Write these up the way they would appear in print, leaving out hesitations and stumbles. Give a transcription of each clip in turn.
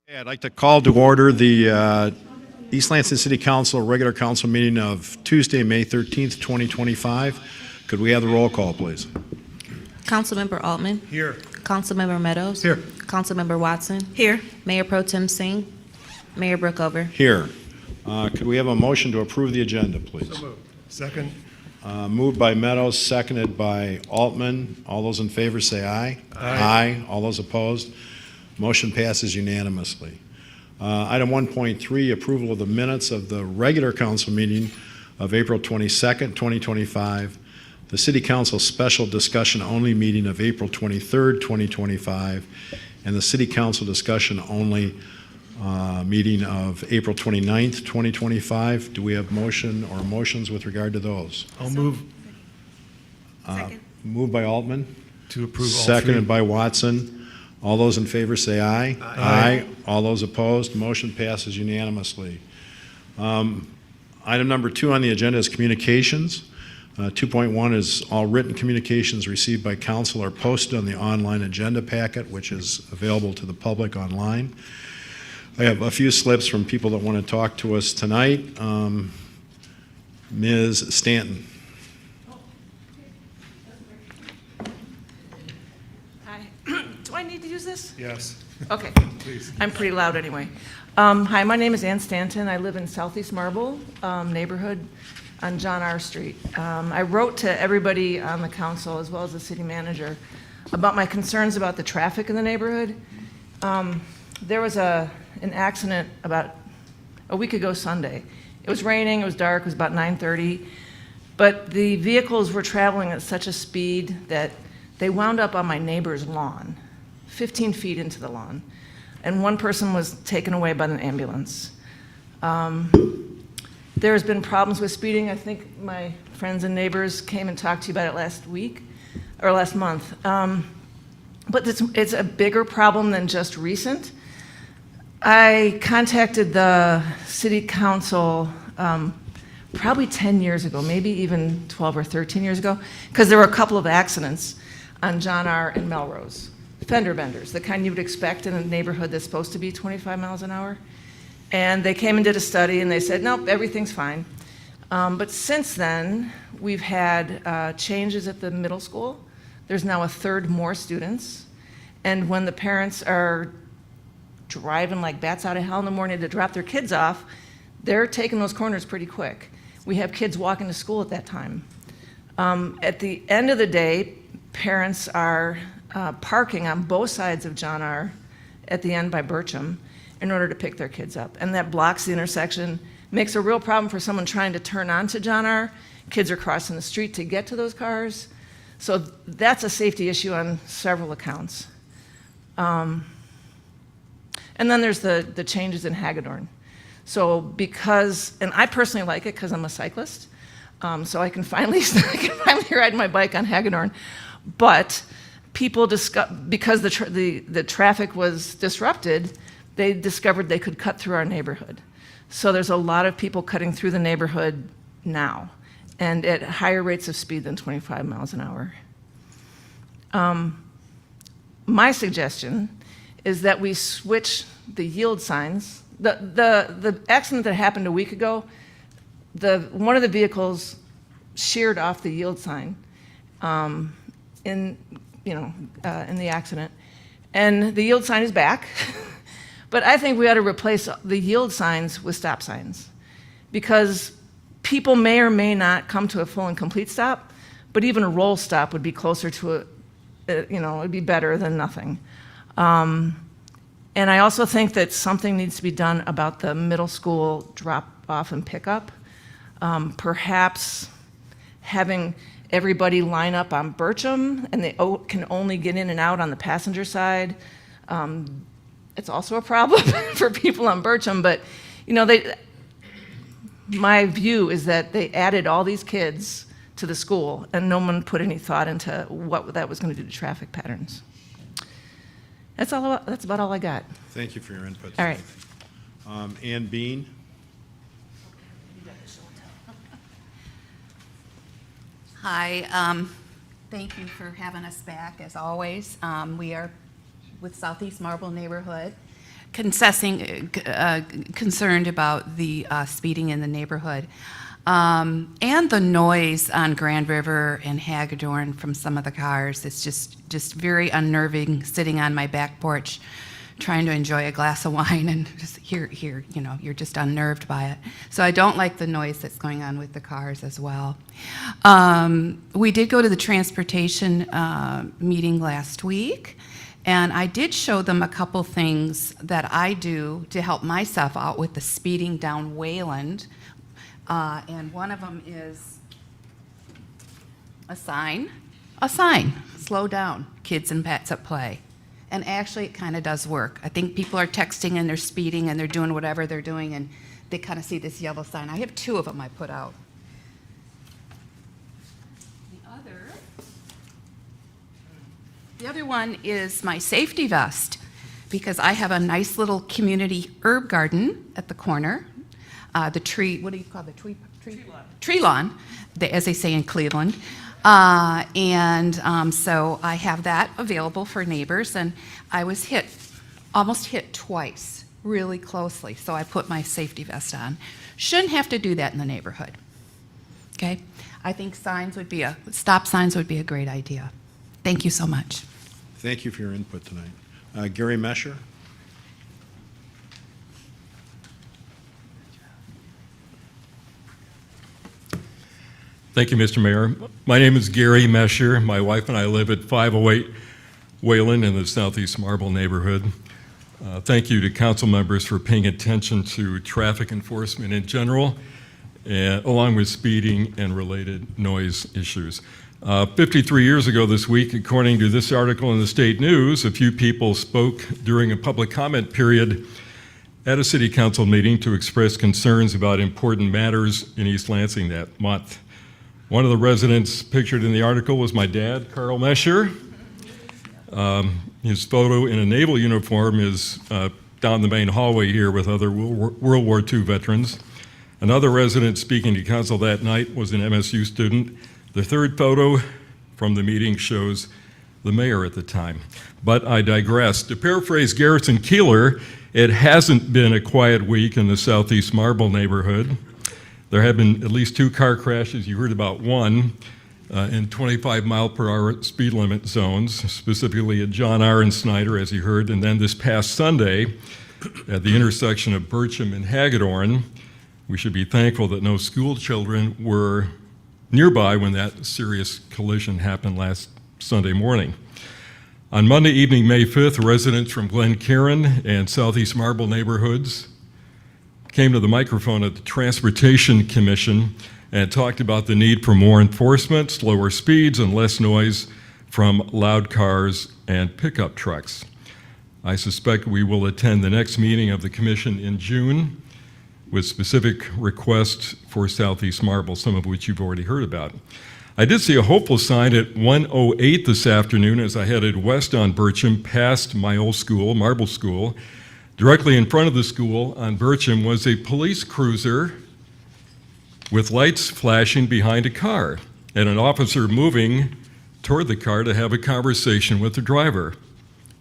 Yeah, I'd like to call to order the East Lansing City Council regular council meeting of Tuesday, May 13th, 2025. Could we have the roll call, please? Councilmember Altman. Here. Councilmember Meadows. Here. Councilmember Watson. Here. Mayor Pro Tem Singh. Mayor Brookover. Here. Could we have a motion to approve the agenda, please? So moved. Second. Moved by Meadows, seconded by Altman. All those in favor say aye. Aye. All those opposed? Motion passes unanimously. Item 1.3, approval of the minutes of the regular council meeting of April 22nd, 2025, the City Council special discussion only meeting of April 23rd, 2025, and the City Council discussion only meeting of April 29th, 2025. Do we have motion or motions with regard to those? I'll move Second. Moved by Altman, to approve all seconded three. by Watson. All those in favor say aye. Aye. All those opposed, motion passes unanimously. Item number 2 on the agenda is communications. 2.1 is all written communications received by council are posted on the online agenda packet, which is available to the public online. I have a few slips from people that want to talk to us tonight. Ms. Stanton. Hi. Do I need to use this? Yes, Okay. please. I'm pretty loud anyway. Hi, my name is Ann Stanton. I live in Southeast Marble neighborhood on John R. Street. I wrote to everybody on the council as well as the city manager about my concerns about the traffic in the neighborhood. There was an accident about a week ago Sunday. It was raining, it was dark, it was about 9:30, but the vehicles were traveling at such a speed that they wound up on my neighbor's lawn, 15 feet into the lawn, and one person was taken away by an ambulance. There's been problems with speeding. I think my friends and neighbors came and talked to you about it last week, or last month. But it's a bigger problem than just recent. I contacted the city council probably 10 years ago, maybe even 12 or 13 years ago, because there were a couple of accidents on John R. and Melrose. Fender benders, the kind you would expect in a neighborhood that's supposed to be 25 miles an hour. And they came and did a study and they said, nope, everything's fine. But since then, we've had changes at the middle school. There's now a third more students. And when the parents are driving like bats out of hell in the morning to drop their kids off, they're taking those corners pretty quick. We have kids walking to school at that time. At the end of the day, parents are parking on both sides of John R. at the end by Bircham in order to pick their kids up. And that blocks the intersection, makes a real problem for someone trying to turn onto John R. Kids are crossing the street to get to those cars. So that's a safety issue on several accounts. And then there's the changes in Hagedorn. So because, and I personally like it because I'm a cyclist, so I can finally ride my bike on Hagedorn. But people because the traffic was disrupted, they discovered they could cut through our neighborhood. So there's a lot of people cutting through the neighborhood now, and at higher rates of speed than 25 miles an hour. My suggestion is that we switch the yield signs. The accident that happened a week ago, one of the vehicles sheared off the yield sign in the accident, and the yield sign is back. But I think we ought to replace the yield signs with stop signs, because people may or may not come to a full and complete stop, but even a roll stop would be closer to it'd be better than nothing. And I also think that something needs to be done about the middle school drop off and pickup. Perhaps having everybody line up on Bircham and they can only get in and out on the passenger side. It's also a problem for people on Bircham, but my view is that they added all these kids to the school and no one put any thought into what that was going to do to traffic patterns. That's about all I got. Thank you for your input. All right. Ann Bean. Hi, thank you for having us back as always. We are with Southeast Marble neighborhood. concerned about the speeding in the neighborhood and the noise on Grand River and Hagedorn from some of the cars. It's just very unnerving sitting on my back porch trying to enjoy a glass of wine and just hear, you're just unnerved by it. So I don't like the noise that's going on with the cars as well. We did go to the transportation meeting last week, and I did show them a couple things that I do to help myself out with the speeding down Wayland. And one of them is a sign, slow down, kids and pets at play. And actually, it kind of does work. I think people are texting and they're speeding and they're doing whatever they're doing, and they kind of see this yellow sign. I have 2 of them I put out. The other one is my safety vest, because I have a nice little community herb garden at the corner. The tree, what do you call the tree lawn? Tree lawn, as they say in Cleveland. So I have that available for neighbors, and I was almost hit twice, really closely, so I put my safety vest on. Shouldn't have to do that in the neighborhood, okay? I think stop signs would be a great idea. Thank you so much. Thank you for your input tonight. Gary Mesher? Thank you, Mr. Mayor. My name is Gary Mesher. My wife and I live at 508 Wayland in the Southeast Marble neighborhood. Thank you to council members for paying attention to traffic enforcement in general, along with speeding and related noise issues. 53 years ago this week, according to this article in the State News, a few people spoke during a public comment period at a city council meeting to express concerns about important matters in East Lansing that month. One of the residents pictured in the article was my dad, Carl Mesher. His photo in a naval uniform is down the main hallway here with other World War II veterans. Another resident speaking to council that night was an MSU student. The third photo from the meeting shows the mayor at the time. But I digress. To paraphrase Garrison Keillor, it hasn't been a quiet week in the Southeast Marble neighborhood. There have been at least 2 car crashes. You heard about one in 25-mile-per-hour speed limit zones, specifically at John R. and Snyder, as you heard. And then this past Sunday, at the intersection of Bircham and Hagedorn, we should be thankful that no school children were nearby when that serious collision happened last Sunday morning. On Monday evening, May 5th, residents from Glen Cairn and Southeast Marble neighborhoods came to the microphone at the Transportation Commission and talked about the need for more enforcement, slower speeds, and less noise from loud cars and pickup trucks. I suspect we will attend the next meeting of the commission in June with specific requests for Southeast Marble, some of which you've already heard about. I did see a hopeful sign at 1:08 this afternoon as I headed west on Bircham past my old school, Marble School. Directly in front of the school on Bircham was a police cruiser with lights flashing behind a car and an officer moving toward the car to have a conversation with the driver.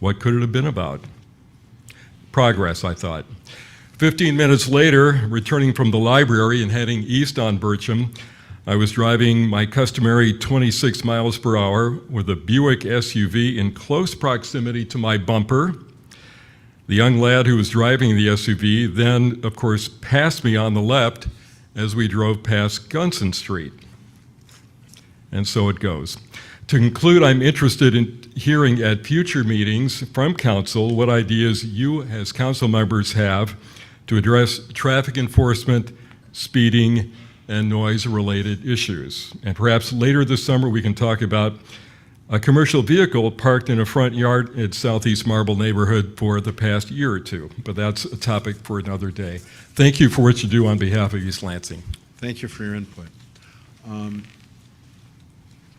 What could it have been about? Progress, I thought. 15 minutes later, returning from the library and heading east on Bircham, I was driving my customary 26 miles per hour with a Buick SUV in close proximity to my bumper. The young lad who was driving the SUV then, of course, passed me on the left as we drove past Gunson Street. And so it goes. To conclude, I'm interested in hearing at future meetings from council what ideas you as council members have to address traffic enforcement, speeding, and noise-related issues. And perhaps later this summer we can talk about a commercial vehicle parked in a front yard at Southeast Marble neighborhood for the past year or two, but that's a topic for another day. Thank you for what you do on behalf of East Lansing. Thank you for your input.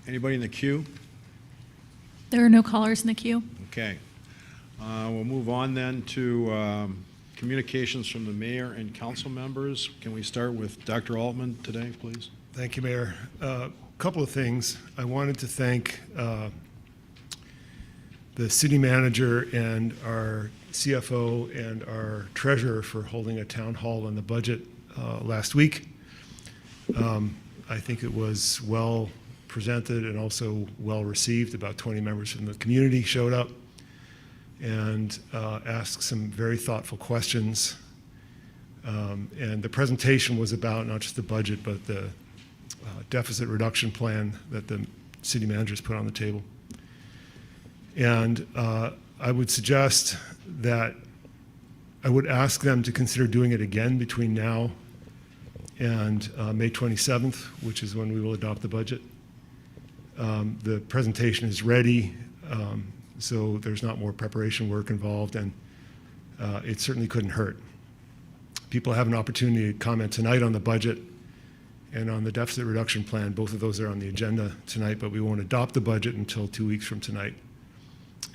Anybody in the queue? There are no callers in the queue. Okay. We'll move on then to communications from the mayor and council members. Can we start with Dr. Altman today, please? Thank you, Mayor. Couple of things. I wanted to thank the city manager and our CFO and our treasurer for holding a town hall on the budget last week. I think it was well presented and also well received. About 20 members from the community showed up and asked some very thoughtful questions. And the presentation was about not just the budget, but the deficit reduction plan that the city managers put on the table. And I would suggest that I would ask them to consider doing it again between now and May 27th, which is when we will adopt the budget. The presentation is ready, so there's not more preparation work involved, and it certainly couldn't hurt. People have an opportunity to comment tonight on the budget and on the deficit reduction plan. Both of those are on the agenda tonight, but we won't adopt the budget until 2 weeks from tonight.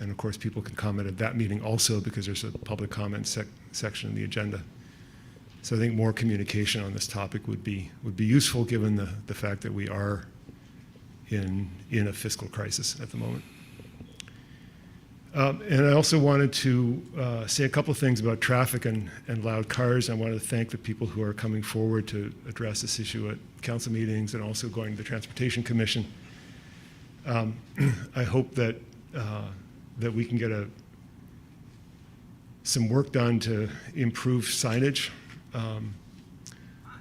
And of course, people can comment at that meeting also, because there's a public comment section in the agenda. So I think more communication on this topic would be useful, given the fact that we are in a fiscal crisis at the moment. And I also wanted to say a couple of things about traffic and loud cars. I wanted to thank the people who are coming forward to address this issue at council meetings and also going to the Transportation Commission. I hope that we can get some work done to improve signage.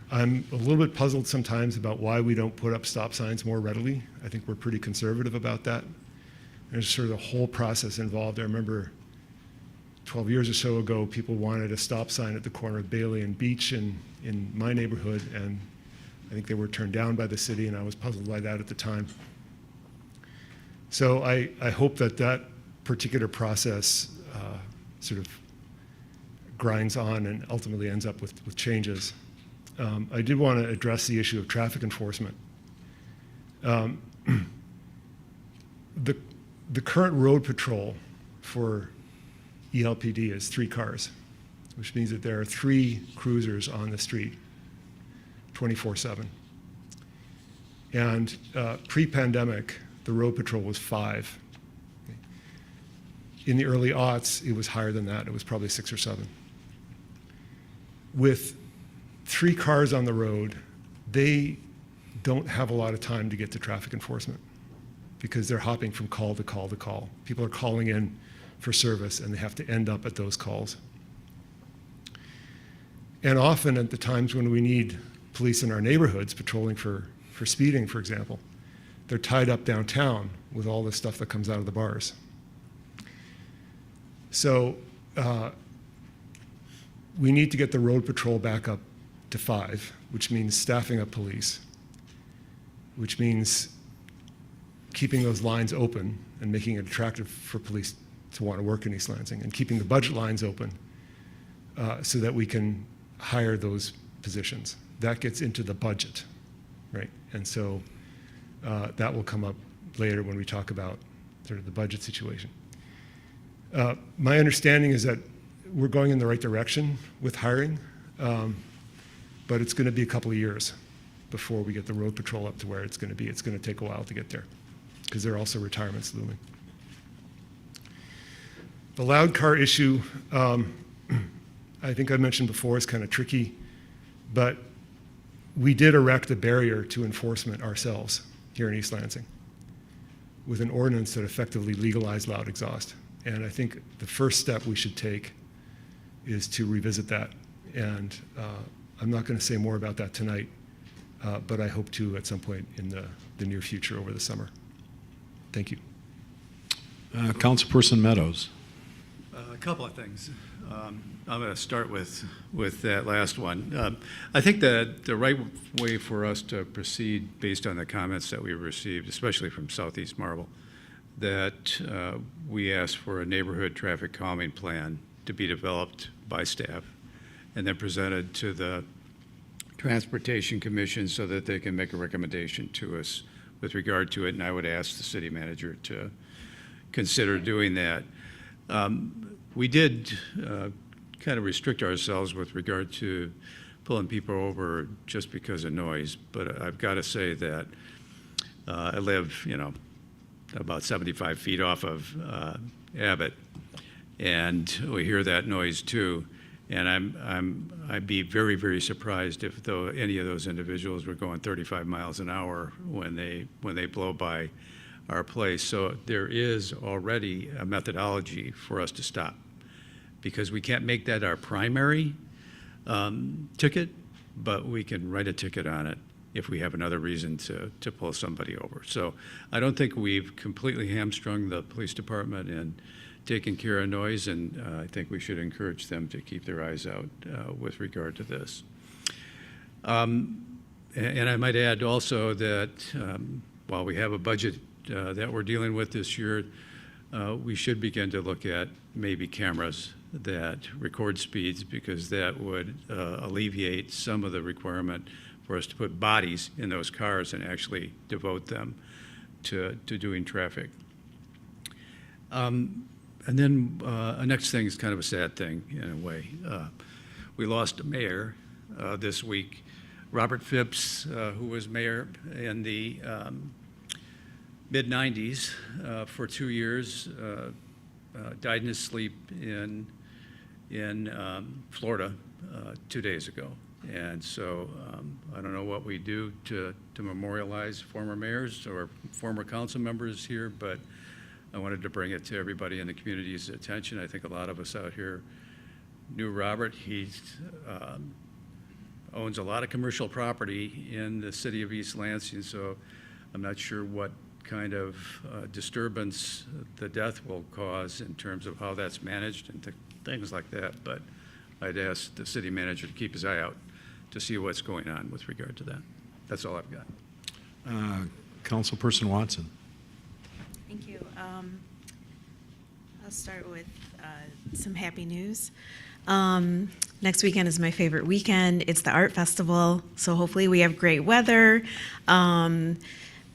I'm a little bit puzzled sometimes about why we don't put up stop signs more readily. I think we're pretty conservative about that. There's sort of a whole process involved. I remember 12 years or so ago, people wanted a stop sign at the corner of Bailey and Beach in my neighborhood, and I think they were turned down by the city, and I was puzzled by that at the time. So I hope that particular process sort of grinds on and ultimately ends up with changes. I did want to address the issue of traffic enforcement. The current road patrol for ELPD is 3 cars, which means that there are 3 cruisers on the street 24/7. And pre-pandemic, the road patrol was 5. In the early aughts, it was higher than that. It was probably 6 or 7. With 3 cars on the road, they don't have a lot of time to get to traffic enforcement, because they're hopping from call to call to call. People are calling in for service, and they have to end up at those calls. And often at the times when we need police in our neighborhoods patrolling for speeding, for example, they're tied up downtown with all the stuff that comes out of the bars. So we need to get the road patrol back up to 5, which means staffing up police, which means keeping those lines open and making it attractive for police to want to work in East Lansing, and keeping the budget lines open so that we can hire those positions. That gets into the budget, right? And so that will come up later when we talk about sort of the budget situation. My understanding is that we're going in the right direction with hiring, but it's going to be a couple of years before we get the road patrol up to where it's going to be. It's going to take a while to get there, because there are also retirements looming. The loud car issue, I think I mentioned before, is kind of tricky, but we did erect a barrier to enforcement ourselves here in East Lansing with an ordinance that effectively legalized loud exhaust. And I think the first step we should take is to revisit that. And I'm not going to say more about that tonight, but I hope to at some point in the near future over the summer. Thank you. Councilperson Meadows. A couple of things. I'm going to start with that last one. I think that the right way for us to proceed, based on the comments that we received, especially from Southeast Marble, that we asked for a neighborhood traffic calming plan to be developed by staff and then presented to the Transportation Commission so that they can make a recommendation to us with regard to it. And I would ask the city manager to consider doing that. We did kind of restrict ourselves with regard to pulling people over just because of noise, but I've got to say that I live, about 75 feet off of Abbott, and we hear that noise too. And I'd be very, very surprised if any of those individuals were going 35 miles an hour when they blow by our place. So there is already a methodology for us to stop, because we can't make that our primary ticket, but we can write a ticket on it if we have another reason to pull somebody over. So I don't think we've completely hamstrung the police department in taking care of noise, and I think we should encourage them to keep their eyes out with regard to this. And I might add also that while we have a budget that we're dealing with this year, we should begin to look at maybe cameras that record speeds, because that would alleviate some of the requirement for us to put bodies in those cars and actually devote them to doing traffic. And then next thing is kind of a sad thing in a way. We lost a mayor this week. Robert Phipps, who was mayor in the mid-90s for 2 years, died in his sleep in Florida 2 days ago. And so I don't know what we do to memorialize former mayors or former council members here, but I wanted to bring it to everybody in the community's attention. I think a lot of us out here knew Robert. He owns a lot of commercial property in the city of East Lansing, so I'm not sure what kind of disturbance the death will cause in terms of how that's managed and things like that. But I'd ask the city manager to keep his eye out to see what's going on with regard to that. That's all I've got. Councilperson Watson. Thank you. I'll start with some happy news. Next weekend is my favorite weekend. It's the Art Festival, so hopefully we have great weather.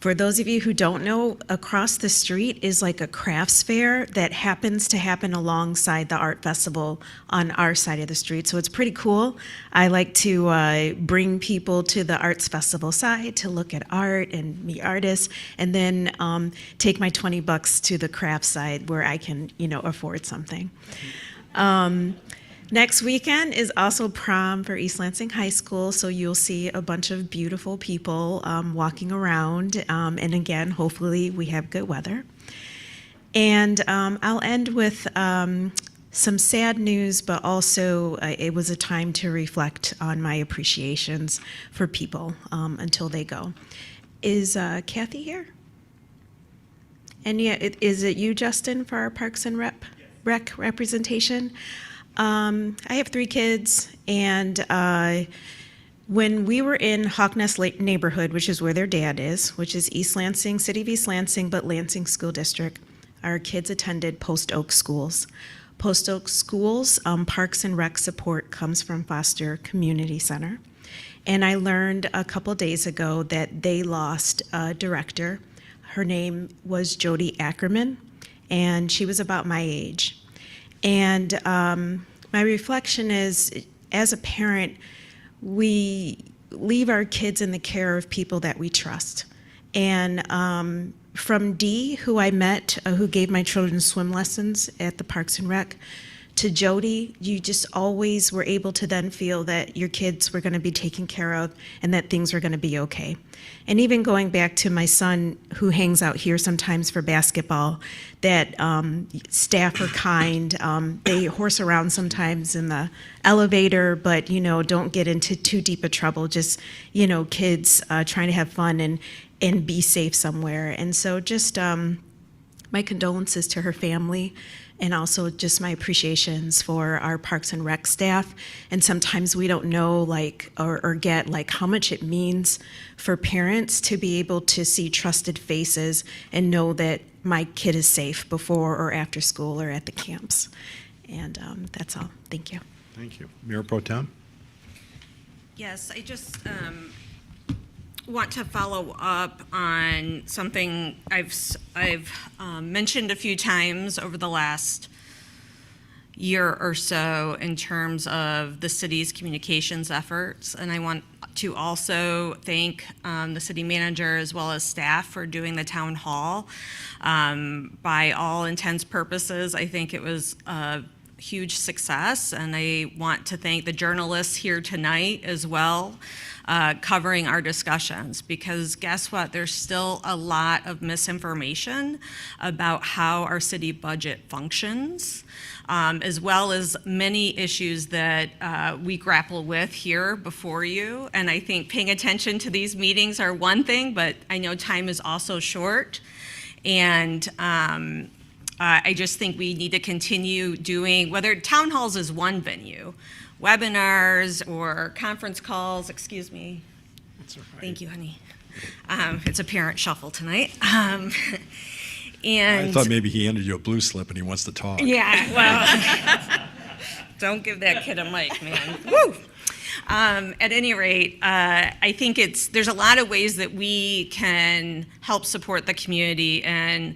For those of you who don't know, across the street is like a crafts fair that happens to happen alongside the Art Festival on our side of the street, so it's pretty cool. I like to bring people to the Arts Festival side to look at art and meet artists, and then take my $20 to the craft side where I can, afford something. Next weekend is also prom for East Lansing High School, so you'll see a bunch of beautiful people walking around, and again, hopefully we have good weather. And I'll end with some sad news, but also it was a time to reflect on my appreciations for people until they go. Is Kathy here? And yeah, is it you, Justin, for our Parks and Rec representation? I have 3 kids, and when we were in Hawknest neighborhood, which is where their dad is, which is East Lansing, City of East Lansing, but Lansing School District, our kids attended Post Oak Schools. Post Oak Schools Parks and Rec support comes from Foster Community Center. And I learned a couple days ago that they lost a director. Her name was Jody Ackerman, and she was about my age. And my reflection is, as a parent, we leave our kids in the care of people that we trust. And from Dee, who I met, who gave my children swim lessons at the Parks and Rec, to Jody, you just always were able to then feel that your kids were going to be taken care of and that things were going to be okay. And even going back to my son, who hangs out here sometimes for basketball, that staff are kind. They horse around sometimes in the elevator, but, don't get into too deep of trouble. Just, kids trying to have fun and be safe somewhere. And so just my condolences to her family, and also just my appreciations for our Parks and Rec staff. And sometimes we don't know or get how much it means for parents to be able to see trusted faces and know that my kid is safe before or after school or at the camps. And that's all. Thank you. Thank you. Mayor Pro Tem? Yes, I just want to follow up on something I've mentioned a few times over the last year or so in terms of the city's communications efforts. And I want to also thank the city manager as well as staff for doing the town hall. By all intents purposes, I think it was a huge success, and I want to thank the journalists here tonight as well, covering our discussions, because guess what? There's still a lot of misinformation about how our city budget functions, as well as many issues that we grapple with here before you. And I think paying attention to these meetings are one thing, but I know time is also short. And I just think we need to continue doing, whether town halls is one venue, webinars or conference calls, excuse me. That's all right. Thank you, honey. It's a parent shuffle tonight. I And thought maybe he handed you a blue slip and he wants to talk. yeah, well, don't give that kid a mic, man. Woo! At any rate, I think there's a lot of ways that we can help support the community and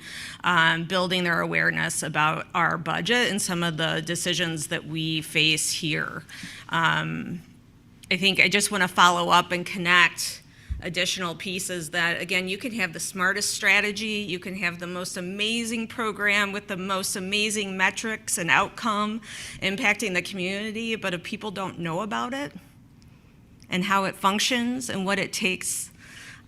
building their awareness about our budget and some of the decisions that we face here. I think I just want to follow up and connect additional pieces that, again, you can have the smartest strategy, you can have the most amazing program with the most amazing metrics and outcome impacting the community, but if people don't know about it and how it functions and what it takes,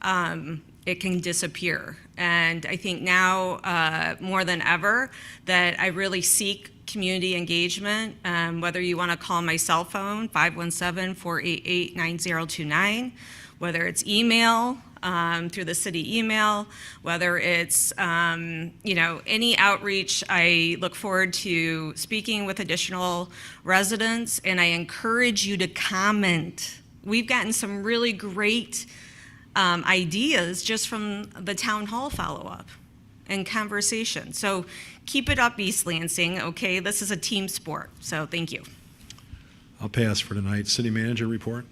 it can disappear. And I think now, more than ever, that I really seek community engagement, whether you want to call my cell phone, 517-488-9029, whether it's email, through the city email, whether it's, any outreach. I look forward to speaking with additional residents, and I encourage you to comment. We've gotten some really great ideas just from the town hall follow-up and conversation. So keep it up, East Lansing, okay? This is a team sport, so thank you. I'll pass for tonight. City manager report?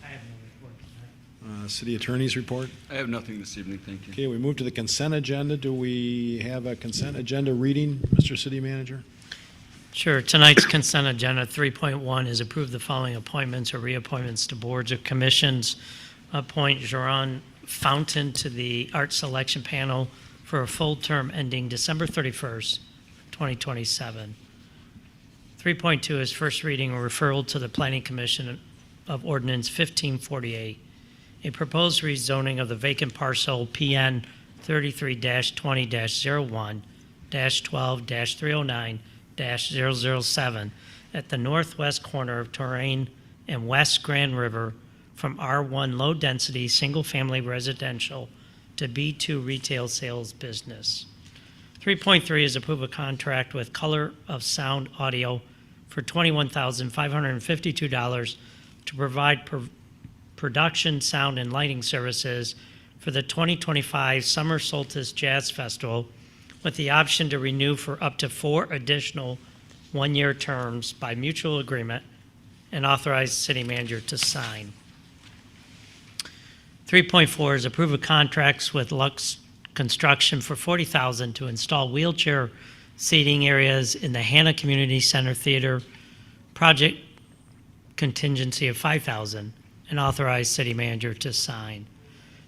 I have no report tonight. City attorney's report? I have nothing this evening, thank you. Okay, we move to the consent agenda. Do we have a consent agenda reading, Mr. City Manager? Sure. Tonight's consent agenda 3.1 is approve the following appointments or reappointments to boards or commissions. Appoint Joran Fountain to the Art Selection Panel for a full term ending December 31st, 2027. 3.2 is first reading or referral to the Planning Commission of Ordinance 1548, a proposed rezoning of the vacant parcel PN 33-20-01-12-309-007 at the northwest corner of Torrane and West Grand River from R1 low-density, single-family residential to B2 retail sales business. 3.3 is approve a contract with Color of Sound Audio for $21,552 to provide production, sound, and lighting services for the 2025 Summer Solstice Jazz Festival, with the option to renew for up to 4 additional one-year terms by mutual agreement, and authorize the city manager to sign. 3.4 is approve of contracts with Lux Construction for $40,000 to install wheelchair seating areas in the Hannah Community Center Theater, project contingency of $5,000, and authorize city manager to sign.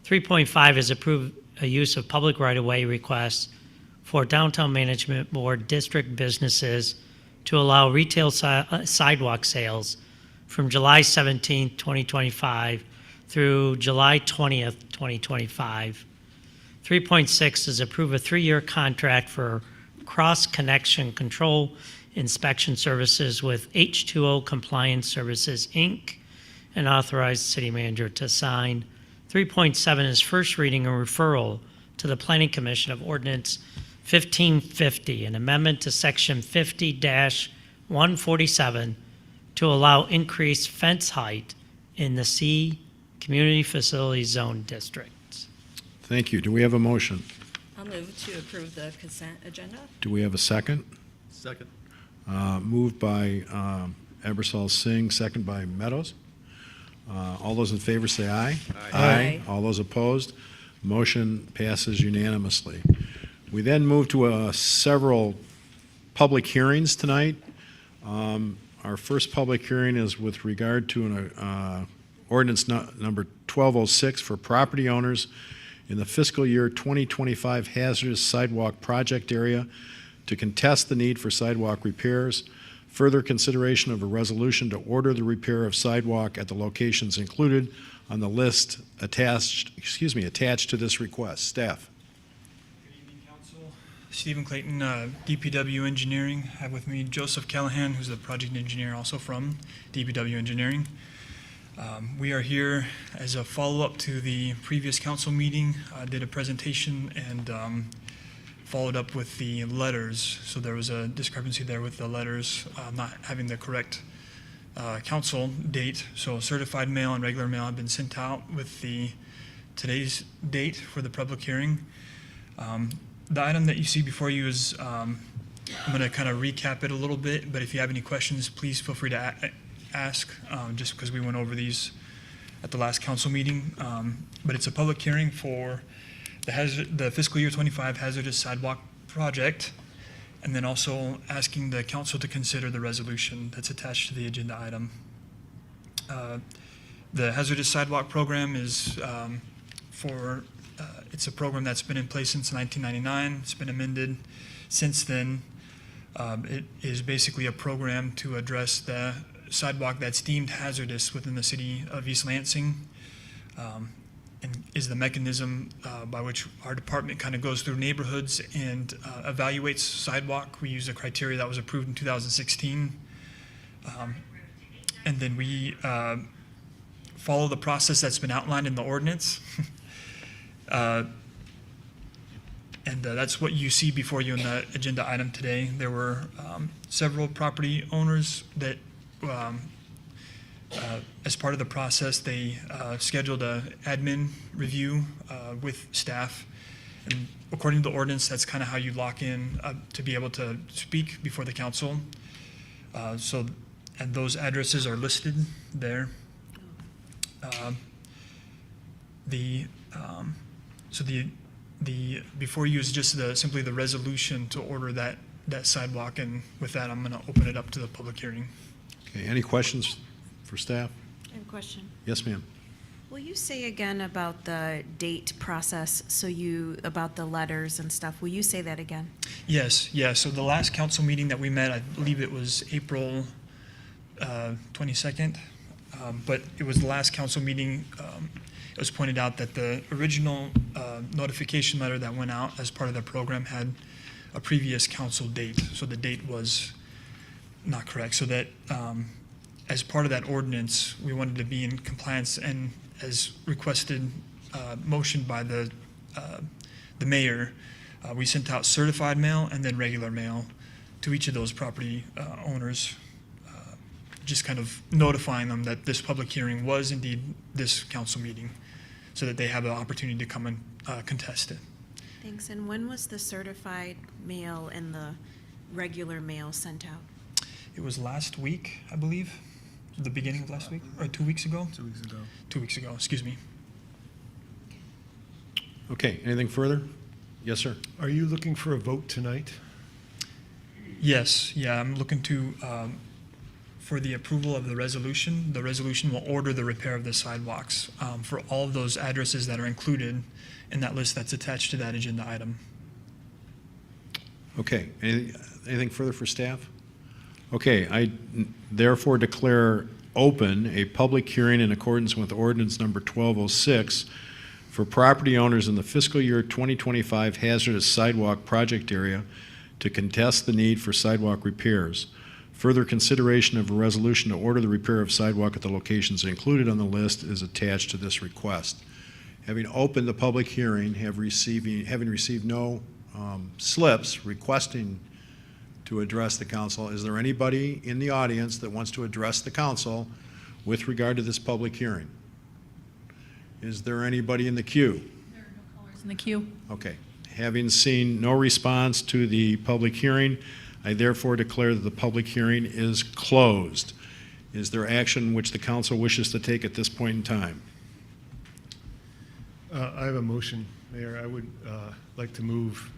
3.5 is approve a use of public right-of-way requests for Downtown Management Board district businesses to allow retail sidewalk sales from July 17, 2025 through July 20th, 2025. 3.6 is approve a 3-year contract for cross-connection control inspection services with H2O Compliance Services Inc. and authorize the city manager to sign. 3.7 is first reading and referral to the Planning Commission of Ordinance 1550, an amendment to Section 50-147 to allow increased fence height in the C Community Facility Zone districts. Thank you. Do we have a motion? I'll move to approve the consent agenda. Do we have a second? Second. Moved by Ebersol Singh, second by Meadows. All those in favor say aye. Aye. All those opposed? Motion passes unanimously. We then move to several public hearings tonight. Our first public hearing is with regard to an ordinance number 1206 for property owners in the fiscal year 2025 hazardous sidewalk project area to contest the need for sidewalk repairs. Further consideration of a resolution to order the repair of sidewalk at the locations included on the list attached to this request. Staff. Good evening, Council. Stephen Clayton, DPW Engineering. I have with me Joseph Callahan, who's the project engineer also from DPW Engineering. We are here as a follow-up to the previous council meeting. I did a presentation and followed up with the letters. So there was a discrepancy there with the letters not having the correct council date. So certified mail and regular mail have been sent out with today's date for the public hearing. The item that you see before you is, I'm going to kind of recap it a little bit, but if you have any questions, please feel free to ask, just because we went over these at the last council meeting. But it's a public hearing for the fiscal year 25 hazardous sidewalk project, and then also asking the council to consider the resolution that's attached to the agenda item. The hazardous sidewalk program is it's a program that's been in place since 1999. It's been amended since then. It is basically a program to address the sidewalk that's deemed hazardous within the city of East Lansing, and is the mechanism by which our department kind of goes through neighborhoods and evaluates sidewalk. We use a criteria that was approved in 2016. And then we follow the process that's been outlined in the ordinance. And that's what you see before you in the agenda item today. There were several property owners that, as part of the process, they scheduled an admin review with staff. And according to the ordinance, that's kind of how you lock in to be able to speak before the council. And those addresses are listed there. The before you is just simply the resolution to order that sidewalk, and with that, I'm going to open it up to the public hearing. Okay, any questions for staff? I have a question. Yes, ma'am. Will you say again about the date process, about the letters and stuff? Will you say that again? Yes, yeah. So the last council meeting that we met, I believe it was April 22nd, but it was the last council meeting. It was pointed out that the original notification letter that went out as part of the program had a previous council date, so the date was not correct. So that as part of that ordinance, we wanted to be in compliance, and as requested, motioned by the mayor, we sent out certified mail and then regular mail to each of those property owners, just kind of notifying them that this public hearing was indeed this council meeting, so that they have an opportunity to come and contest it. Thanks. And when was the certified mail and the regular mail sent out? It was last week, I believe, the beginning of last week, or 2 weeks ago? 2 weeks ago. 2 weeks ago, excuse me. Okay, anything further? Yes, sir. Are you looking for a vote tonight? Yes, yeah, I'm looking to, for the approval of the resolution. The resolution will order the repair of the sidewalks for all of those addresses that are included in that list that's attached to that agenda item. Okay, anything further for staff? Okay, I therefore declare open a public hearing in accordance with ordinance number 1206 for property owners in the fiscal year 2025 hazardous sidewalk project area to contest the need for sidewalk repairs. Further consideration of a resolution to order the repair of sidewalk at the locations included on the list is attached to this request. Having opened the public hearing, having received no slips requesting to address the council, is there anybody in the audience that wants to address the council with regard to this public hearing? Is there anybody in the queue? There are no callers in the queue. Okay. Having seen no response to the public hearing, I therefore declare that the public hearing is closed. Is there action which the council wishes to take at this point in time? I have a motion, Mayor. I would like to move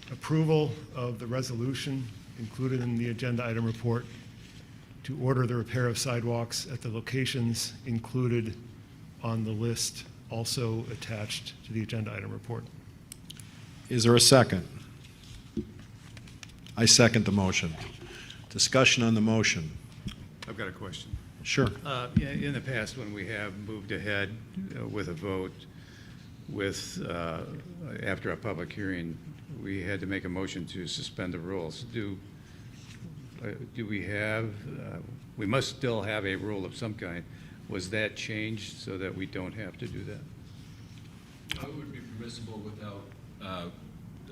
approval of the resolution included in the agenda item report to order the repair of sidewalks at the locations included on the list also attached to the agenda item report. Is there a second? I second the motion. Discussion on the motion. I've got a question. Sure. In the past, when we have moved ahead with a vote after a public hearing, we had to make a motion to suspend the rules. Do we have, we must still have a rule of some kind. Was that changed so that we don't have to do that? It would be permissible without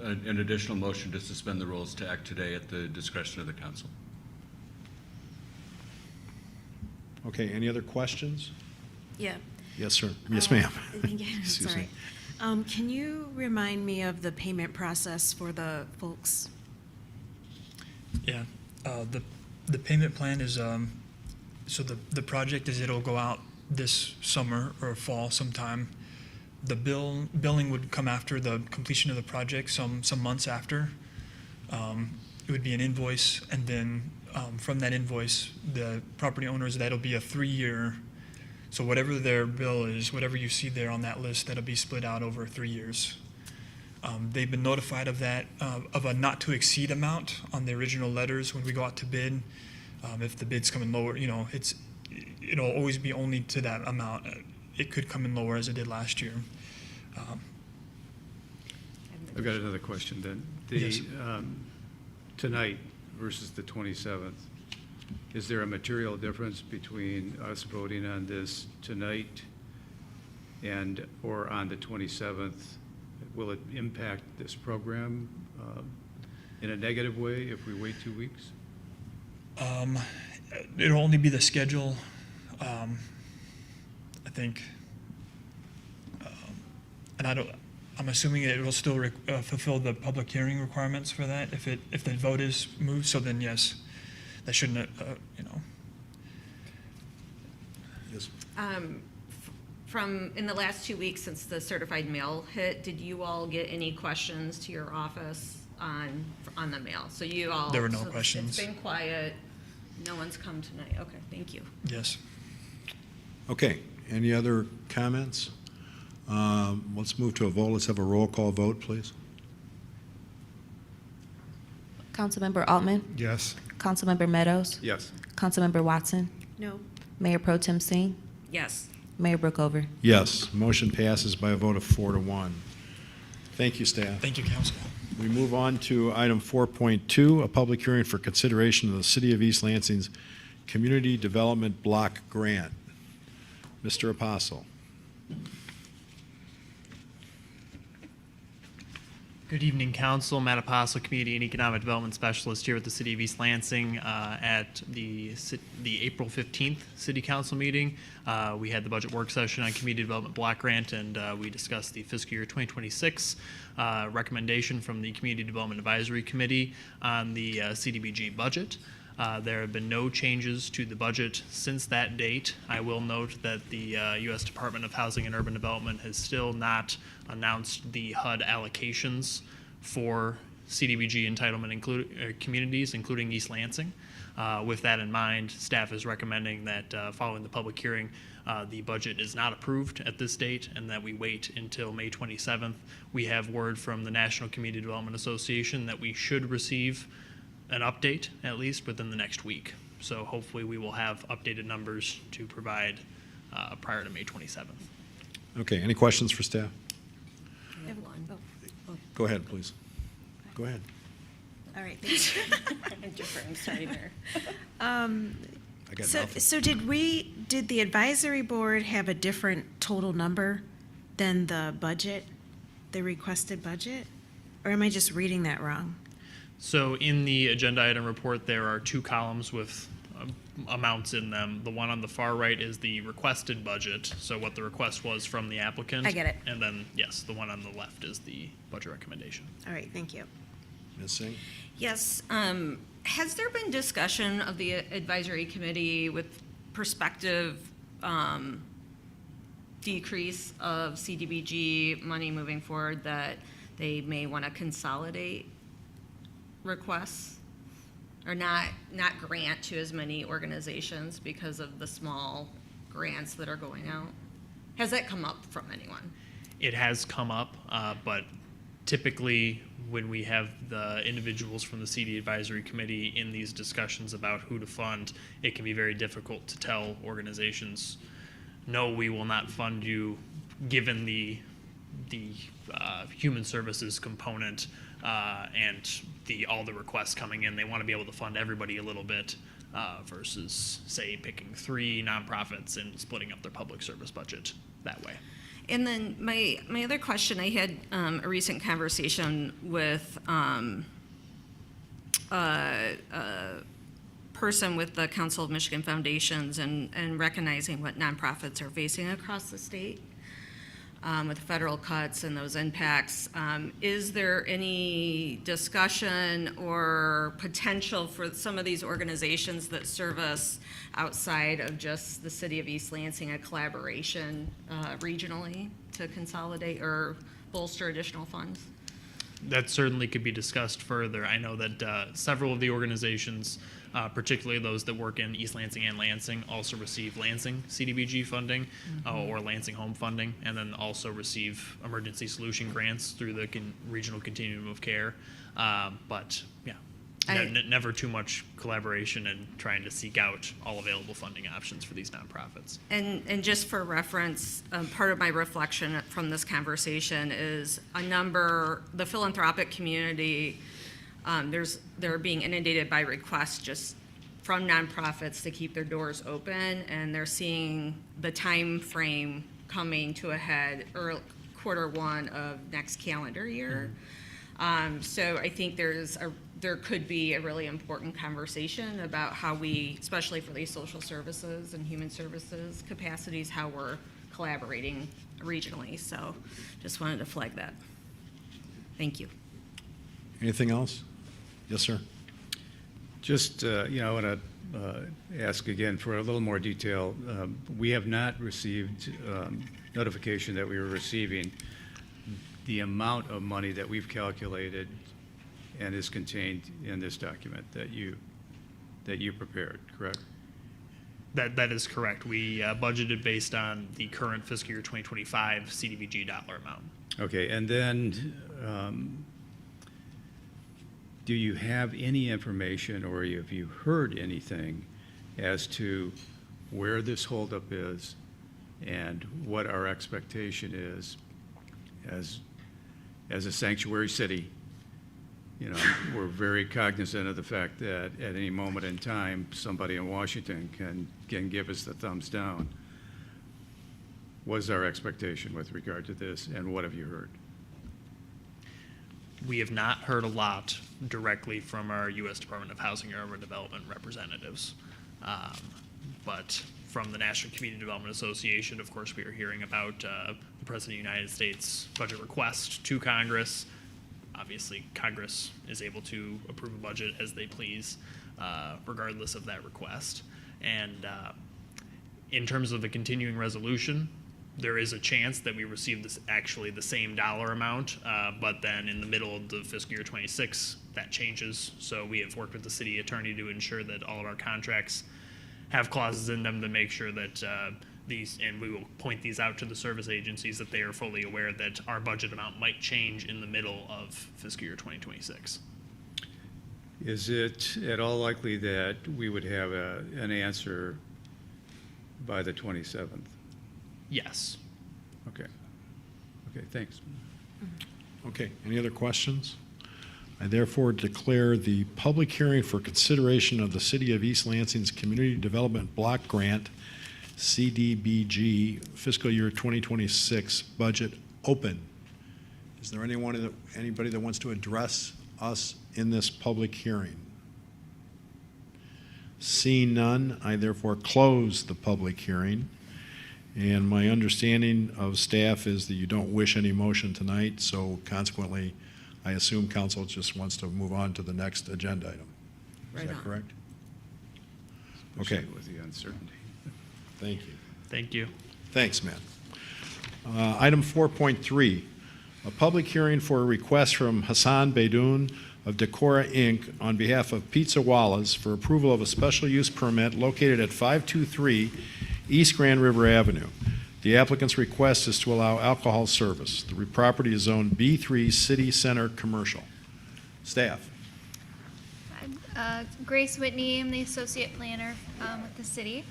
an additional motion to suspend the rules to act today at the discretion of the council. Okay, any other questions? Yeah. Yes, sir. Yes, ma'am. Yeah, Excuse sorry. me. Can you remind me of the payment process for the folks? Yeah, the payment plan is, so the project is it'll go out this summer or fall sometime. The billing would come after the completion of the project, some months after. It would be an invoice, and then from that invoice, the property owners, that'll be a 3-year. So whatever their bill is, whatever you see there on that list, that'll be split out over 3 years. They've been notified of that, of a not to exceed amount on the original letters when we go out to bid. If the bid's coming lower, it'll always be only to that amount. It could come in lower as it did last year. I've got another question then. Yes. Tonight versus the 27th, is there a material difference between us voting on this tonight or on the 27th? Will it impact this program in a negative way if we wait 2 weeks? It'll only be the schedule, I think. And I'm assuming it will still fulfill the public hearing requirements for that if the vote is moved. So then yes, that shouldn't Yes. From in the last 2 weeks since the certified mail hit, did you all get any questions to your office on the mail? So you all. There were no so questions. It's been quiet. No one's come tonight. Okay, thank you. yes. Okay, any other comments? Let's move to a vote. Let's have a roll call vote, please. Councilmember Altman, Yes. Councilmember Meadows, Yes. Councilmember Watson, No. Mayor Pro Tem Singh, Yes. Mayor Brookover. Yes, motion passes by a vote of 4-1. Thank you, staff. Thank you, council. We move on to item 4.2, a public hearing for consideration of the City of East Lansing's Community Development Block Grant. Mr. Apostle. Good evening, Council. Matt Apostle, Community and Economic Development Specialist here with the City of East Lansing at the April 15th City Council meeting. We had the budget work session on Community Development Block Grant, and we discussed the fiscal year 2026 recommendation from the Community Development Advisory Committee on the CDBG budget. There have been no changes to the budget since that date. I will note that the U.S. Department of Housing and Urban Development has still not announced the HUD allocations for CDBG entitlement communities, including East Lansing. With that in mind, staff is recommending that following the public hearing, the budget is not approved at this date and that we wait until May 27th. We have word from the National Community Development Association that we should receive an update at least within the next week. So hopefully we will have updated numbers to provide prior to May 27th. Okay, any questions for staff? I have one. Go ahead, please. Go ahead. All right, thanks. I'm deferring, sorry, Mayor. I got nothing. So did the advisory board have a different total number than the budget, the requested budget? Or am I just reading that wrong? So in the agenda item report, there are two columns with amounts in them. The one on the far right is the requested budget, so what the request was from the applicant. I get it. And then, yes, the one on the left is the budget recommendation. All right, thank you. Ms. Singh? Yes. Has there been discussion of the advisory committee with prospective decrease of CDBG money moving forward that they may want to consolidate requests or not grant to as many organizations because of the small grants that are going out? Has that come up from anyone? It has come up, but typically when we have the individuals from the CD Advisory Committee in these discussions about who to fund, it can be very difficult to tell organizations, no, we will not fund you, given the human services component and all the requests coming in. They want to be able to fund everybody a little bit versus, say, picking 3 nonprofits and splitting up their public service budget that way. And then my other question, I had a recent conversation with a person with the Council of Michigan Foundations and recognizing what nonprofits are facing across the state with federal cuts and those impacts. Is there any discussion or potential for some of these organizations that service outside of just the city of East Lansing, a collaboration regionally to consolidate or bolster additional funds? That certainly could be discussed further. I know that several of the organizations, particularly those that work in East Lansing and Lansing, also receive Lansing CDBG funding or Lansing Home funding, and then also receive emergency solution grants through the regional continuum of care. But yeah, never too much collaboration and trying to seek out all available funding options for these nonprofits. And just for reference, part of my reflection from this conversation is the philanthropic community, they're being inundated by requests just from nonprofits to keep their doors open, and they're seeing the time frame coming to a head Q1 of next calendar year. So I think there could be a really important conversation about how we, especially for these social services and human services capacities, how we're collaborating regionally. So just wanted to flag that. Thank you. Anything else? Yes, sir. Just, I want to ask again for a little more detail. We have not received notification that we were receiving the amount of money that we've calculated and is contained in this document that you prepared, correct? That is correct. We budgeted based on the current fiscal year 2025 CDBG dollar amount. Okay, and then do you have any information or have you heard anything as to where this holdup is and what our expectation is as a sanctuary city? You know, we're very cognizant of the fact that at any moment in time, somebody in Washington can give us the thumbs down. What is our expectation with regard to this, and what have you heard? We have not heard a lot directly from our U.S. Department of Housing and Urban Development representatives. But from the National Community Development Association, of course, we are hearing about the President of the United States budget request to Congress. Obviously, Congress is able to approve a budget as they please, regardless of that request. And in terms of the continuing resolution, there is a chance that we receive this actually the same dollar amount, but then in the middle of the fiscal year 26, that changes. So we have worked with the city attorney to ensure that all of our contracts have clauses in them to make sure that and we will point these out to the service agencies, that they are fully aware that our budget amount might change in the middle of fiscal year 2026. Is it at all likely that we would have an answer by the 27th? Yes. Okay. Okay, thanks. Okay, any other questions? I therefore declare the public hearing for consideration of the City of East Lansing's Community Development Block Grant, CDBG, fiscal year 2026 budget open. Is there anybody that wants to address us in this public hearing? Seeing none, I therefore close the public hearing. And my understanding of staff is that you don't wish any motion tonight, so consequently, I assume council just wants to move on to the next agenda item. Is that correct? Okay. Especially with the uncertainty. Thank you. Thank you. Thanks, Matt. Item 4.3, a public hearing for a request from Hassan Beydoun of Decora Inc. on behalf of Pizza Wallace for approval of a special use permit located at 523 East Grand River Avenue. The applicant's request is to allow alcohol service. The property is zoned B3 City Center Commercial. Staff. Grace Whitney, I'm the associate planner with the city.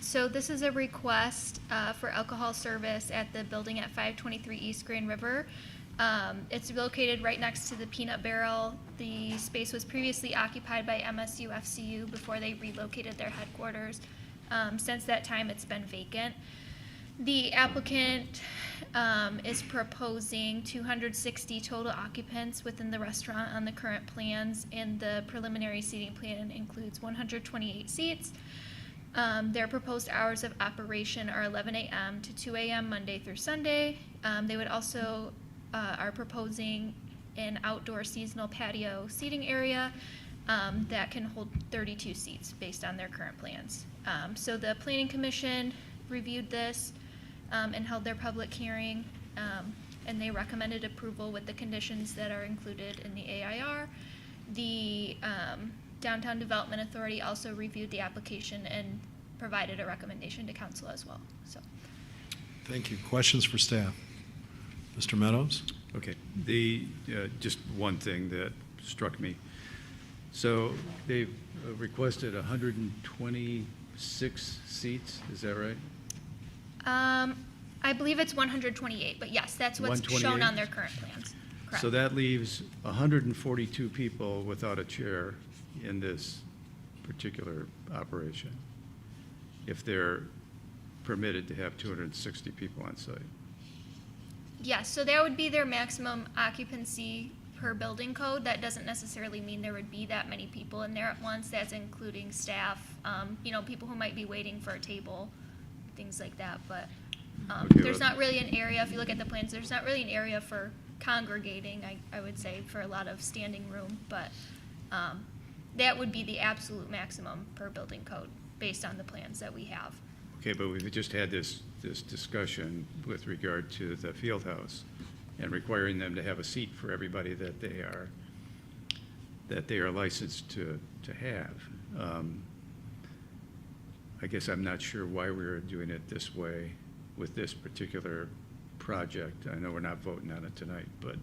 So this is a request for alcohol service at the building at 523 East Grand River. It's located right next to the Peanut Barrel. The space was previously occupied by MSU FCU before they relocated their headquarters. Since that time, it's been vacant. The applicant is proposing 260 total occupants within the restaurant on the current plans, and the preliminary seating plan includes 128 seats. Their proposed hours of operation are 11 a.m. to 2 a.m. Monday through Sunday. They would also are proposing an outdoor seasonal patio seating area that can hold 32 seats based on their current plans. So the Planning Commission reviewed this and held their public hearing, and they recommended approval with the conditions that are included in the AIR. The Downtown Development Authority also reviewed the application and provided a recommendation to council as well. So, Thank you. Questions for staff? Mr. Meadows? Okay, just one thing that struck me. So they've requested 126 seats, is that right? I believe it's 128, but yes, that's what's shown on their current plans. Correct. So that leaves 142 people without a chair in this particular operation, if they're permitted to have 260 people on site. Yes, so that would be their maximum occupancy per building code. That doesn't necessarily mean there would be that many people in there at once. That's including staff, people who might be waiting for a table, things like that. But there's not really an area, if you look at the plans, there's not really an area for congregating, I would say, for a lot of standing room. But that would be the absolute maximum per building code based on the plans that we have. Okay, but we've just had this discussion with regard to the field house and requiring them to have a seat for everybody that they are licensed to have. I guess I'm not sure why we're doing it this way with this particular project. I know we're not voting on it tonight, but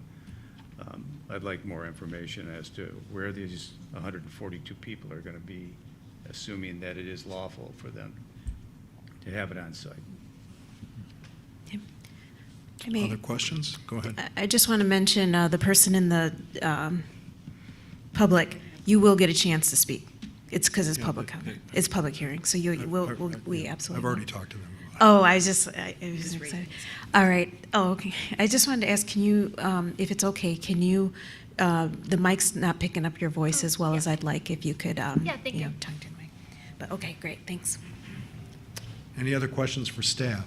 I'd like more information as to where these 142 people are going to be, assuming that it is lawful for them to have it on site. Other questions? Go ahead. I just want to mention the person in the public, you will get a chance to speak. It's because it's public comment. It's public hearing, so we absolutely. I've already talked to them. Oh, I was excited. All right. Oh, okay. I just wanted to ask, can you, if it's okay, can you, the mic's not picking up your voice as well as I'd like, if you could, Yeah, thank you. talk to the mic. But okay, great, thanks. Any other questions for staff?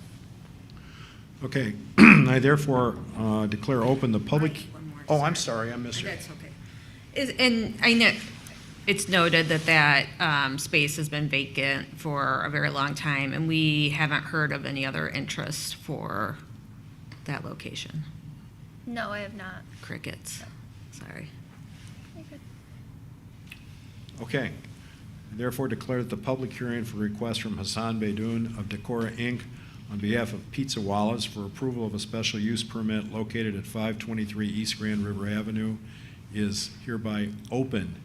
Okay, I therefore declare open the public. Oh, I'm sorry, I missed you. That's okay. And I know it's noted that space has been vacant for a very long time, and we haven't heard of any other interest for that location. No, I have not. Crickets. Sorry. Okay, therefore declare that the public hearing for request from Hassan Beydoun of Decora Inc. on behalf of Pizza Wallace for approval of a special use permit located at 523 East Grand River Avenue is hereby open.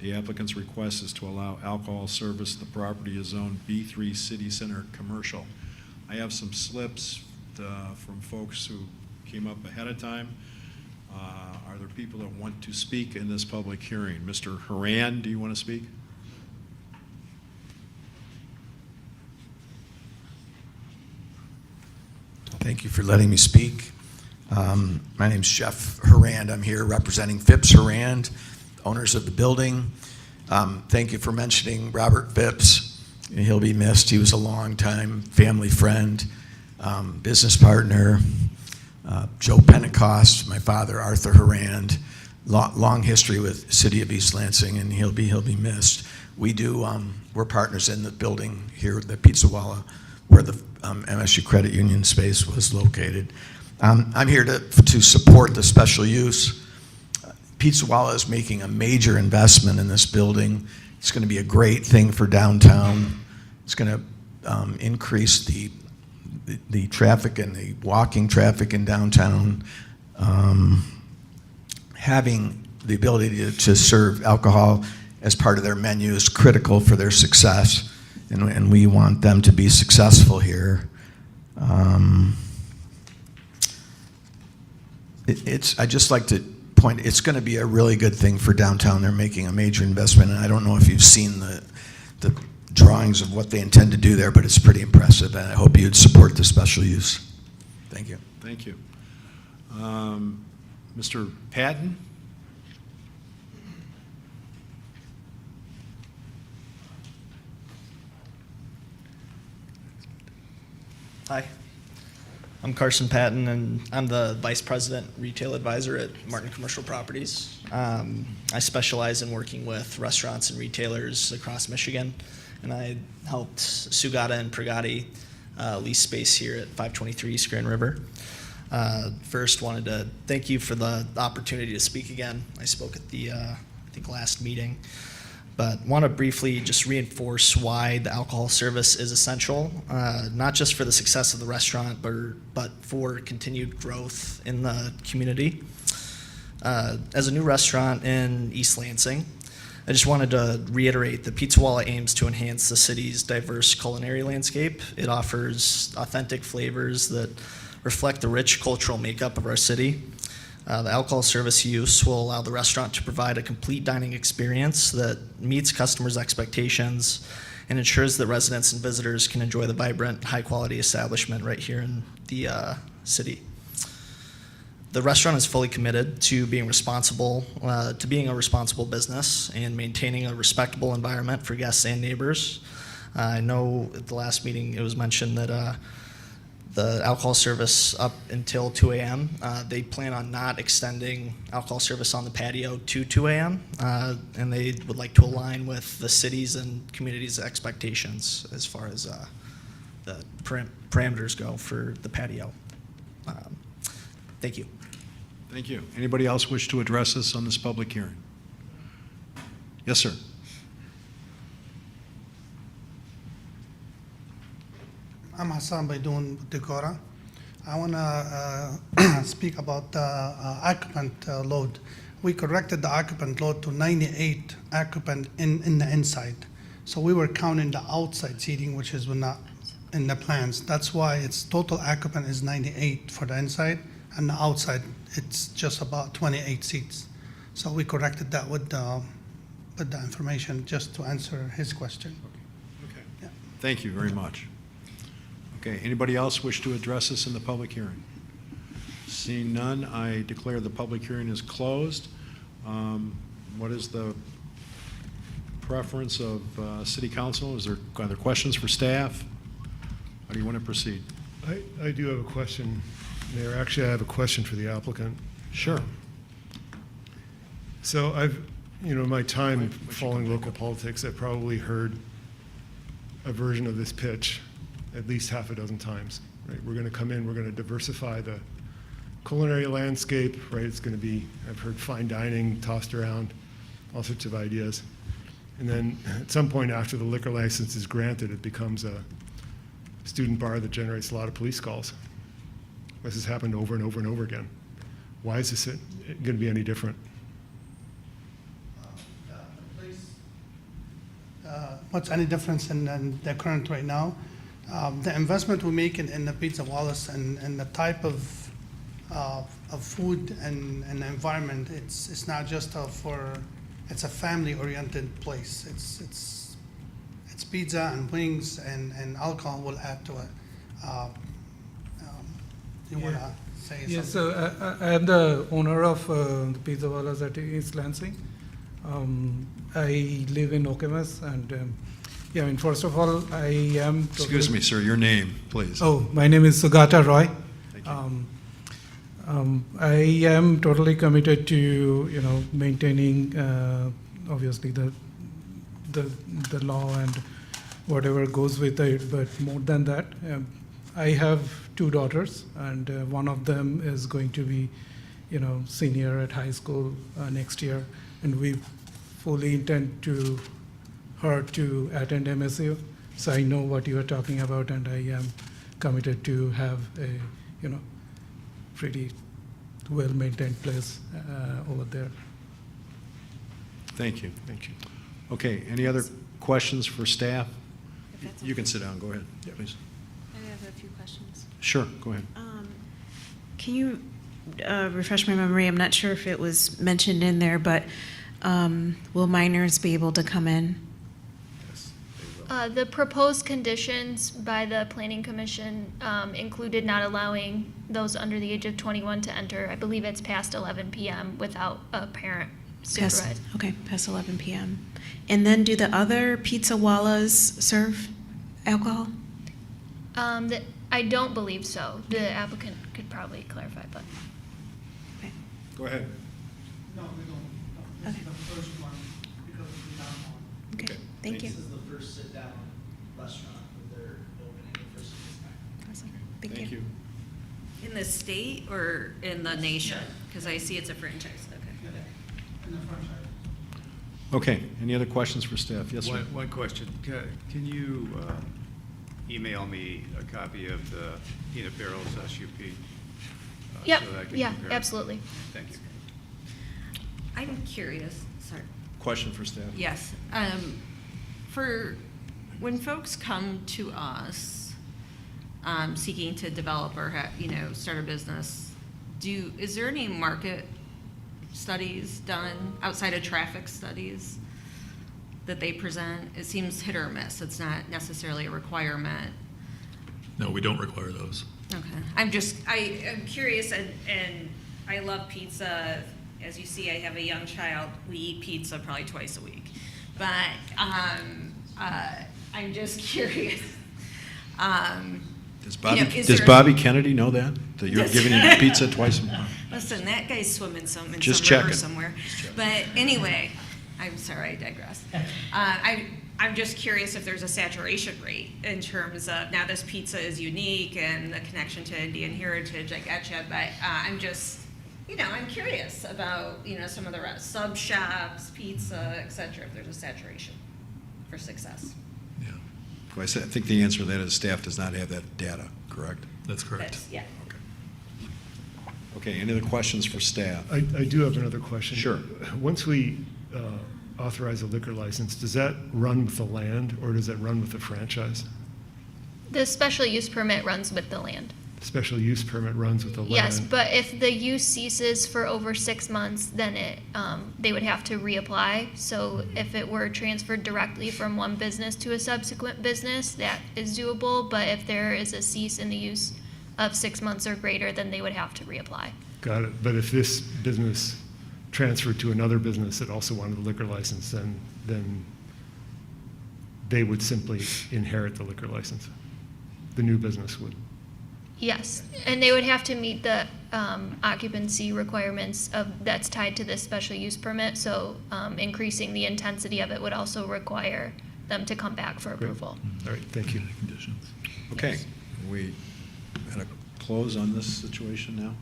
The applicant's request is to allow alcohol service. The property is zoned B3 City Center Commercial. I have some slips from folks who came up ahead of time. Are there people that want to speak in this public hearing? Mr. Haran, do you want to speak? Thank you for letting me speak. My name's Jeff Harand. I'm here representing Phipps Harand, owners of the building. Thank you for mentioning Robert Phipps. He'll be missed. He was a longtime family friend, business partner. Joe Pentecost, my father, Arthur Harand. Long history with City of East Lansing, and he'll be missed. We're partners in the building here, the Pizza Walla, where the MSU Credit Union space was located. I'm here to support the special use. Pizza Walla is making a major investment in this building. It's going to be a great thing for downtown. It's going to increase the traffic and the walking traffic in downtown. Having the ability to serve alcohol as part of their menu is critical for their success, and we want them to be successful here. I'd just like to point, it's going to be a really good thing for downtown. They're making a major investment, and I don't know if you've seen the drawings of what they intend to do there, but it's pretty impressive, and I hope you'd support the special use. Thank you. Thank you. Mr. Patton? Hi, I'm Carson Patton, and I'm the Vice President Retail Advisor at Martin Commercial Properties. I specialize in working with restaurants and retailers across Michigan, and I helped Sugata and Pragati lease space here at 523 East Grand River. First, wanted to thank you for the opportunity to speak again. I spoke at the, I think, last meeting. But want to briefly just reinforce why the alcohol service is essential, not just for the success of the restaurant, but for continued growth in the community. As a new restaurant in East Lansing, I just wanted to reiterate that Pizza Walla aims to enhance the city's diverse culinary landscape. It offers authentic flavors that reflect the rich cultural makeup of our city. The alcohol service use will allow the restaurant to provide a complete dining experience that meets customers' expectations and ensures that residents and visitors can enjoy the vibrant, high-quality establishment right here in the city. The restaurant is fully committed to being a responsible business and maintaining a respectable environment for guests and neighbors. I know at the last meeting it was mentioned that the alcohol service up until 2 a.m. They plan on not extending alcohol service on the patio to 2 a.m. And they would like to align with the city's and community's expectations as far as the parameters go for the patio. Thank you. Thank you. Anybody else wish to address us on this public hearing? Yes, sir. I'm Hassan Baidoun with Decorah. I want to speak about the occupant load. We corrected the occupant load to 98 occupant in the inside. So we were counting the outside seating, which is not in the plans. That's why its total occupant is 98 for the inside, and the outside it's just about 28 seats. So we corrected that with the information just to answer his question. Okay. Yeah. Thank you very much. Okay, anybody else wish to address us in the public hearing? Seeing none, I declare the public hearing is closed. What is the preference of City Council? Are there questions for staff? How do you want to proceed? I do have a question, Mayor. Actually, I have a question for the applicant. Sure. So in my time following local politics, I've probably heard a version of this pitch at least half a dozen times, right? We're going to come in, we're going to diversify the culinary landscape, right? It's going to be, I've heard fine dining tossed around, all sorts of ideas. And then at some point after the liquor license is granted, it becomes a student bar that generates a lot of police calls. This has happened over and over and over again. Why is this going to be any different? What's any difference in the current right now? The investment we make in the Pizza Wallas and the type of food and the environment, it's not just it's a family-oriented place. It's pizza and wings and alcohol will add to it. You want to say something? Yes, so I am the owner of the Pizza Wallas at East Lansing. I live in Okemos, and first of all, I am... Excuse me, sir, your name, please. Oh, my name is Sugata Roy. Thank you. I am totally committed to, maintaining, obviously, the law and whatever goes with it, but more than that, I have two daughters, and one of them is going to be senior at high school next year, and we fully intend to her to attend MSU. So I know what you are talking about, and I am committed to have a pretty well-maintained place over there. Thank you. Thank you. Okay, any other questions for staff? You can sit down, go ahead, please. I have a few questions. Sure, go ahead. Can you refresh my memory? I'm not sure if it was mentioned in there, but will minors be able to come in? The proposed conditions by the Planning Commission included not allowing those under the age of 21 to enter. I believe it's past 11 p.m. without a parent supervised. Past 11 p.m. And then do the other pizza wallas serve alcohol? I don't believe so. The applicant could probably clarify, but. Go ahead. No, we don't. No, this is the first one because of the downtown. Okay, thank you. This is the first sit-down restaurant that they're opening the first of its kind. Awesome. Thank you. In the state or in the nation? Because I see it's a franchise. Okay. In the franchise. Okay, any other questions for staff? Yes, sir. One question. Can you email me a copy of the peanut barrels SUP? Yep, so that I can yeah, compare? absolutely. Thank you. I'm curious, sorry. Question for staff? Yes. For when folks come to us seeking to develop or start a business, is there any market studies done outside of traffic studies that they present? It seems hit or miss. It's not necessarily a requirement. No, we don't require those. Okay. I'm curious, and I love pizza. As you see, I have a young child. We eat pizza probably twice a week. But I'm just curious. Does Bobby Kennedy know that you're giving him pizza twice a month? Listen, that guy's swimming in some Just river checking. somewhere. But anyway, I'm sorry, I digress. I'm just curious if there's a saturation rate in terms of, now this pizza is unique and the connection to Indian heritage, I getcha, but I'm just, I'm curious about, some of the sub shops, pizza, et cetera, if there's a saturation for success. I think the answer to that is staff does not have that data, correct? That's correct. Yeah. Okay, any other questions for staff? I do have another question. Sure. Once we authorize a liquor license, does that run with the land or does that run with the franchise? The special use permit runs with the land. Special use permit runs with the land? Yes, but if the use ceases for over 6 months, then they would have to reapply. So if it were transferred directly from one business to a subsequent business, that is doable. But if there is a cease in the use of 6 months or greater, then they would have to reapply. Got it. But if this business transferred to another business that also wanted a liquor license, then they would simply inherit the liquor license. The new business would. Yes, and they would have to meet the occupancy requirements that's tied to this special use permit. So increasing the intensity of it would also require them to come back for approval. All right, thank you. Conditions. Okay, we at a close on this situation now?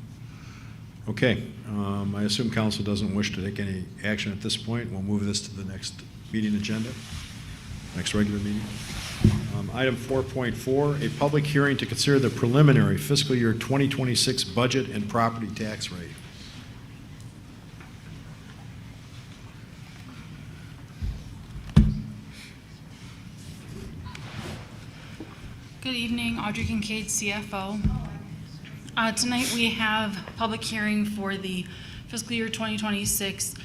Okay, I assume council doesn't wish to take any action at this point. We'll move this to the next meeting agenda, next regular meeting. Item 4.4, a public hearing to consider the preliminary fiscal year 2026 budget and property tax rate. Good evening, Audrey Kincaid, CFO. Tonight we have a public hearing for the fiscal year 2026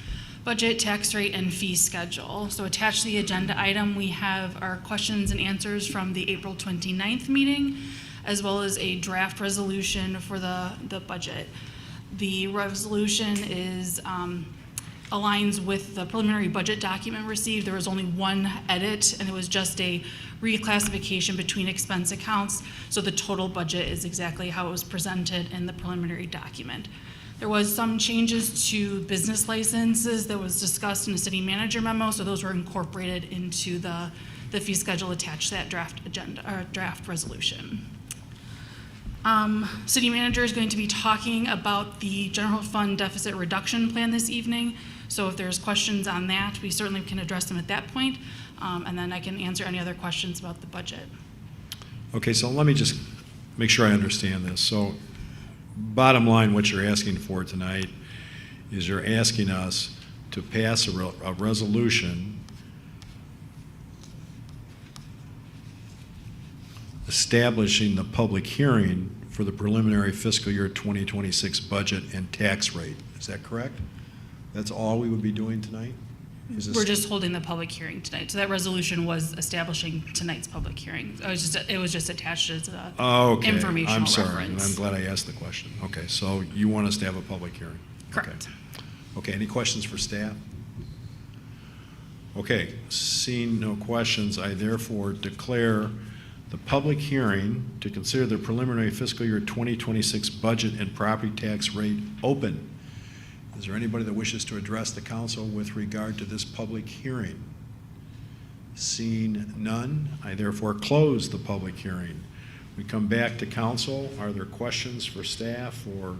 budget, tax rate, and fee schedule. So attached to the agenda item, we have our questions and answers from the April 29th meeting, as well as a draft resolution for the budget. The resolution is aligns with the preliminary budget document received. There was only one edit, and it was just a reclassification between expense accounts. So the total budget is exactly how it was presented in the preliminary document. There was some changes to business licenses that was discussed in the city manager memo, so those were incorporated into the fee schedule attached to that draft agenda or draft resolution. City manager is going to be talking about the general fund deficit reduction plan this evening. So if there's questions on that, we certainly can address them at that point. And then I can answer any other questions about the budget. Okay, so let me just make sure I understand this. So bottom line, what you're asking for tonight is you're asking us to pass a resolution establishing the public hearing for the preliminary fiscal year 2026 budget and tax rate. Is that correct? That's all we would be doing tonight? Is this- We're just holding the public hearing tonight. So that resolution was establishing tonight's public hearing. It was just attached as a Okay, informational I'm sorry, and reference. I'm glad I asked the question. Okay, so you want us to have a public hearing? Correct. Okay, any questions for staff? Okay, seeing no questions, I therefore declare the public hearing to consider the preliminary fiscal year 2026 budget and property tax rate open. Is there anybody that wishes to address the council with regard to this public hearing? Seeing none, I therefore close the public hearing. We come back to council. Are there questions for staff or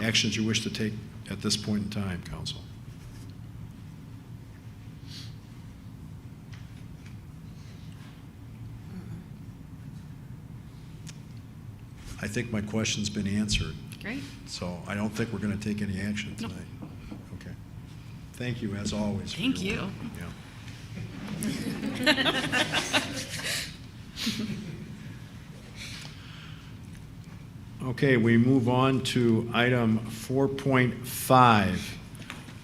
actions you wish to take at this point in time, council? I think my question's been answered. Great. So I don't think we're going to take any action tonight. Okay. Thank you, as always. for Thank your you. work. Okay, we move on to item 4.5,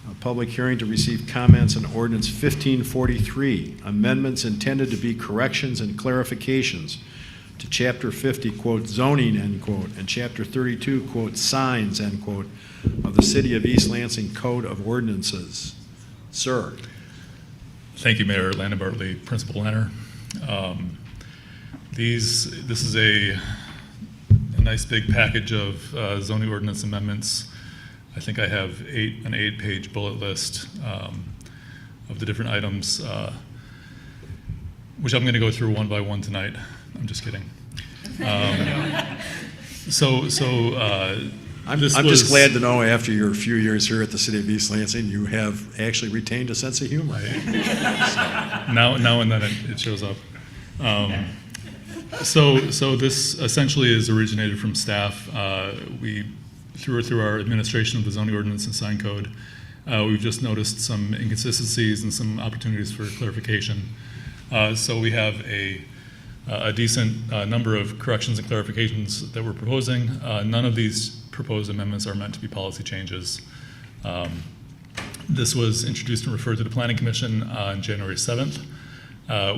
a public hearing to receive comments on ordinance 1543, amendments intended to be corrections and clarifications to Chapter 50, quote, zoning, end quote, and Chapter 32, quote, signs, end quote, of the City of East Lansing Code of Ordinances. Sir. Thank you, Mayor. Landon Bartley, Principal Planner. This is a nice big package of zoning ordinance amendments. I think I have an 8-page bullet list of the different items, which I'm going to go through one by one tonight. I'm just kidding. I'm just glad to know after your few years here at the City of East Lansing, you have actually retained a sense of humor. Now and then it shows up. So this essentially is originated from staff. We through our administration of the zoning ordinance and sign code, we've just noticed some inconsistencies and some opportunities for clarification. So we have a decent number of corrections and clarifications that we're proposing. None of these proposed amendments are meant to be policy changes. This was introduced and referred to the Planning Commission on January 7th.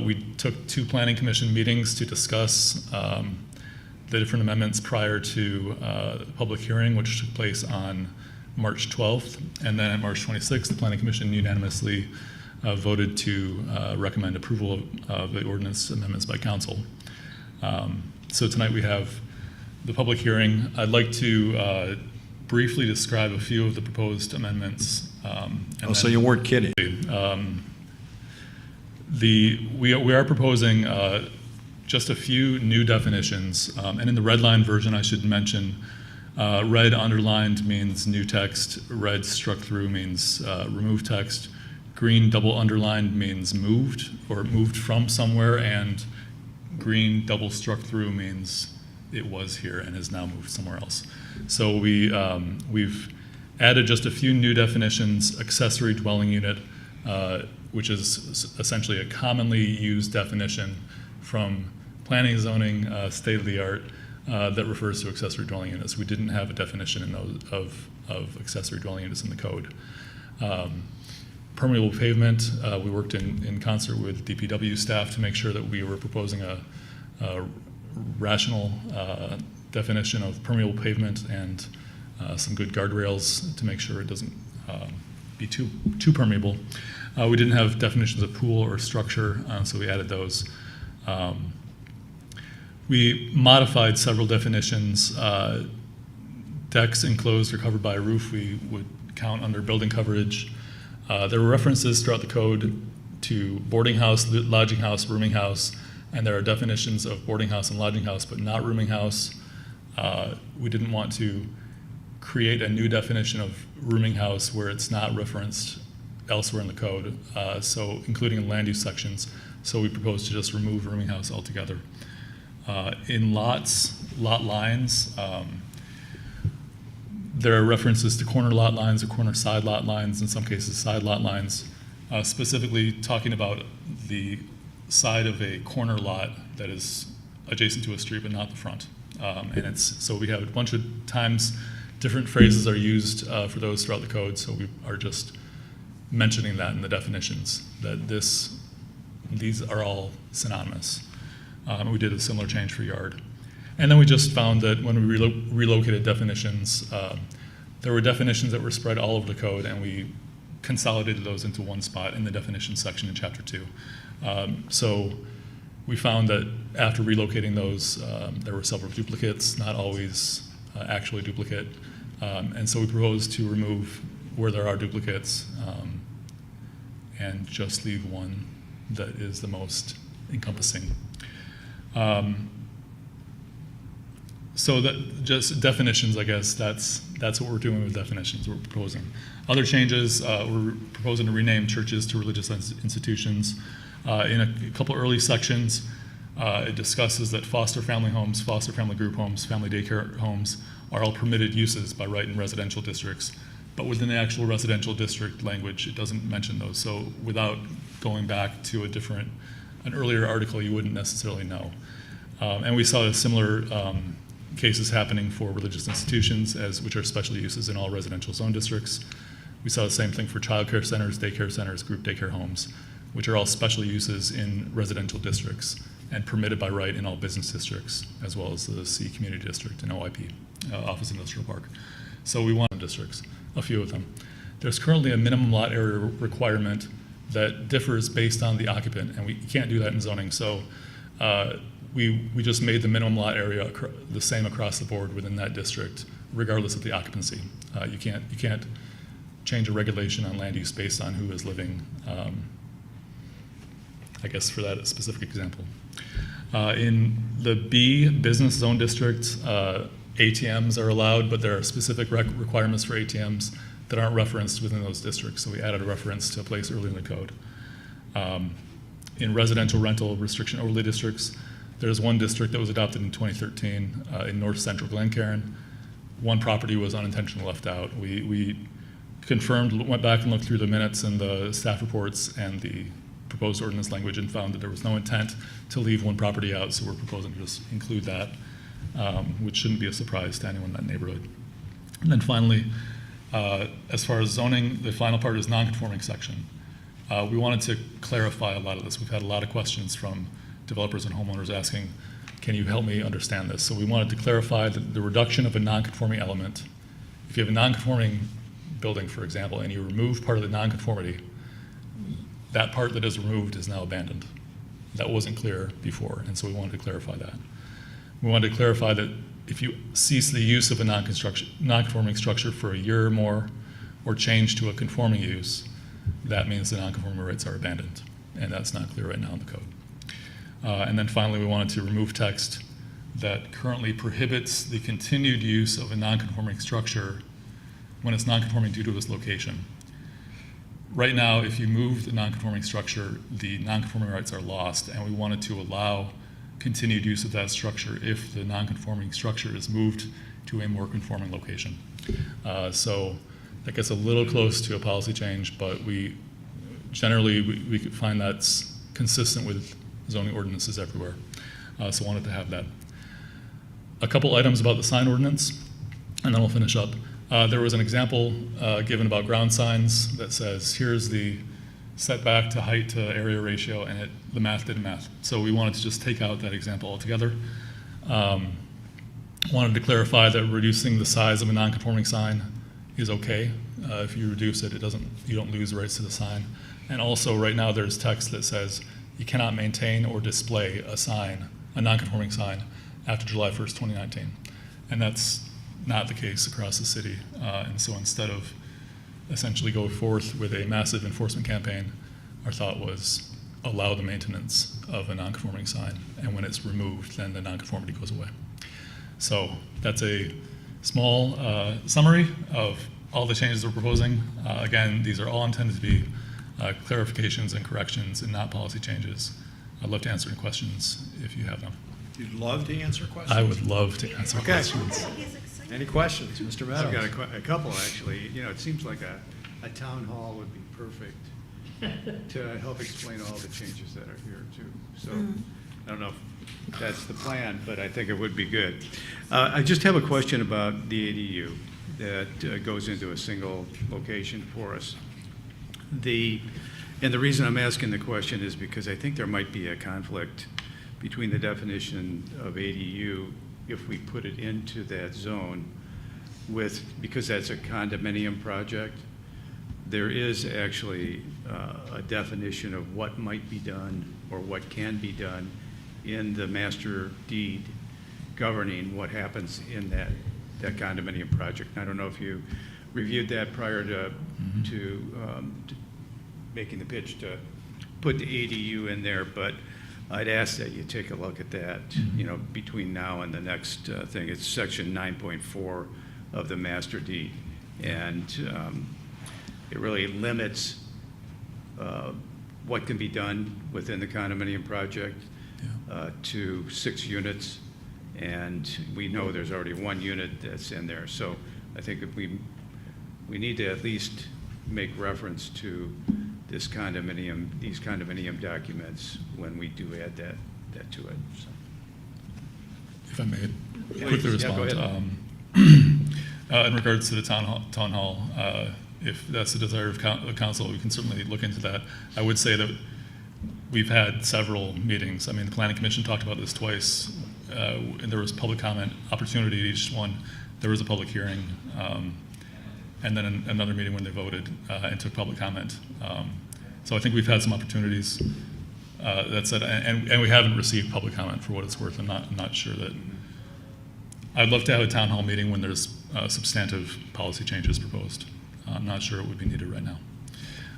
We took 2 Planning Commission meetings to discuss the different amendments prior to the public hearing, which took place on March 12th. And then on March 26th, the Planning Commission unanimously voted to recommend approval of the ordinance amendments by council. So tonight we have the public hearing. I'd like to briefly describe a few of the proposed amendments. So you weren't kidding. We are proposing just a few new definitions, and in the red line version, I should mention, red underlined means new text, red struck through means remove text, green double underlined means moved or moved from somewhere, and green double struck through means it was here and is now moved somewhere else. So we've added just a few new definitions: accessory dwelling unit, which is essentially a commonly used definition from planning and zoning, state of the art, that refers to accessory dwelling units. We didn't have a definition in those of accessory dwelling units in the code. Permeable pavement, we worked in concert with DPW staff to make sure that we were proposing a rational definition of permeable pavement and some good guardrails to make sure it doesn't be too permeable. We didn't have definitions of pool or structure, so we added those. We modified several definitions. Decks enclosed or covered by a roof we would count under building coverage. There were references throughout the code to boarding house, lodging house, rooming house, and there are definitions of boarding house and lodging house, but not rooming house. We didn't want to create a new definition of rooming house where it's not referenced elsewhere in the code, so including in land use sections. So we proposed to just remove rooming house altogether. In lot lines, there are references to corner lot lines or corner side lot lines, in some cases side lot lines, specifically talking about the side of a corner lot that is adjacent to a street but not the front. And so we have a bunch of times different phrases are used for those throughout the code, so we are just mentioning that in the definitions, that these are all synonymous. We did a similar change for yard. And then we just found that when we relocated definitions, there were definitions that were spread all over the code, and we consolidated those into one spot in the definition section in Chapter 2. So we found that after relocating those, there were several duplicates, not always actually duplicate. And so we proposed to remove where there are duplicates and just leave one that is the most encompassing. So that just definitions, I guess, that's what we're doing with definitions, we're proposing. Other changes, we're proposing to rename churches to religious institutions. In a couple early sections, it discusses that foster family homes, foster family group homes, family daycare homes are all permitted uses by right in residential districts. But within the actual residential district language, it doesn't mention those. So without going back to an earlier article, you wouldn't necessarily know. And we saw similar cases happening for religious institutions, which are special uses in all residential zone districts. We saw the same thing for childcare centers, daycare centers, group daycare homes, which are all special uses in residential districts and permitted by right in all business districts, as well as the C Community District and OIP, Office Industrial Park. So we want districts, a few of them. There's currently a minimum lot area requirement that differs based on the occupant, and we can't do that in zoning. So we just made the minimum lot area the same across the board within that district, regardless of the occupancy. You can't change a regulation on land use based on who is living, I guess for that specific example. In the B business zone district, ATMs are allowed, but there are specific requirements for ATMs that aren't referenced within those districts. So we added a reference to a place early in the code. In residential rental restriction overlay districts, there's one district that was adopted in 2013 in north central Glencairn. One property was unintentionally left out. We confirmed, went back and looked through the minutes and the staff reports and the proposed ordinance language and found that there was no intent to leave one property out, so we're proposing to just include that, which shouldn't be a surprise to anyone in that neighborhood. And then finally, as far as zoning, the final part is non-conforming section. We wanted to clarify a lot of this. We've had a lot of questions from developers and homeowners asking, can you help me understand this? So we wanted to clarify that the reduction of a non-conforming element, if you have a non-conforming building, for example, and you remove part of the non-conformity, that part that is removed is now abandoned. That wasn't clear before, and so we wanted to clarify that. We wanted to clarify that if you cease the use of a non-conforming structure for a year or more, or change to a conforming use, that means the non-conforming rights are abandoned, and that's not clear right now in the code. And then finally, we wanted to remove text that currently prohibits the continued use of a non-conforming structure when it's non-conforming due to its location. Right now, if you move the non-conforming structure, the non-conforming rights are lost, and we wanted to allow continued use of that structure if the non-conforming structure is moved to a more conforming location. So that gets a little close to a policy change, but we could find that's consistent with zoning ordinances everywhere. So wanted to have that. A couple items about the sign ordinance, and then we'll finish up. There was an example given about ground signs that says, here's the setback to height to area ratio, and the math didn't math. So we wanted to just take out that example altogether. Wanted to clarify that reducing the size of a non-conforming sign is okay. If you reduce it, you don't lose the rights to the sign. And also right now there's text that says you cannot maintain or display a non-conforming sign after July 1st, 2019. And that's not the case across the city. And so instead of essentially go forth with a massive enforcement campaign, our thought was allow the maintenance of a non-conforming sign, and when it's removed, then the non-conformity goes away. So that's a small summary of all the changes we're proposing. Again, these are all intended to be clarifications and corrections and not policy changes. I'd love to answer any questions if you have them. You'd love to answer questions? I would love to answer Okay. questions. Any questions? Mr. Meadows? I've got a couple, actually. You know, it seems like a town hall would be perfect to help explain all the changes that are here, too. So I don't know if that's the plan, but I think it would be good. I just have a question about the ADU that goes into a single location for us. And the reason I'm asking the question is because I think there might be a conflict between the definition of ADU if we put it into that zone because that's a condominium project. There is actually a definition of what might be done or what can be done in the master deed governing what happens in that condominium project. I don't know if you reviewed that prior to making the pitch to put the ADU in there, but I'd ask that you take a look at that, you know, between now and the next thing. It's section 9.4 of the master deed, and it really limits what can be done within the condominium project to 6 units, and we know there's already 1 unit that's in there. So I think if we need to at least make reference to these condominium documents when we do add that to it. So. If I may quickly Please. Yeah, go respond. ahead. In regards to the town hall, if that's the desire of the council, we can certainly look into that. I would say that we've had several meetings. I mean, the Planning Commission talked about this twice, and there was public comment opportunity at each one. There was a public hearing, and then another meeting when they voted and took public comment. So I think we've had some opportunities. That said, and we haven't received public comment for what it's worth. I'm not sure that. I'd love to have a town hall meeting when there's substantive policy changes proposed. I'm not sure it would be needed right now.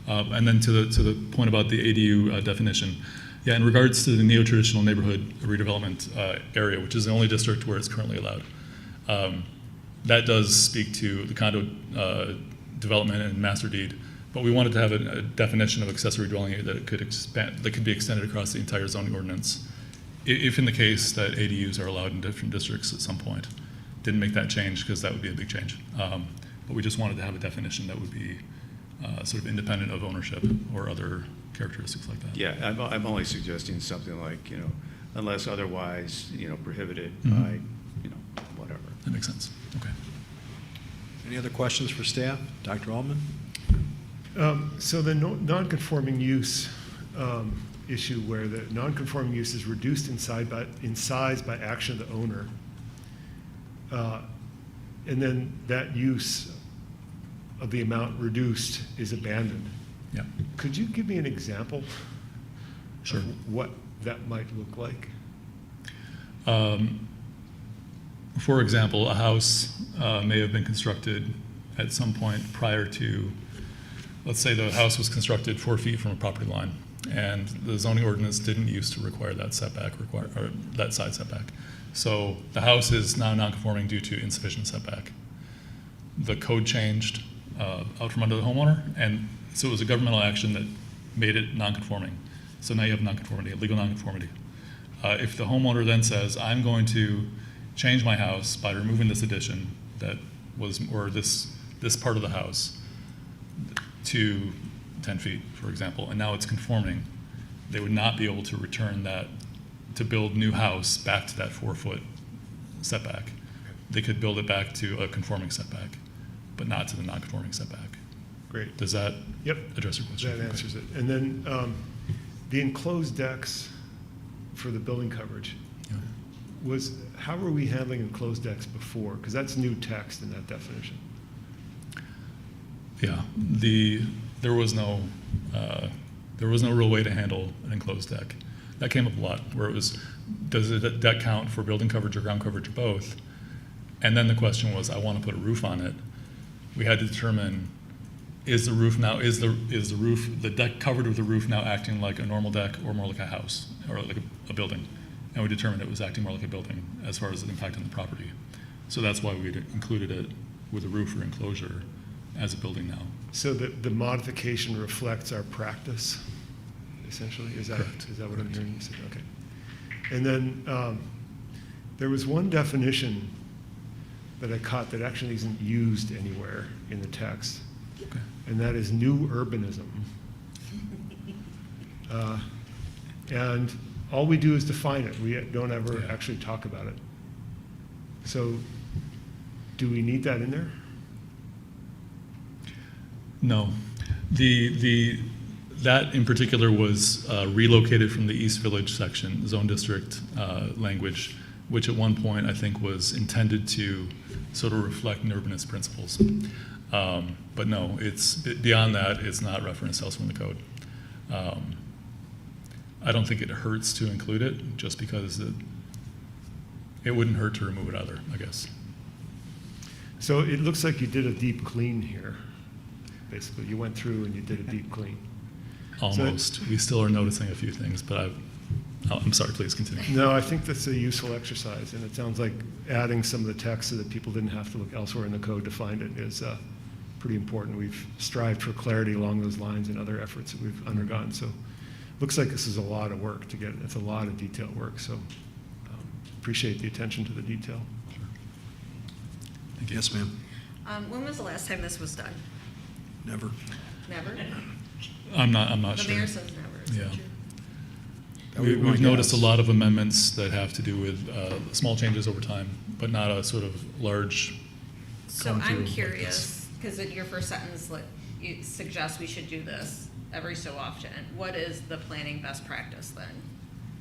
And then to the point about the ADU definition, yeah, in regards to the neo-traditional neighborhood redevelopment area, which is the only district where it's currently allowed, that does speak to the condo development and master deed. But we wanted to have a definition of accessory dwelling area that could be extended across the entire zoning ordinance, if in the case that ADUs are allowed in different districts at some point. Didn't make that change because that would be a big change. But we just wanted to have a definition that would be sort of independent of ownership or other characteristics like that. Yeah, I'm only suggesting something like, you know, unless otherwise, you know, prohibited by, you know, whatever. That makes sense. Okay. Any other questions for staff? Dr. Altman? So the non-conforming use issue where the non-conforming use is reduced in size by action of the owner, and then that use of the amount reduced is abandoned. Yeah. Could you give me an example Sure. of what that might look like? For example, a house may have been constructed at some point prior to, let's say the house was constructed 4 feet from a property line, and the zoning ordinance didn't used to require that setback, or that side setback. So the house is now non-conforming due to insufficient setback. The code changed out from under the homeowner, and so it was a governmental action that made it non-conforming. So now you have non-conformity, legal non-conformity. If the homeowner then says, I'm going to change my house by removing this addition that was, or this part of the house to 10 feet, for example, and now it's conforming, they would not be able to return that, to build new house back to that 4-foot setback. They could build it back to a conforming setback, but not to the non-conforming setback. Great. Does that Yep. address your question? That answers it. And then the enclosed decks for the building coverage, how were we handling enclosed decks before? Because that's new text in that definition. Yeah, there was no real way to handle an enclosed deck. That came up a lot, where it was, does the deck count for building coverage or ground coverage or both? And then the question was, I want to put a roof on it. We had to determine is the roof now, is the roof, the deck covered with the roof now acting like a normal deck or more like a house or like a building? And we determined it was acting more like a building as far as the impact on the property. So that's why we included it with a roof or enclosure as a building now. So the modification reflects our practice, essentially? Is that what I'm hearing you say? Okay. And then there was one definition that I caught that actually isn't used anywhere in the text, Okay. and that is new urbanism. And all we do is define it. We don't ever actually talk about it. So do we need that in there? No. That in particular was relocated from the East Village section, zone district language, which at one point I think was intended to sort of reflect urbanist principles. But no, it's beyond that, it's not referenced elsewhere in the code. I don't think it hurts to include it, just because it wouldn't hurt to remove it either, I guess. So it looks like you did a deep clean here. Basically, you went through and you did a deep clean. Almost. We still are noticing a few things, but I'm sorry, please continue. No, I think that's a useful exercise, and it sounds like adding some of the text so that people didn't have to look elsewhere in the code to find it is pretty important. We've strived for clarity along those lines in other efforts that we've undergone. So looks like this is a lot of work to get. It's a lot of detailed work, so appreciate the attention to the detail. Sure. Thank you. Yes, ma'am. When was the last time this was done? Never. Never? I'm not The sure. mayor says never. Is that Yeah. true? We've noticed a lot of amendments that have to do with small changes over time, but not a sort of large. So come through I'm like curious, because in your first sentence, like, you suggest we should do this every so often. What is the planning best practice then?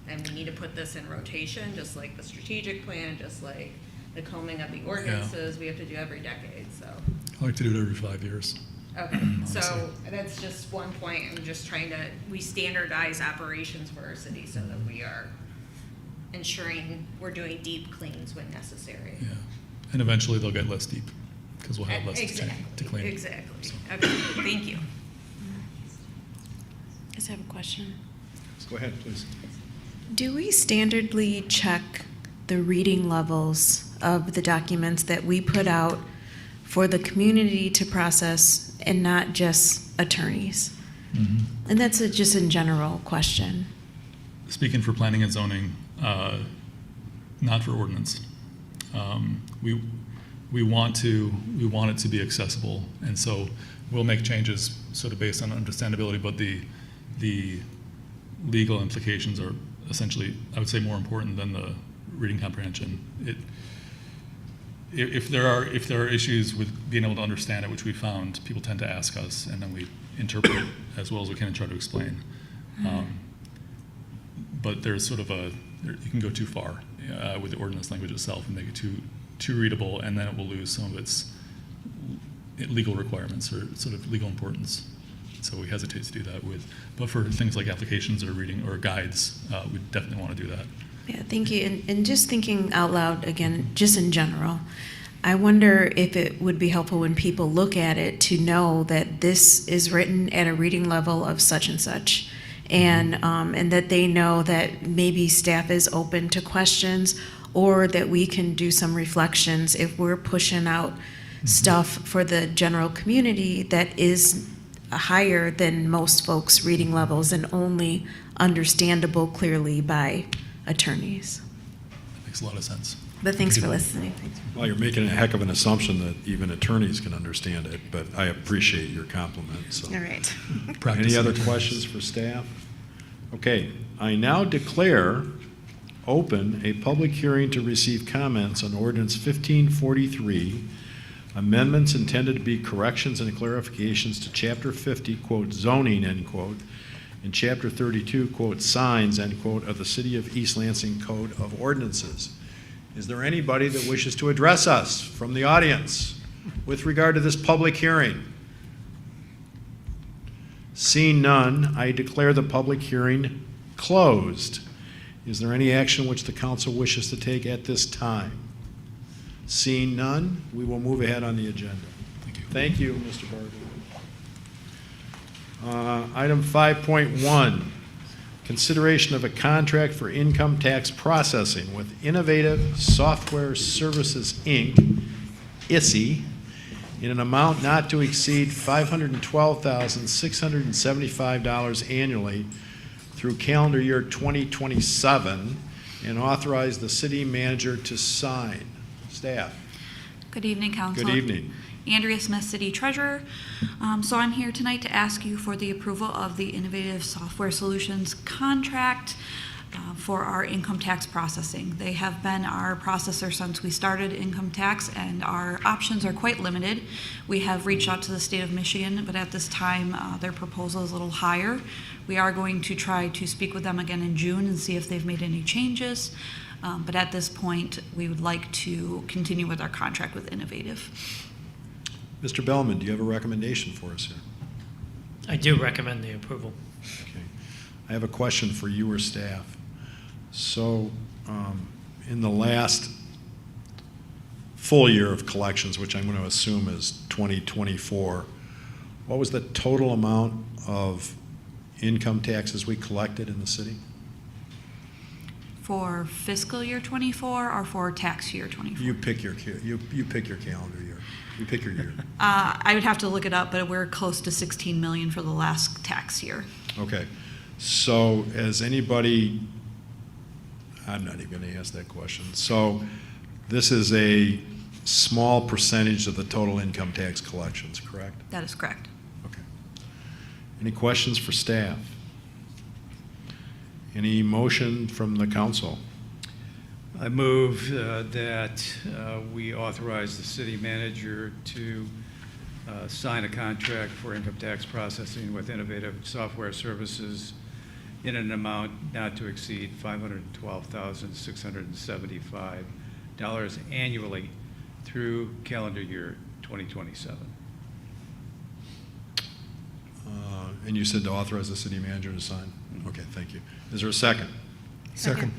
And we need to put this in rotation, just like the strategic plan, just like the combing of the ordinances, we have to do every decade, so. I like to do it every 5 years. Okay, honestly. so that's just one point. I'm just trying to, we standardize operations for our city so that we are ensuring we're doing deep cleans when necessary. Yeah, and eventually they'll get less deep because we'll have less to clean. Exactly. So. Okay, thank you. I just have a question. Go ahead, please. Do we standardly check the reading levels of the documents that we put out for the community to process and not just attorneys? Mm-hmm. And that's just a general question. Speaking for planning and zoning, not for ordinance. We want it to be accessible, and so we'll make changes sort of based on understandability. But the legal implications are essentially, I would say, more important than the reading comprehension. If there are issues with being able to understand it, which we found, people tend to ask us, and then we interpret as well as we can and try to explain. But there's sort of you can go too far with the ordinance language itself and make it too readable, and then it will lose some of its legal requirements or sort of legal importance. So we hesitate to do that but for things like applications or reading or guides, we definitely want to do that. Yeah, thank you. And just thinking out loud again, just in general, I wonder if it would be helpful when people look at it to know that this is written at a reading level of such and such, and that they know that maybe staff is open to questions, or that we can do some reflections if we're pushing out stuff for the general community that is higher than most folks' reading levels and only understandable clearly by attorneys. That makes a lot of sense. But thanks for listening. Well, you're making a heck of an assumption that even attorneys can understand it, but I appreciate your compliment. So. All right. Any other questions for staff? Okay, I now declare open a public hearing to receive comments on ordinance 1543, amendments intended to be corrections and clarifications to chapter 50, quote, zoning, end quote, and chapter 32, quote, signs, end quote, of the City of East Lansing Code of Ordinances. Is there anybody that wishes to address us from the audience with regard to this public hearing? Seeing none, I declare the public hearing closed. Is there any action which the council wishes to take at this time? Seeing none, we will move ahead on the agenda. Thank you. Thank you, Mr. Barger. Item 5.1, consideration of a contract for income tax processing with Innovative Software Services Inc., ISSI, in an amount not to exceed $512,675 annually through calendar year 2027, and authorize the city manager to sign. Staff. Good evening, Council. Good evening. Andrea Smith, City Treasurer. So I'm here tonight to ask you for the approval of the Innovative Software Solutions contract for our income tax processing. They have been our processor since we started income tax, and our options are quite limited. We have reached out to the state of Michigan, but at this time, their proposal is a little higher. We are going to try to speak with them again in June and see if they've made any changes. But at this point, we would like to continue with our contract with Innovative. Mr. Bellman, do you have a recommendation for us here? I do recommend the approval. Okay. I have a question for you or staff. So, in the last full year of collections, which I'm going to assume is 2024, what was the total amount of income taxes we collected in the city? For fiscal year 24 or for tax year 24? You pick your you pick your calendar year. You pick your year. I would have to look it up, but we're close to 16 million for the last tax year. Okay. So, has anybody? I'm not even going to ask that question. So, this is a small percentage of the total income tax collections, correct? That is correct. Okay. Any questions for staff? Any motion from the council? I move that we authorize the city manager to sign a contract for income tax processing with Innovative Software Services in an amount not to exceed $512,675 annually through calendar year 2027. And you said to authorize the city manager to sign? Okay, thank you. Is there a second? Second.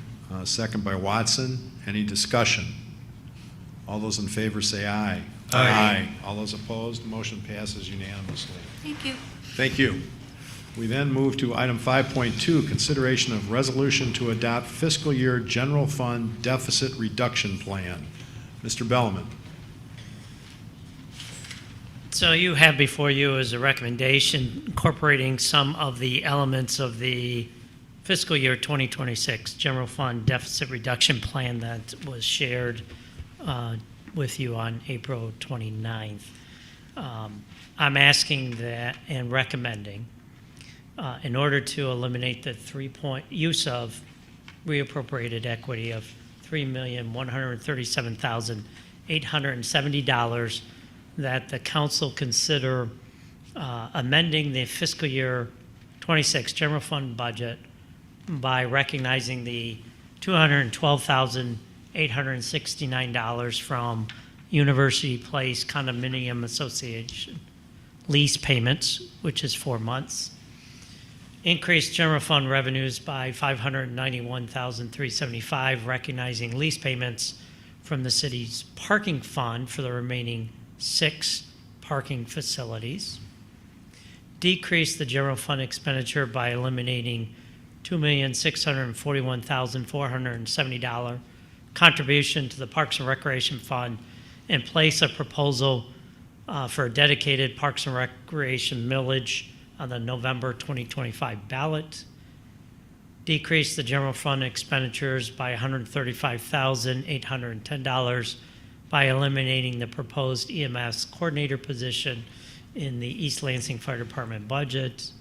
Second by Watson. Any discussion? All those in favor say aye. Aye. All those opposed, motion passes unanimously. Thank you. Thank you. We then move to item 5.2, consideration of resolution to adopt fiscal year general fund deficit reduction plan. Mr. Bellman. So you have before you as a recommendation incorporating some of the elements of the fiscal year 2026 general fund deficit reduction plan that was shared with you on April 29th. I'm asking that and recommending in order to eliminate the use of reappropriated equity of $3,137,870, that the council consider amending the fiscal year 26 general fund budget by recognizing the $212,869 from University Place Condominium Association lease payments, which is 4 months. Increase general fund revenues by $591,375, recognizing lease payments from the city's parking fund for the remaining 6 parking facilities. Decrease the general fund expenditure by eliminating $2,641,470 contribution to the Parks and Recreation Fund and place a proposal for a dedicated Parks and Recreation millage on the November 2025 ballot. Decrease the general fund expenditures by $135,810 by eliminating the proposed EMS coordinator position in the East Lansing Fire Department budget.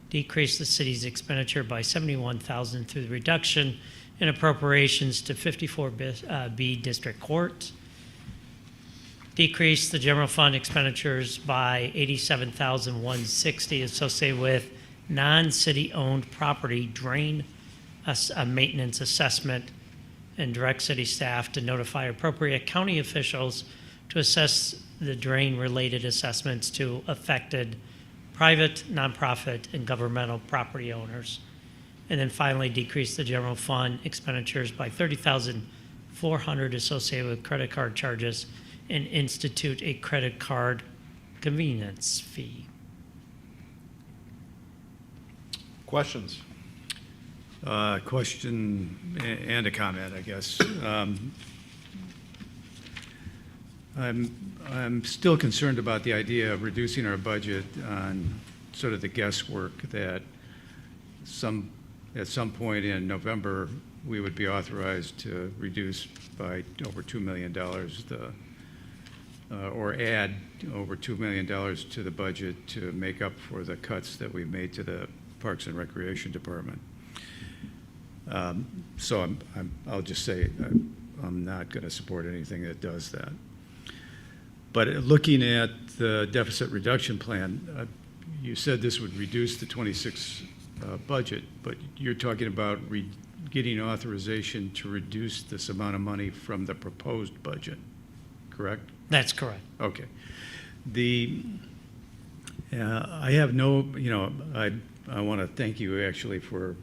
Decrease the city's expenditure by $71,000 through the reduction in appropriations to 54B District Court. Decrease the general fund expenditures by $87,160 associated with non-city owned property drain maintenance assessment, and direct city staff to notify appropriate county officials to assess the drain-related assessments to affected private, nonprofit, and governmental property owners. And then finally, decrease the general fund expenditures by $30,400 associated with credit card charges and institute a credit card convenience fee. Questions? Question and a comment, I guess. I'm still concerned about the idea of reducing our budget on sort of the guesswork that at some point in November, we would be authorized to reduce by over $2 million or add over $2 million to the budget to make up for the cuts that we made to the Parks and Recreation Department. So I'll just say I'm not going to support anything that does that. But looking at the deficit reduction plan, you said this would reduce the 26 budget, but you're talking about getting authorization to reduce this amount of money from the proposed budget, correct? That's correct. Okay. I have no, I want to thank you actually for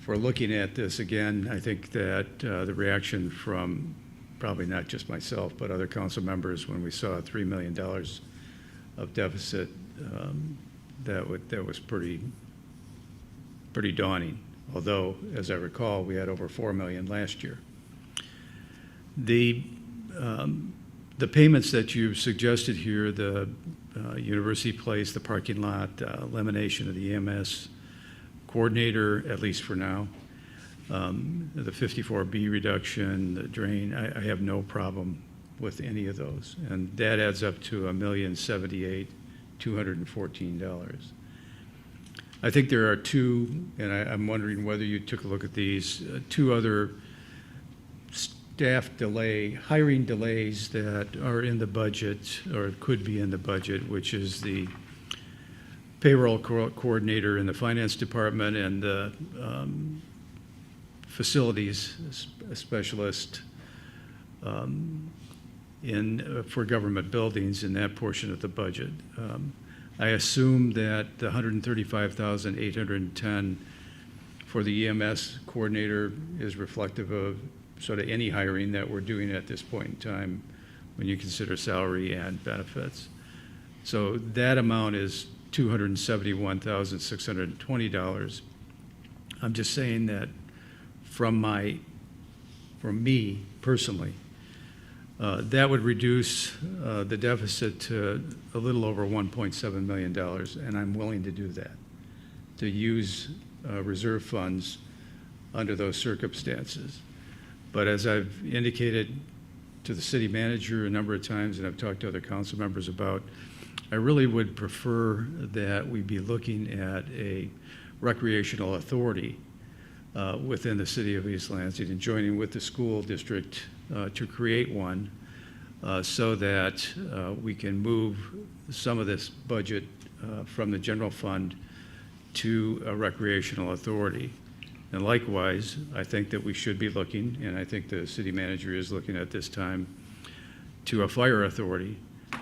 looking at this again. I think that the reaction from probably not just myself, but other council members when we saw $3 million of deficit, that was pretty daunting. Although, as I recall, we had over $4 million last year. The payments that you suggested here, the University Place, the parking lot, elimination of the EMS coordinator, at least for now, the 54B reduction, the drain, I have no problem with any of those. And that adds up to $1,078,214. I think there are two, and I'm wondering whether you took a look at these, two other hiring delays that are in the budget or could be in the budget, which is the payroll coordinator in the finance department and the facilities specialist for government buildings in that portion of the budget. I assume that the $135,810 for the EMS coordinator is reflective of sort of any hiring that we're doing at this point in time when you consider salary and benefits. So that amount is $271,620. I'm just saying that from me personally, that would reduce the deficit to a little over $1.7 million, and I'm willing to do that, to use reserve funds under those circumstances. But as I've indicated to the city manager a number of times, and I've talked to other council members about, I really would prefer that we be looking at a recreational authority within the city of East Lansing and joining with the school district to create one so that we can move some of this budget from the general fund to a recreational authority. And likewise, I think that we should be looking, and I think the city manager is looking at this time, to a fire authority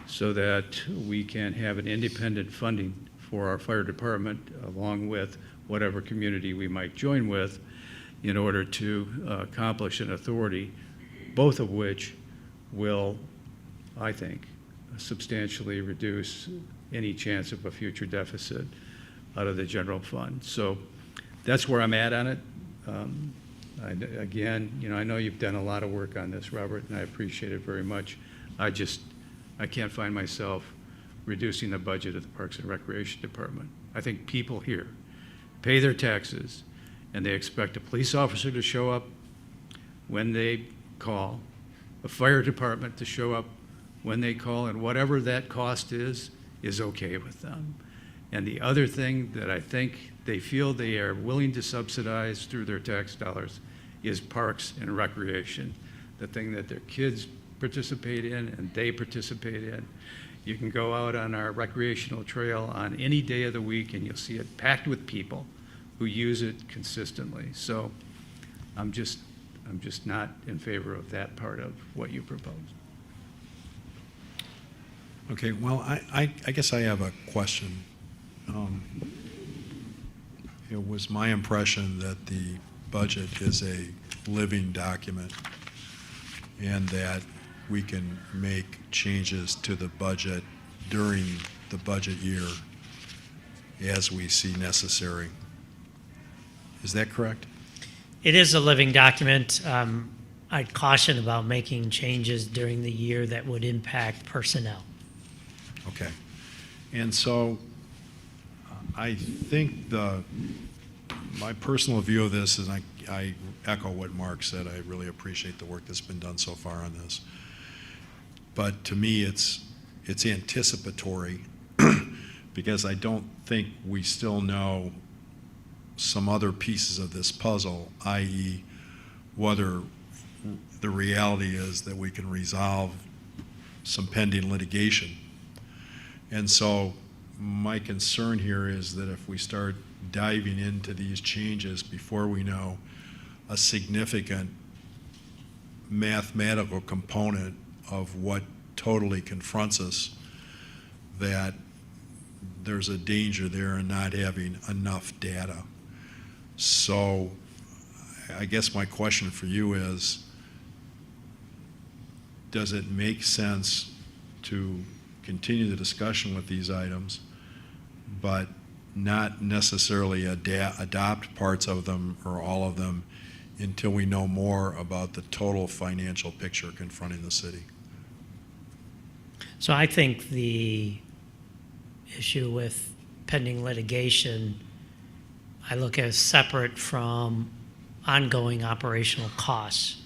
so that we can have an independent funding for our fire department along with whatever community we might join with in order to accomplish an authority, both of which will, I think, substantially reduce any chance of a future deficit out of the general fund. So that's where I'm at on it. Again, I know you've done a lot of work on this, Robert, and I appreciate it very much. I can't find myself reducing the budget of the Parks and Recreation Department. I think people here pay their taxes, and they expect a police officer to show up when they call, a fire department to show up when they call, and whatever that cost is okay with them. And the other thing that I think they feel they are willing to subsidize through their tax dollars is parks and recreation, the thing that their kids participate in and they participate in. You can go out on our recreational trail on any day of the week and you'll see it packed with people who use it consistently. So I'm just not in favor of that part of what you propose. Okay, well, I guess I have a question. It was my impression that the budget is a living document and that we can make changes to the budget during the budget year as we see necessary. Is that correct? It is a living document. I'd caution about making changes during the year that would impact personnel. Okay. And so I think my personal view of this is, I echo what Mark said. I really appreciate the work that's been done so far on this. But to me, it's anticipatory because I don't think we still know some other pieces of this puzzle, i.e. whether the reality is that we can resolve some pending litigation. And so my concern here is that if we start diving into these changes before we know a significant mathematical component of what totally confronts us, that there's a danger there in not having enough data. So I guess my question for you is, does it make sense to continue the discussion with these items, but not necessarily adopt parts of them or all of them until we know more about the total financial picture confronting the city? So I think the issue with pending litigation, I look at as separate from ongoing operational costs.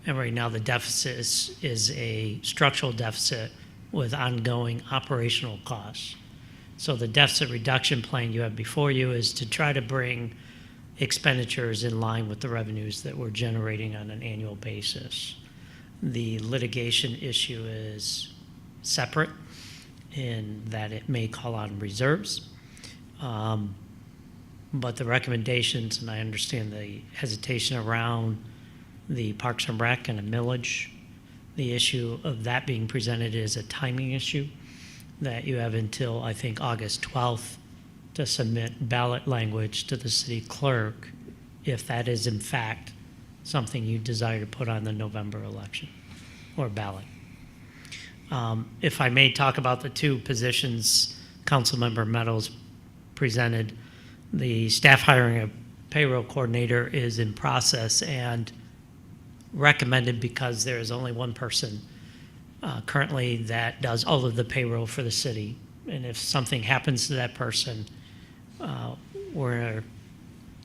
And right now the deficit is a structural deficit with ongoing operational costs. So the deficit reduction plan you have before you is to try to bring expenditures in line with the revenues that we're generating on an annual basis. The litigation issue is separate in that it may call on reserves. But the recommendations, and I understand the hesitation around the Parks and Rec and a millage, the issue of that being presented is a timing issue that you have until, I think, August 12th to submit ballot language to the city clerk if that is in fact something you desire to put on the November election or ballot. If I may talk about the two positions Councilmember Meadows presented, the staff hiring a payroll coordinator is in process and recommended because there is only one person currently that does all of the payroll for the city. And if something happens to that person, we're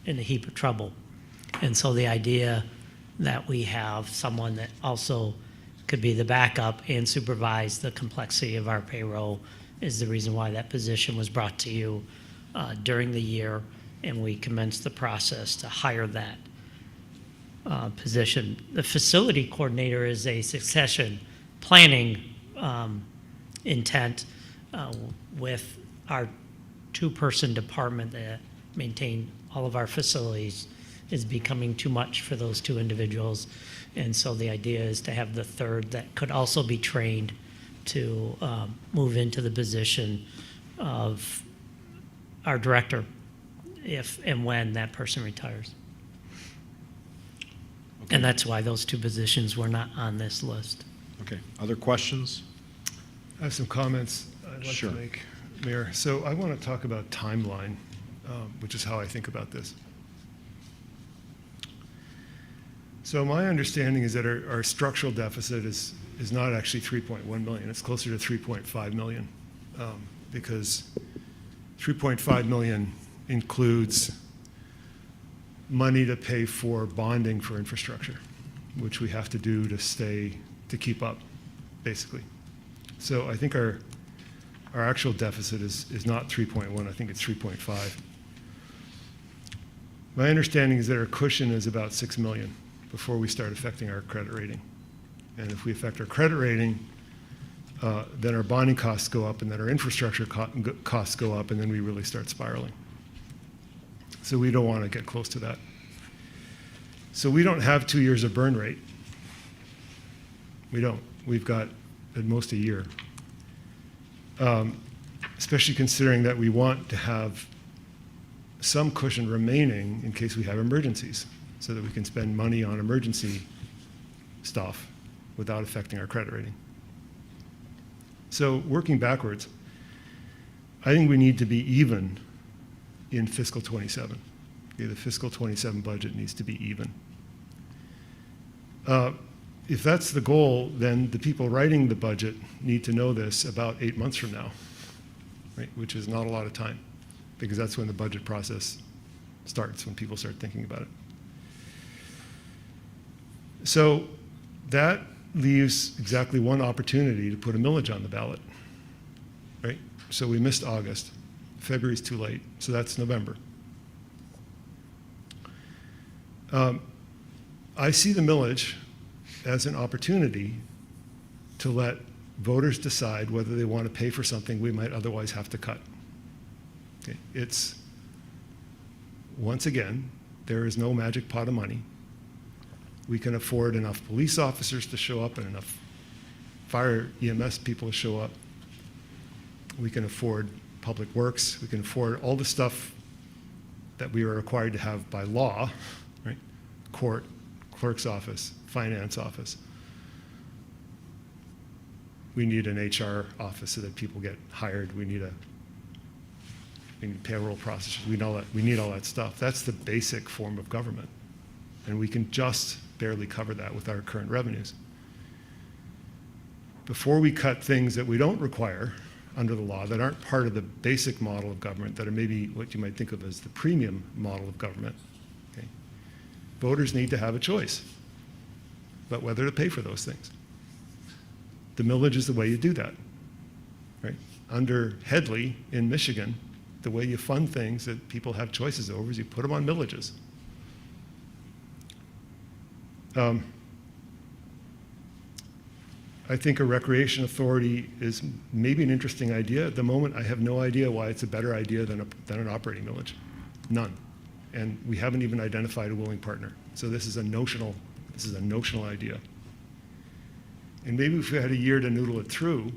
in a heap of trouble. And so the idea that we have someone that also could be the backup and supervise the complexity of our payroll is the reason why that position was brought to you during the year, and we commenced the process to hire that position. The facility coordinator is a succession planning intent with our two-person department that maintain all of our facilities is becoming too much for those two individuals. And so the idea is to have the third that could also be trained to move into the position of our director if and when that person retires. Okay. And that's why those two positions were not on this list. Okay, other questions? I have some comments I'd like Sure. to make, Mayor. So I want to talk about timeline, which is how I think about this. So my understanding is that our structural deficit is not actually 3.1 million. It's closer to 3.5 million because 3.5 million includes money to pay for bonding for infrastructure, which we have to do to keep up, basically. So I think our actual deficit is not 3.1, I think it's 3.5. My understanding is that our cushion is about 6 million before we start affecting our credit rating. And if we affect our credit rating, then our bonding costs go up and then our infrastructure costs go up and then we really start spiraling. So we don't want to get close to that. So we don't have 2 years of burn rate. We don't. We've got at most a year. Especially considering that we want to have some cushion remaining in case we have emergencies so that we can spend money on emergency stuff without affecting our credit rating. So working backwards, I think we need to be even in fiscal 27. Okay, the fiscal 27 budget needs to be even. If that's the goal, then the people writing the budget need to know this about 8 months from now, right? Which is not a lot of time, because that's when the budget process starts, when people start thinking about it. So that leaves exactly one opportunity to put a millage on the ballot, right? So we missed August. February's too late, so that's November. I see the millage as an opportunity to let voters decide whether they want to pay for something we might otherwise have to cut. Okay. It's, once again, there is no magic pot of money. We can afford enough police officers to show up and enough fire EMS people to show up. We can afford public works. We can afford all the stuff that we are required to have by law, right? Court, clerk's office, finance office. We need an HR office so that people get hired. We need payroll processors. We need all that stuff. That's the basic form of government. And we can just barely cover that with our current revenues. Before we cut things that we don't require under the law, that aren't part of the basic model of government, that are maybe what you might think of as the premium model of government, okay, voters need to have a choice about whether to pay for those things. The millage is the way you do that, right? Under Headley in Michigan, the way you fund things that people have choices over is you put them on millages. I think a recreation authority is maybe an interesting idea. At the moment, I have no idea why it's a better idea than an operating millage. None. And we haven't even identified a willing partner. So this is a notional idea. And maybe if we had a year to noodle it through,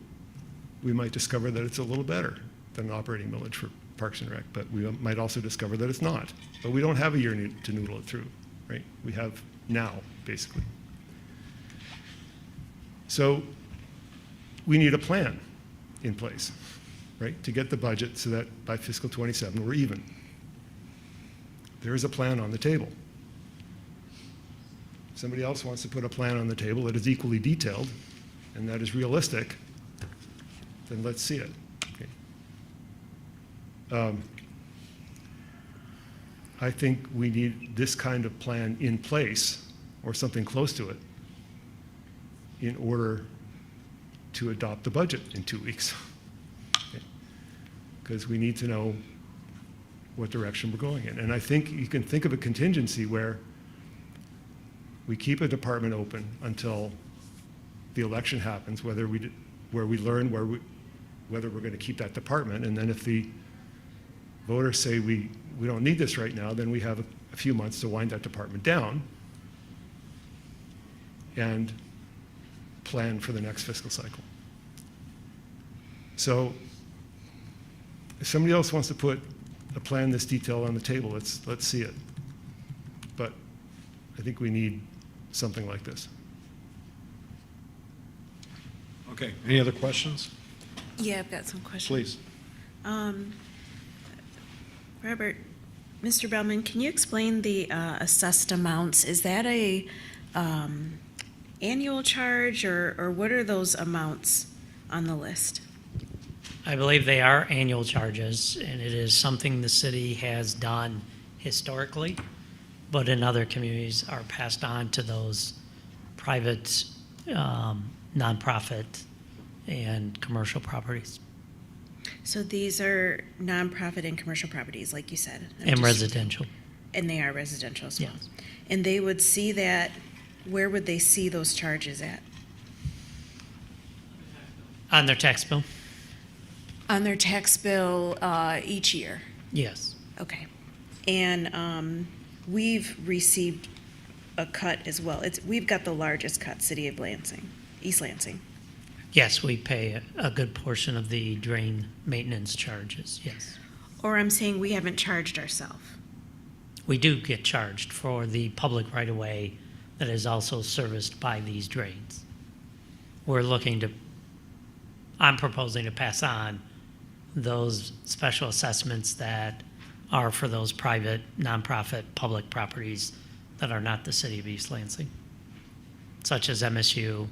we might discover that it's a little better than an operating millage for Parks and Rec, but we might also discover that it's not. But we don't have a year to noodle it through, right? We have now, basically. So we need a plan in place, right, to get the budget so that by fiscal 27 we're even. There is a plan on the table. If somebody else wants to put a plan on the table that is equally detailed and that is realistic, then let's see it. Okay. I think we need this kind of plan in place, or something close to it, in order to adopt the budget in 2 weeks. Because we need to know what direction we're going in. And I think you can think of a contingency where we keep a department open until the election happens, where we learn whether we're going to keep that department. And then if the voters say we don't need this right now, then we have a few months to wind that department down and plan for the next fiscal cycle. So if somebody else wants to put a plan this detailed on the table, let's see it. But I think we need something like this. Okay, any other questions? Yeah, I've got some questions. Please. Robert, Mr. Bellman, can you explain the assessed amounts? Is that a annual charge, or what are those amounts on the list? I believe they are annual charges, and it is something the city has done historically, but in other communities are passed on to those private, nonprofit, and commercial properties. So these are nonprofit and commercial properties, like you said. And residential. And they are residential as well. Yes. And they would see that, where would they see those charges at? On their tax bill? On their tax bill each year? Yes. Okay. And we've received a cut as well. We've got the largest cut, City of Lansing, East Lansing. Yes, we pay a good portion of the drain maintenance charges, yes. Or I'm saying we haven't charged ourselves. We do get charged for the public right-of-way that is also serviced by these drains. I'm proposing to pass on those special assessments that are for those private, nonprofit, public properties that are not the city of East Lansing, such as MSU,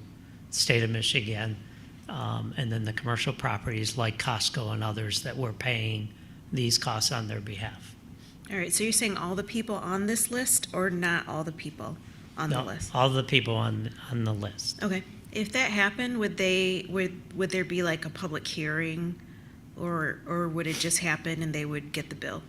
State of Michigan, and then the commercial properties like Costco and others that we're paying these costs on their behalf. All right, so you're saying all the people on this list or not all the people on the No, list? all the people on the list. Okay. If that happened, would there be like a public hearing or would it just happen and they would get the bill?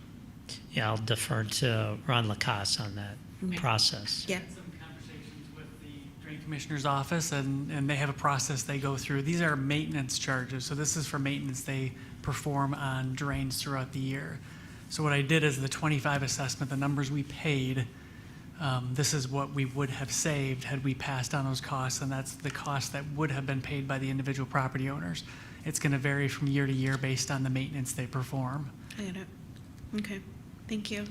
Yeah, I'll defer to Ron Lacasse on that Okay. process. Yeah. Some conversations with the Drain Commissioner's office, and they have a process they go through. These are maintenance charges, so this is for maintenance they perform on drains throughout the year. So what I did is the 25 assessment, the numbers we paid, this is what we would have saved had we passed on those costs, and that's the cost that would have been paid by the individual property owners. It's going to vary from year to year based on the maintenance they perform. I get it. Okay, thank you.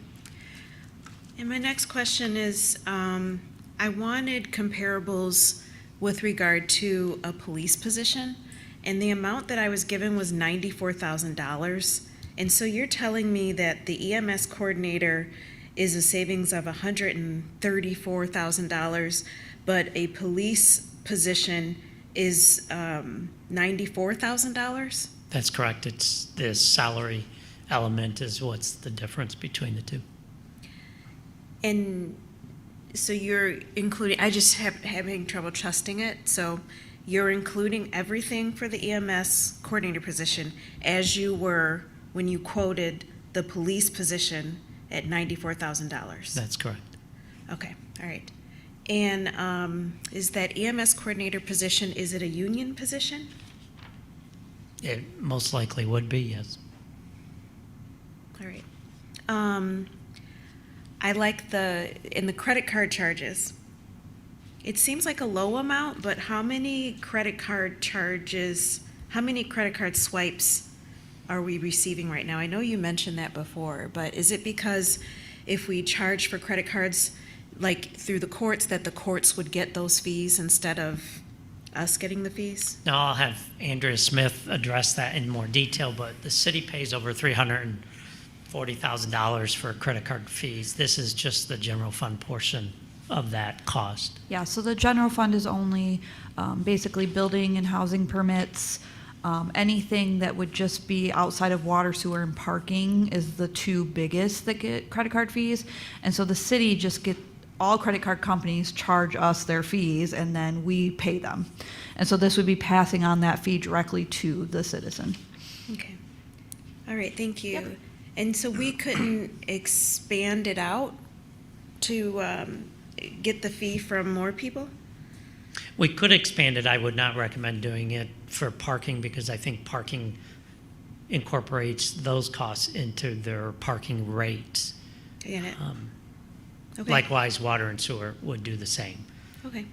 And my next question is, I wanted comparables with regard to a police position, and the amount that I was given was $94,000. And so you're telling me that the EMS coordinator is a savings of $134,000, but a police position is $94,000? That's correct. It's the salary element is what's the difference between the two. And so you're including, I just having trouble trusting it, so you're including everything for the EMS coordinator position as you were when you quoted the police position at $94,000? That's correct. Okay, all right. And is that EMS coordinator position, is it a union position? It most likely would be, yes. All right. I like in the credit card charges. It seems like a low amount, but how many credit card swipes are we receiving right now? I know you mentioned that before, but is it because if we charge for credit cards, like through the courts, that the courts would get those fees instead of us getting the fees? Now, I'll have Andrea Smith address that in more detail, but the city pays over $340,000 for credit card fees. This is just the general fund portion of that cost. Yeah, so the general fund is only basically building and housing permits. Anything that would just be outside of water, sewer, and parking is the two biggest that get credit card fees. And so the city just all credit card companies charge us their fees and then we pay them. And so this would be passing on that fee directly to the citizen. Okay. All right, thank you. Yep. And so we couldn't expand it out to get the fee from more people? We could expand it. I would not recommend doing it for parking because I think parking incorporates those costs into their parking rates. I get it. Okay. Likewise, water and sewer would do the same. Okay.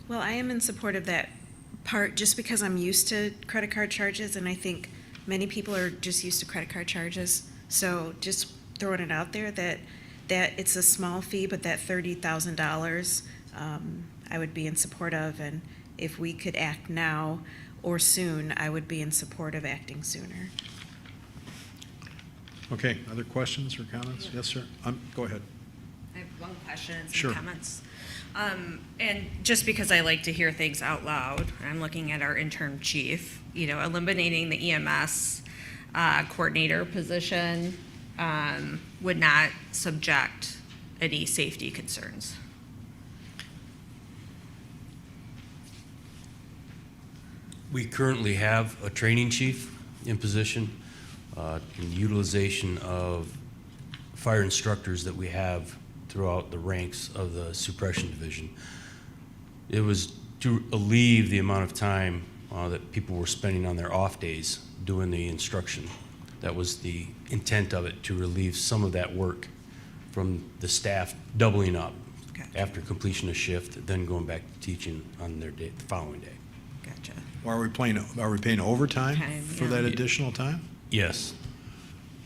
Well, I am in support of that part just because I'm used to credit card charges, and I think many people are just used to credit card charges. So just throwing it out there that it's a small fee, but that $30,000 I would be in support of, and if we could act now or soon, I would be in support of acting sooner. Okay, other questions or comments? Yes, sir. Go ahead. I have one question and some Sure. comments. And just because I like to hear things out loud, I'm looking at our interim chief, eliminating the EMS coordinator position would not subject any safety concerns. We currently have a training chief in position, in utilization of fire instructors that we have throughout the ranks of the suppression division. It was to alleviate the amount of time that people were spending on their off days doing the instruction. That was the intent of it, to relieve some of that work from the staff doubling up after completion of shift, then going back to teaching on their day, the following day. Gotcha. Are we paying overtime for that additional time? Yes.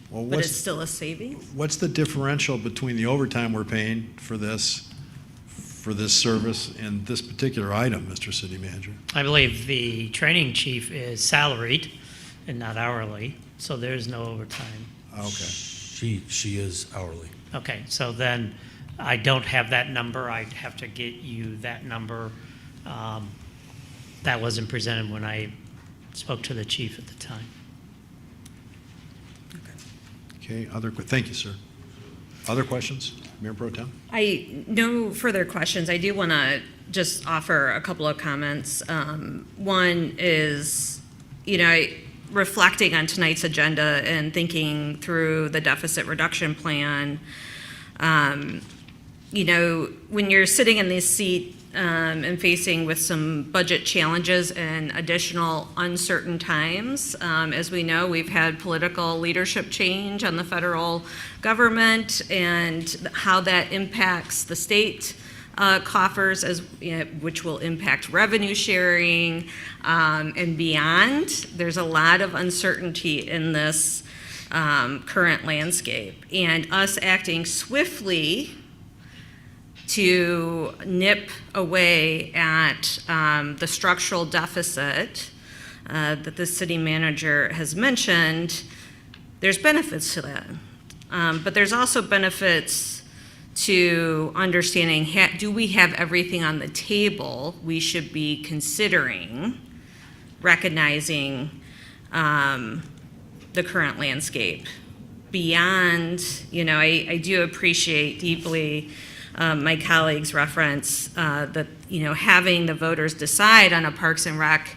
Well, But it's still a savings? What's the differential between the overtime we're paying for this service and this particular item, Mr. City Manager? I believe the training chief is salaried and not hourly, so there's no overtime. Okay. She is hourly. Okay, so then I don't have that number. I'd have to get you that number. That wasn't presented when I spoke to the chief at the time. Okay, thank you, sir. Other questions? Mayor Pro Tem? No further questions. I do want to just offer a couple of comments. One is, reflecting on tonight's agenda and thinking through the deficit reduction plan. When you're sitting in this seat and facing with some budget challenges and additional uncertain times, as we know, we've had political leadership change on the federal government and how that impacts the state coffers, which will impact revenue sharing and beyond. There's a lot of uncertainty in this current landscape, and us acting swiftly to nip away at the structural deficit that the city manager has mentioned, there's benefits to that. But there's also benefits to understanding, do we have everything on the table we should be considering, recognizing the current landscape. Beyond, I do appreciate deeply my colleague's reference that, having the voters decide on a Parks and Rec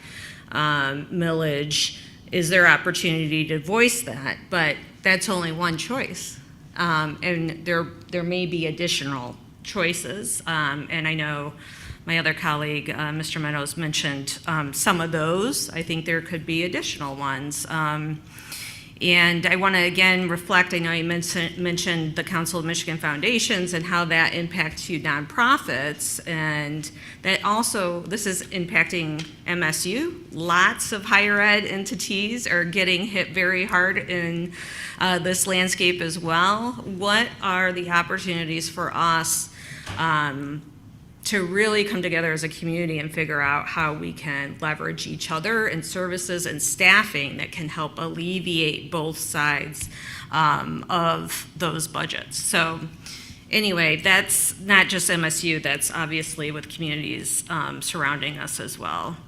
millage is their opportunity to voice that, but that's only one choice. And there may be additional choices. And I know my other colleague, Mr. Meadows, mentioned some of those. I think there could be additional ones. And I want to again reflect, I know you mentioned the Council of Michigan Foundations and how that impacts you nonprofits, and that also, this is impacting MSU. Lots of higher ed entities are getting hit very hard in this landscape as well. What are the opportunities for us to really come together as a community and figure out how we can leverage each other and services and staffing that can help alleviate both sides of those budgets. So anyway, that's not just MSU, that's obviously with communities surrounding us as well.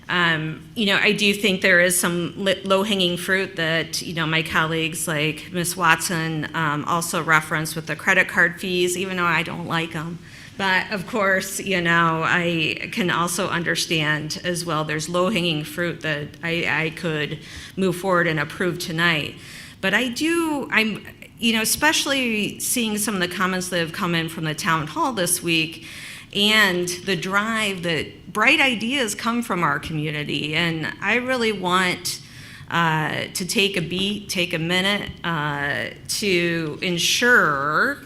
I do think there is some low-hanging fruit that, my colleagues like Ms. Watson also referenced with the credit card fees, even though I don't like them. But of course, I can also understand as well, there's low-hanging fruit that I could move forward and approve tonight. But I'm especially seeing some of the comments that have come in from the town hall this week and the drive that bright ideas come from our community. And I really want to take a minute to ensure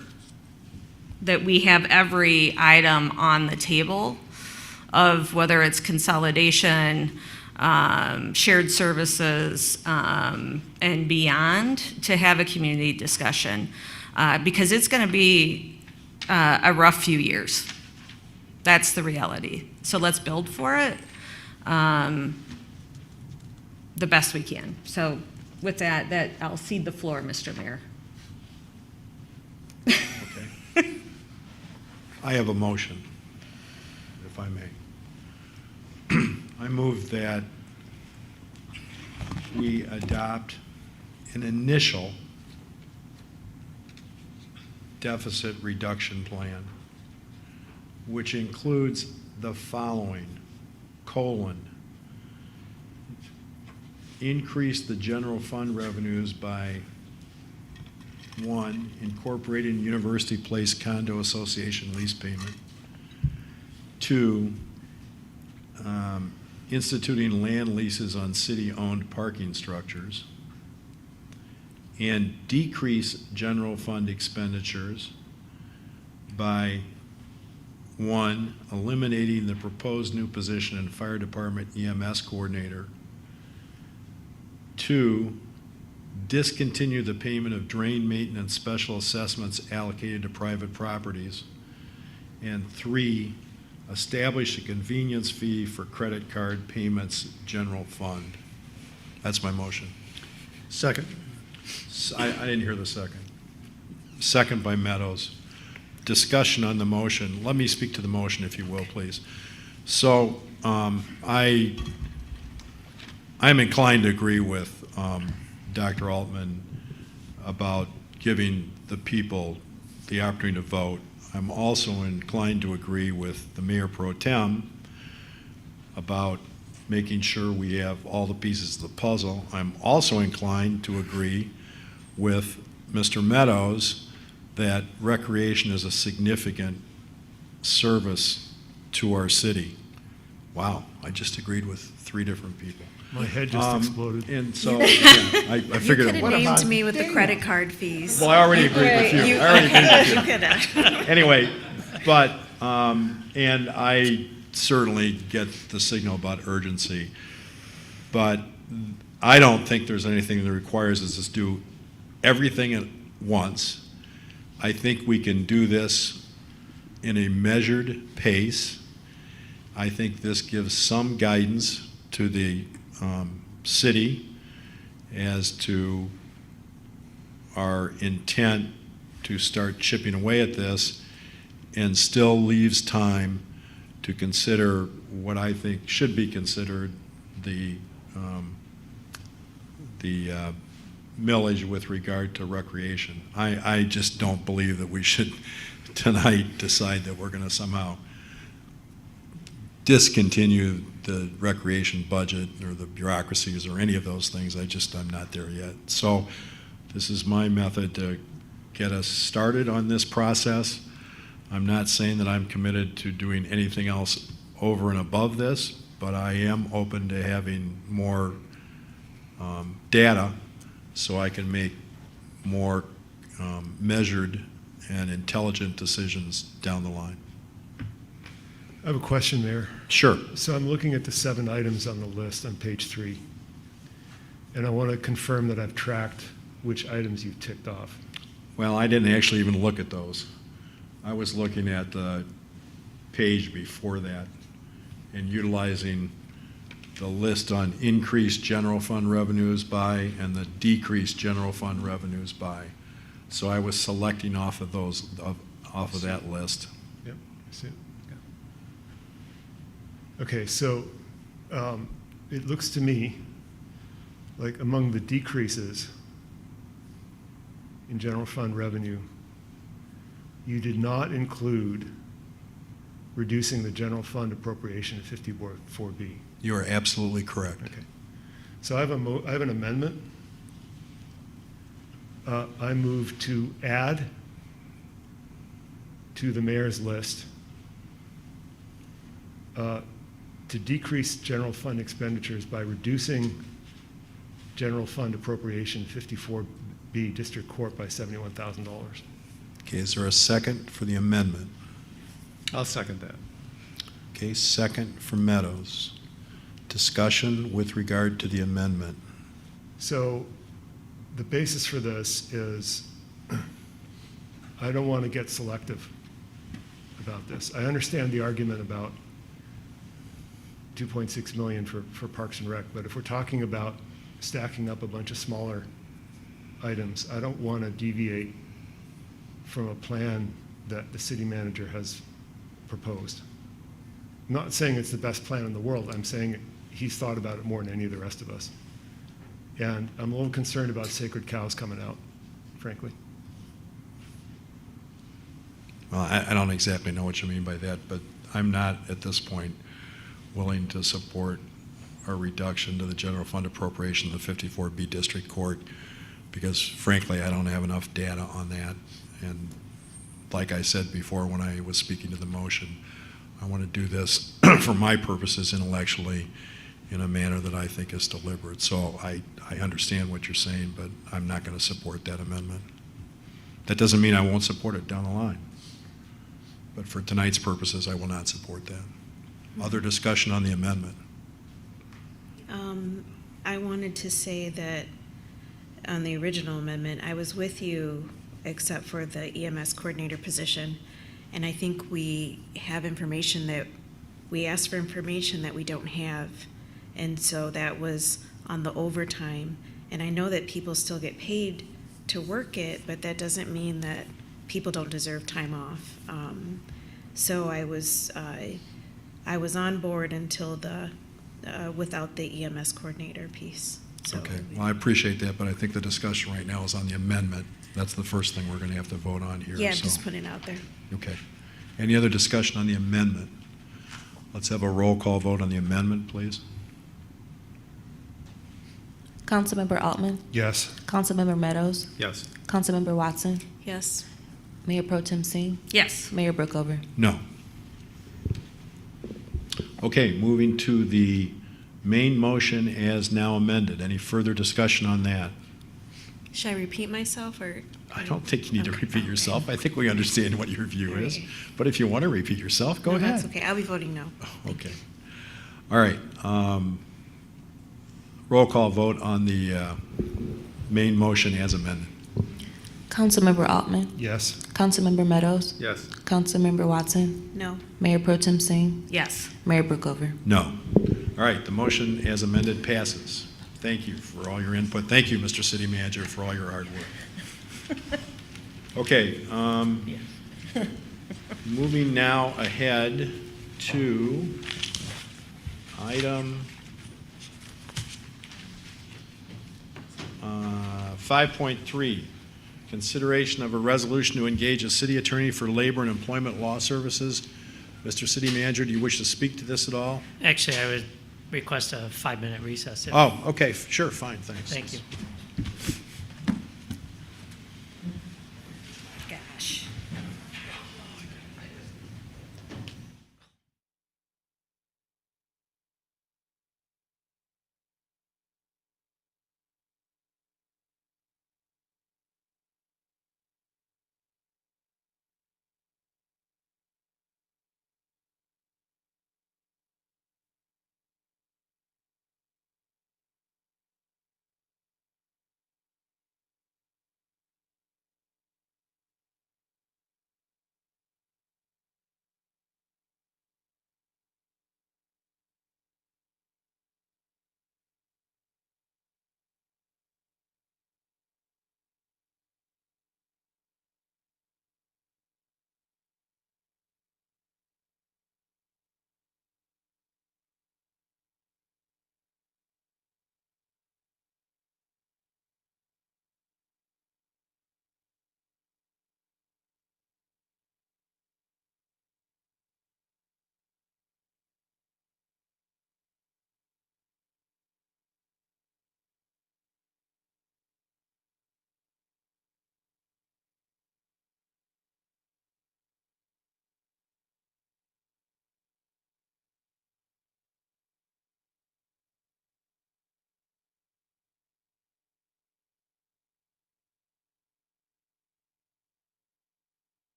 that we have every item on the table of whether it's consolidation, shared services, and beyond, to have a community discussion. Because it's going to be a rough few years. That's the reality. So let's build for it the best we can. So with that I'll cede the floor, Mr. Mayor. I have a motion, if I may. I move that we adopt an initial deficit reduction plan, which includes the following: increase the general fund revenues by 1, incorporating University Place Condo Association lease payment. 2, instituting land leases on city-owned parking structures. And decrease general fund expenditures by 1, eliminating the proposed new position in Fire Department EMS Coordinator. 2, discontinue the payment of drain maintenance special assessments allocated to private properties. And 3, establish a convenience fee for credit card payments general fund. That's my motion. Second. I didn't hear the second. Second by Meadows. Discussion on the motion. Let me speak to the motion, if you will, please. So I'm inclined to agree with Dr. Altman about giving the people the opportunity to vote. I'm also inclined to agree with the Mayor Pro Tem about making sure we have all the pieces of the puzzle. I'm also inclined to agree with Mr. Meadows that recreation is a significant service to our city. Wow, I just agreed with 3 different people. My head just exploded. And so, yeah, I figured You it could would. have named me with the credit card fees. Well, I already agreed with you. I already agreed with you. You could have. Anyway, but, and I certainly get the signal about urgency, but I don't think there's anything that requires us to do everything at once. I think we can do this in a measured pace. I think this gives some guidance to the city as to our intent to start chipping away at this, and still leaves time to consider what I think should be considered the millage with regard to recreation. I just don't believe that we should tonight decide that we're going to somehow discontinue the recreation budget or the bureaucracies or any of those things. I'm not there yet. So this is my method to get us started on this process. I'm not saying that I'm committed to doing anything else over and above this, but I am open to having more data so I can make more measured and intelligent decisions down the line. I have a question, Mayor. Sure. So I'm looking at the 7 items on the list on page 3, and I want to confirm that I've tracked which items you've ticked off. Well, I didn't actually even look at those. I was looking at the page before that and utilizing the list on increased general fund revenues by and the decreased general fund revenues by. So I was selecting off of those, off of that list. Yep, I see it. Okay, so it looks to me like among the decreases in general fund revenue, you did not include reducing the general fund appropriation at 54B. You are absolutely correct. Okay. So I have an amendment. I move to add to the mayor's list to decrease general fund expenditures by reducing general fund appropriation 54B District Court by $71,000. Okay, is there a second for the amendment? I'll second that. Okay, second from Meadows. Discussion with regard to the amendment. So the basis for this is I don't want to get selective about this. I understand the argument about 2.6 million for Parks and Rec, but if we're talking about stacking up a bunch of smaller items, I don't want to deviate from a plan that the city manager has proposed. I'm not saying it's the best plan in the world. I'm saying he's thought about it more than any of the rest of us. And I'm a little concerned about sacred cows coming out, frankly. Well, I don't exactly know what you mean by that, but I'm not at this point willing to support a reduction to the general fund appropriation of the 54B District Court because frankly I don't have enough data on that, and like I said before when I was speaking to the motion, I want to do this for my purposes intellectually in a manner that I think is deliberate. So I understand what you're saying, but I'm not going to support that amendment. That doesn't mean I won't support it down the line, but for tonight's purposes I will not support that. Other discussion on the amendment? I wanted to say that on the original amendment, I was with you except for the EMS coordinator position. And I think we have information that, we asked for information that we don't have. And so that was on the overtime. And I know that people still get paid to work it, but that doesn't mean that people don't deserve time off. So I was on board until without the EMS coordinator piece. So Okay, well, I appreciate that, but I think the discussion right now is on the amendment. That's the first thing we're going to have to vote on here. yeah, I'm so- just putting it out there. Okay. Any other discussion on the amendment? Let's have a roll call vote on the amendment, please. Councilmember Altman, Yes. Councilmember Meadows, Yes. Councilmember Watson, Yes. Mayor Pro Tem Singh, Yes. Mayor Brookover. No. Okay, moving to the main motion as now amended. Any further discussion on that? Should I repeat myself or? I don't think you need to Okay, repeat okay. yourself. I think we understand what your view is. Right. But if you want to repeat yourself, go No, ahead. That's okay. I'll be voting no. Okay. All right. Roll call vote on the main motion as amended. Councilmember Altman, Yes. Councilmember Meadows, Yes. Councilmember Watson, No. Mayor Pro Tem Singh, Yes. Mayor Brookover. No. All right, the motion as amended passes. Thank you for all your input. Thank you, Mr. City Manager, for all your hard work. Okay, moving now ahead to item 5.3, consideration of a resolution to engage a city attorney for labor and employment law services. Mr. City Manager, do you wish to speak to this at all? Actually, I would request a 5-minute recess. Oh, okay, sure, fine, thanks. Thank you.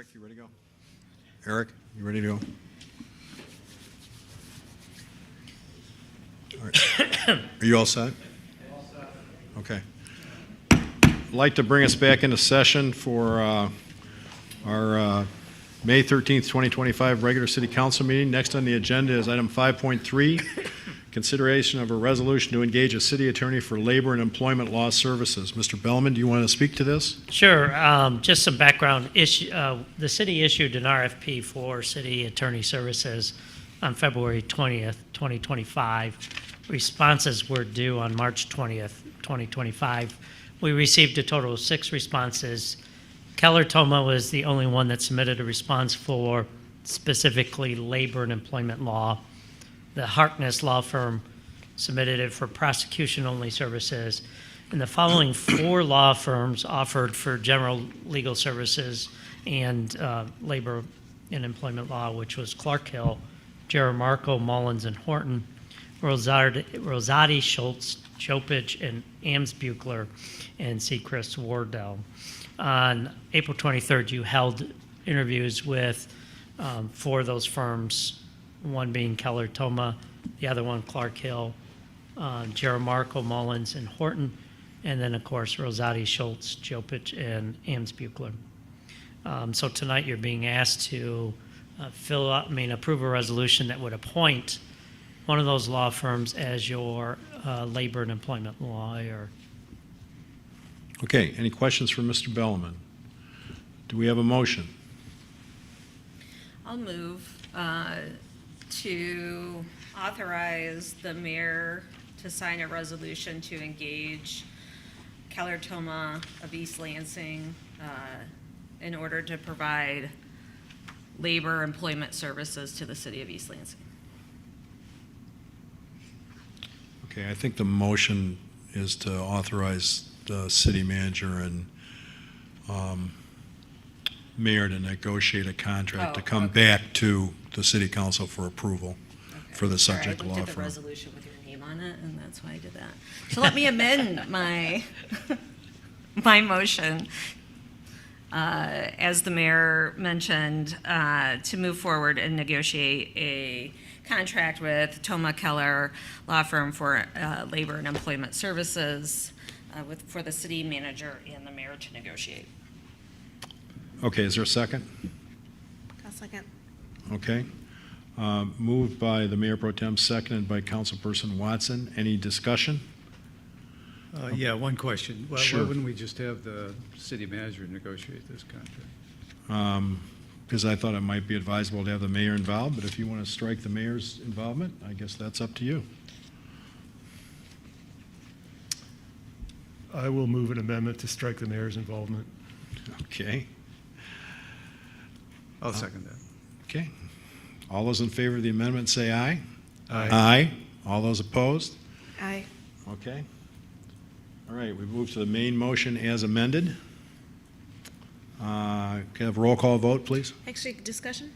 Eric, you ready to go? Eric, you ready to go? All right. Are you all set? All set. Okay. I'd like to bring us back into session for our May 13th, 2025 regular city council meeting. Next on the agenda is item 5.3, consideration of a resolution to engage a city attorney for labor and employment law services. Mr. Bellman, do you want to speak to this? Sure. Just some background. The city issued an RFP for city attorney services on February 20th, 2025. Responses were due on March 20th, 2025. We received a total of 6 responses. Keller Toma was the only one that submitted a response for specifically labor and employment law. The Harkness Law Firm submitted it for prosecution-only services. And the following 4 law firms offered for general legal services and labor and employment law, which was Clark Hill, Jaramarco, Mullins, and Horton, Rosati, Schultz, Chopich, and Amsbuchler, and Seacrest Wardell. On April 23rd, you held interviews with 4 of those firms, one being Keller Toma, the other one Clark Hill, Jaramarco, Mullins, and Horton, and then, of course, Rosati, Schultz, Chopich, and Amsbuchler. So tonight you're being asked to approve a resolution that would appoint one of those law firms as your labor and employment lawyer. Okay, any questions for Mr. Bellman? Do we have a motion? I'll move to authorize the mayor to sign a resolution to engage Keller Toma of East Lansing in order to provide labor employment services to the city of East Lansing. Okay, I think the motion is to authorize the city manager and mayor to negotiate a contract to come back to the city council for approval for the subject law I looked at the firm. resolution with your name on it, and that's why I did that. So let me amend my motion. As the mayor mentioned, to move forward and negotiate a contract with Toma Keller Law Firm for labor and employment services for the city manager and the mayor to negotiate. Okay, is there a second? I'll second. Okay. Moved by the mayor pro tem, seconded by councilperson Watson. Any discussion? Yeah, one question. Sure. Why wouldn't we just have the city manager negotiate this contract? Because I thought it might be advisable to have the mayor involved, but if you want to strike the mayor's involvement, I guess that's up to you. I will move an amendment to strike the mayor's involvement. Okay. I'll second that. Okay. All those in favor of the amendment say aye. Aye. Aye. All those opposed? Aye. Okay. All right, we move to the main motion as amended. Can I have a roll call vote, please? Actually, discussion?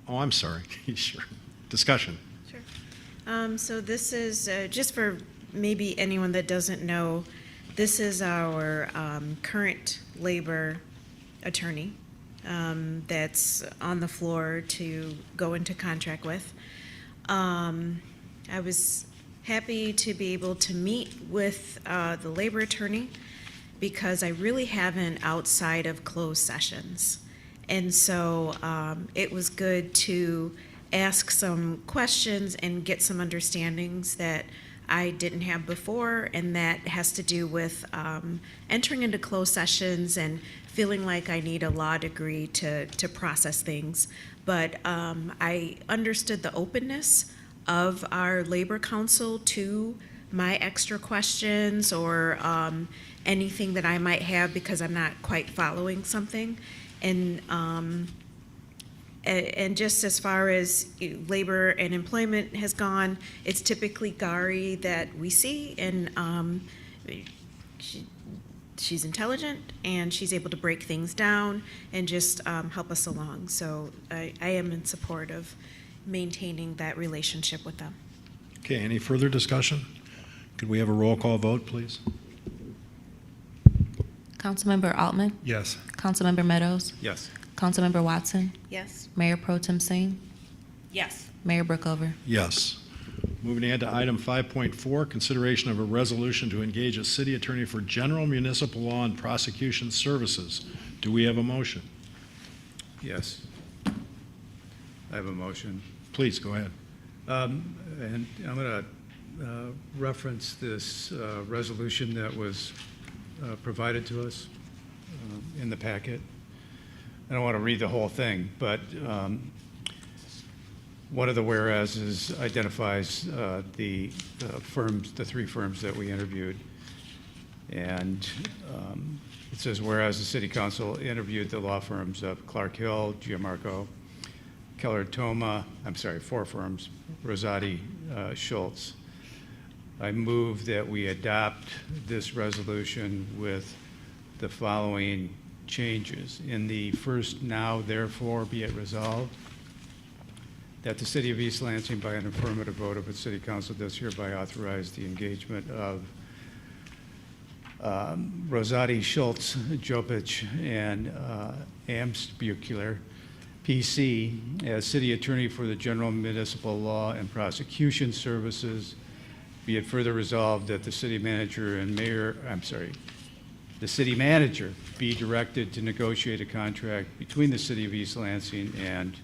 Oh, I'm sorry. Sure. Discussion. Sure. So this is, just for maybe anyone that doesn't know, this is our current labor attorney that's on the floor to go into contract with. I was happy to be able to meet with the labor attorney because I really haven't outside of closed sessions. And so it was good to ask some questions and get some understandings that I didn't have before, and that has to do with entering into closed sessions and feeling like I need a law degree to process things. But I understood the openness of our labor council to my extra questions or anything that I might have because I'm not quite following something. And just as far as labor and employment has gone, it's typically Gary that we see, and she's intelligent and she's able to break things down and just help us along. So I am in support of maintaining that relationship with them. Okay, any further discussion? Could we have a roll call vote, please? Councilmember Altman? Yes. Councilmember Meadows? Yes. Councilmember Watson, Yes. Mayor Pro Tem Singh, Yes. Mayor Brookover. Yes. Moving ahead to item 5.4, consideration of a resolution to engage a city attorney for general municipal law and prosecution services. Do we have a motion? Yes. I have a motion. Please, go ahead. And I'm going to reference this resolution that was provided to us in the packet. I don't want to read the whole thing, but one of the whereases identifies the firms, the three firms that we interviewed. And it says, whereas the City Council interviewed the law firms of Clark Hill, Gianmarco, Keller Toma, I'm sorry, four firms, Rosati, Schultz. I move that we adopt this resolution with the following changes. In the first, now therefore be it resolved that the City of East Lansing, by an affirmative vote of its City Council, does hereby authorize the engagement of Rosati, Schultz, Jopich, and Amsbuchler, PC, as City Attorney for the General Municipal Law and Prosecution Services. Be it further resolved that the City Manager and Mayor, the City Manager be directed to negotiate a contract between the City of East Lansing and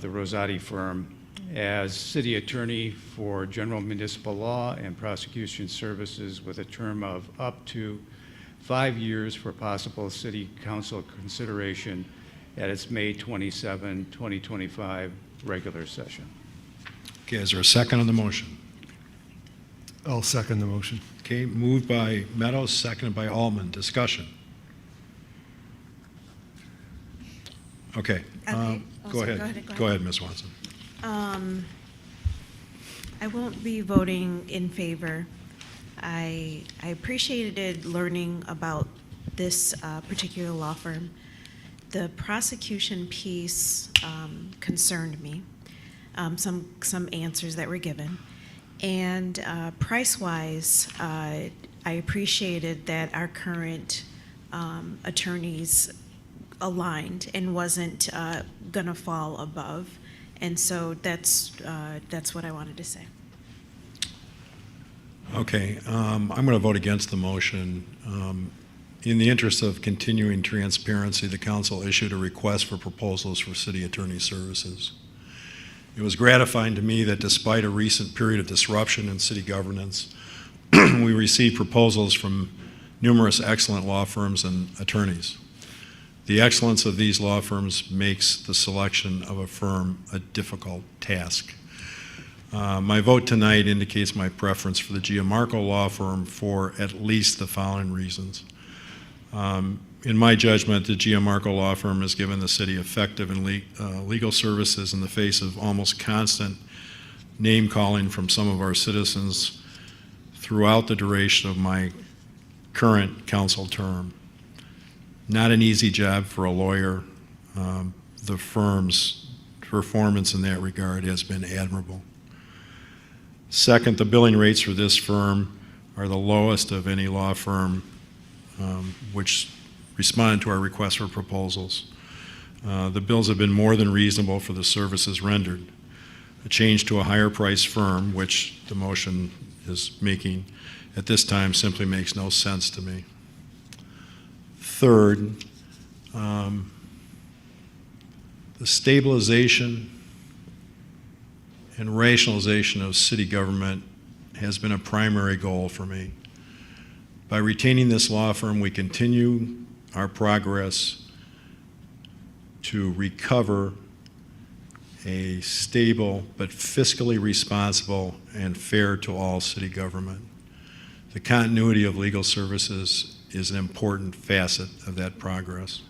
the Rosati firm as City Attorney for General Municipal Law and Prosecution Services with a term of up to 5 years for possible City Council consideration at its May 27, 2025 regular session. Okay, is there a second on the motion? I'll second the motion. Okay, moved by Meadows, seconded by Allman. Discussion. Okay. Go ahead. Go ahead, Ms. Watson. I won't be voting in favor. I appreciated learning about this particular law firm. The prosecution piece concerned me, some answers that were given. And price-wise, I appreciated that our current attorneys aligned and wasn't going to fall above. And so that's what I wanted to say. Okay, I'm going to vote against the motion. In the interest of continuing transparency, the council issued a request for proposals for city attorney services. It was gratifying to me that despite a recent period of disruption in city governance, we received proposals from numerous excellent law firms and attorneys. The excellence of these law firms makes the selection of a firm a difficult task. My vote tonight indicates my preference for the Gianmarco law firm for at least the following reasons. In my judgment, the Gianmarco law firm has given the city effective and legal services in the face of almost constant name-calling from some of our citizens throughout the duration of my current council term. Not an easy job for a lawyer. The firm's performance in that regard has been admirable. Second, the billing rates for this firm are the lowest of any law firm which responded to our request for proposals. The bills have been more than reasonable for the services rendered. A change to a higher price firm, which the motion is making at this time, simply makes no sense to me. Third, the stabilization and rationalization of city government has been a primary goal for me. By retaining this law firm, we continue our progress to recover a stable but fiscally responsible and fair to all city government. The continuity of legal services is an important facet of that progress.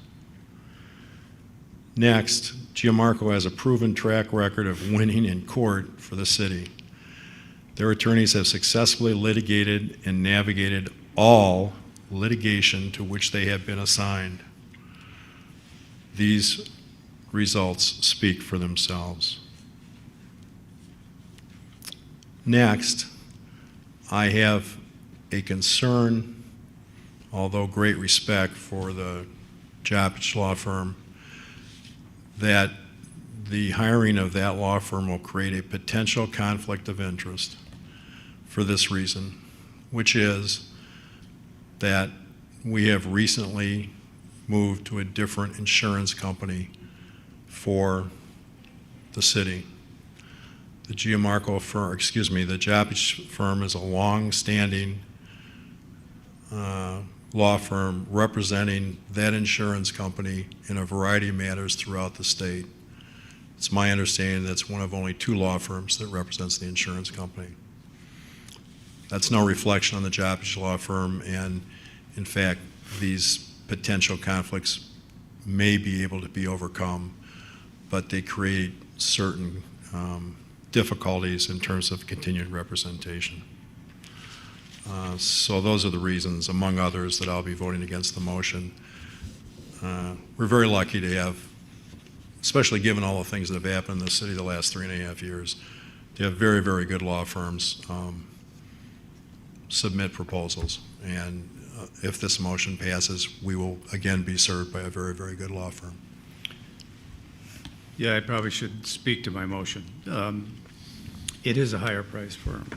Next, Gianmarco has a proven track record of winning in court for the city. Their attorneys have successfully litigated and navigated all litigation to which they have been assigned. These results speak for themselves. Next, I have a concern, although great respect for the Jopich law firm, that the hiring of that law firm will create a potential conflict of interest for this reason, which is that we have recently moved to a different insurance company for the city. The Gianmarco firm, the Jappich firm is a long-standing law firm representing that insurance company in a variety of matters throughout the state. It's my understanding that's one of only 2 law firms that represents the insurance company. That's no reflection on the Jappich law firm, and in fact, these potential conflicts may be able to be overcome, but they create certain difficulties in terms of continued representation. So those are the reasons, among others, that I'll be voting against the motion. We're very lucky to have, especially given all the things that have happened in the city the last 3.5 years, to have very, very good law firms submit proposals. And if this motion passes, we will again be served by a very, very good law firm. Yeah, I probably should speak to my motion. It is a higher price firm,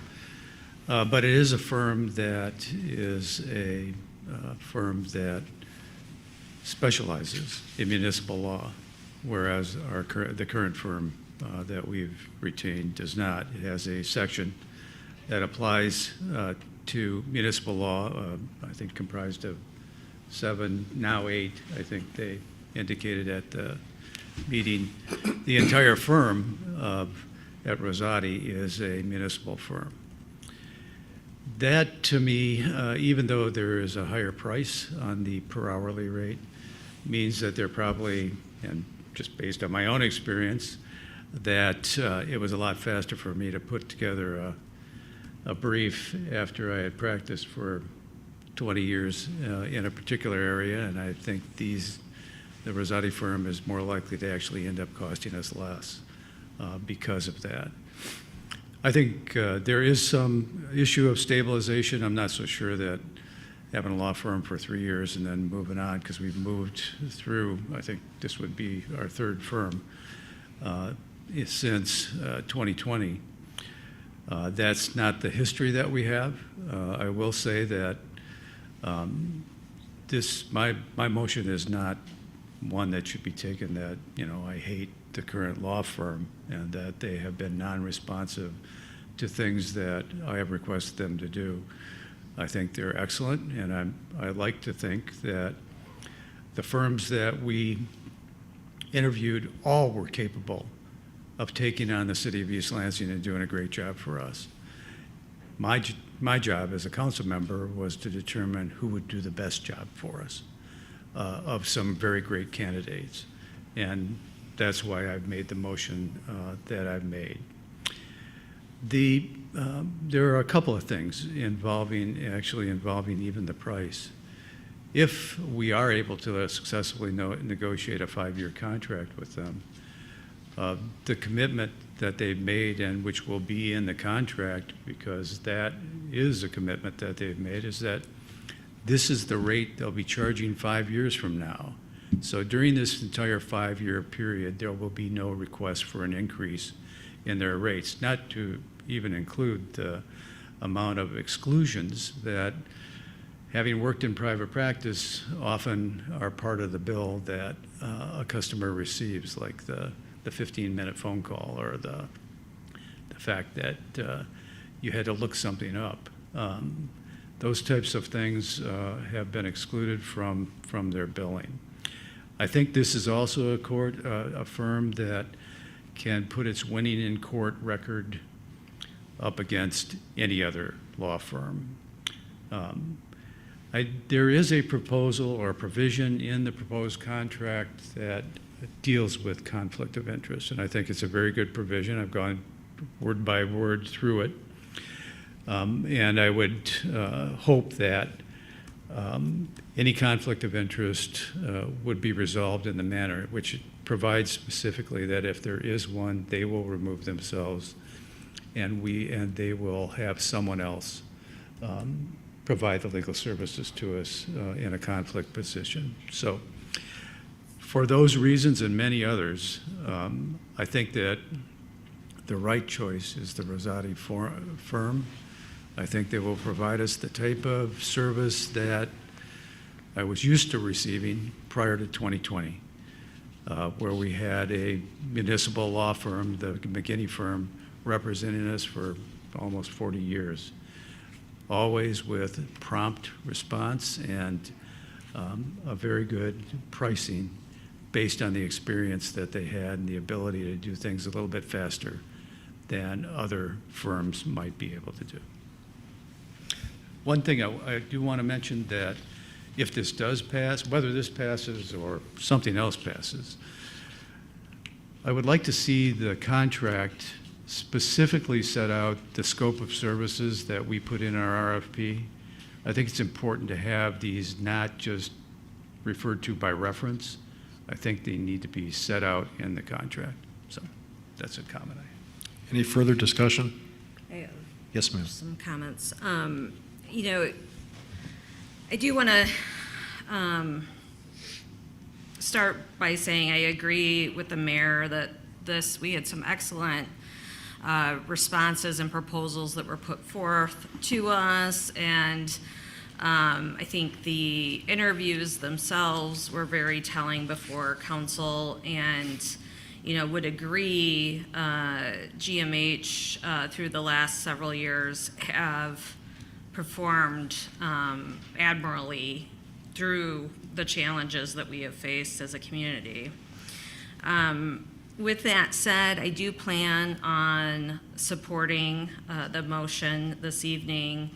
but it is a firm that is a firm that specializes in municipal law, whereas the current firm that we've retained does not. It has a section that applies to municipal law, I think comprised of 7, now 8, I think they indicated at the meeting. The entire firm at Rosati is a municipal firm. That, to me, even though there is a higher price on the per hourly rate, means that they're probably, and just based on my own experience, that it was a lot faster for me to put together a brief after I had practiced for 20 years in a particular area, and I think the Rosati firm is more likely to actually end up costing us less because of that. I think there is some issue of stabilization. I'm not so sure that having a law firm for 3 years and then moving on, because we've moved through, I think this would be our 3rd firm since 2020. That's not the history that we have. I will say that my motion is not one that should be taken that, I hate the current law firm and that they have been non-responsive to things that I have requested them to do. I think they're excellent, and I like to think that the firms that we interviewed all were capable of taking on the city of East Lansing and doing a great job for us. My job as a council member was to determine who would do the best job for us of some very great candidates. And that's why I've made the motion that I've made. There are a couple of things involving even the price. If we are able to successfully negotiate a 5-year contract with them, the commitment that they've made and which will be in the contract, because that is a commitment that they've made, is that this is the rate they'll be charging 5 years from now. So during this entire 5-year period, there will be no request for an increase in their rates, not to even include the amount of exclusions that, having worked in private practice, often are part of the bill that a customer receives, like the 15-minute phone call or the fact that you had to look something up. Those types of things have been excluded from their billing. I think this is also a firm that can put its winning in court record up against any other law firm. There is a proposal or a provision in the proposed contract that deals with conflict of interest, and I think it's a very good provision. I've gone word by word through it, and I would hope that any conflict of interest would be resolved in the manner which it provides specifically that if there is one, they will remove themselves, and they will have someone else provide the legal services to us in a conflict position. So For those reasons and many others, I think that the right choice is the Rosati firm. I think they will provide us the type of service that I was used to receiving prior to 2020, where we had a municipal law firm, the McKinney firm, representing us for almost 40 years, always with prompt response and a very good pricing based on the experience that they had and the ability to do things a little bit faster than other firms might be able to do. One thing I do want to mention, that if this does pass, whether this passes or something else passes, I would like to see the contract specifically set out the scope of services that we put in our RFP. I think it's important to have these not just referred to by reference. I think they need to be set out in the contract. So that's a comment I have. Any further discussion? I have Yes, ma'am. some comments. You know, I do want to start by saying I agree with the mayor that we had some excellent responses and proposals that were put forth to us, and I think the interviews themselves were very telling before council, and would agree GMH through the last several years have performed admirably through the challenges that we have faced as a community. With that said, I do plan on supporting the motion this evening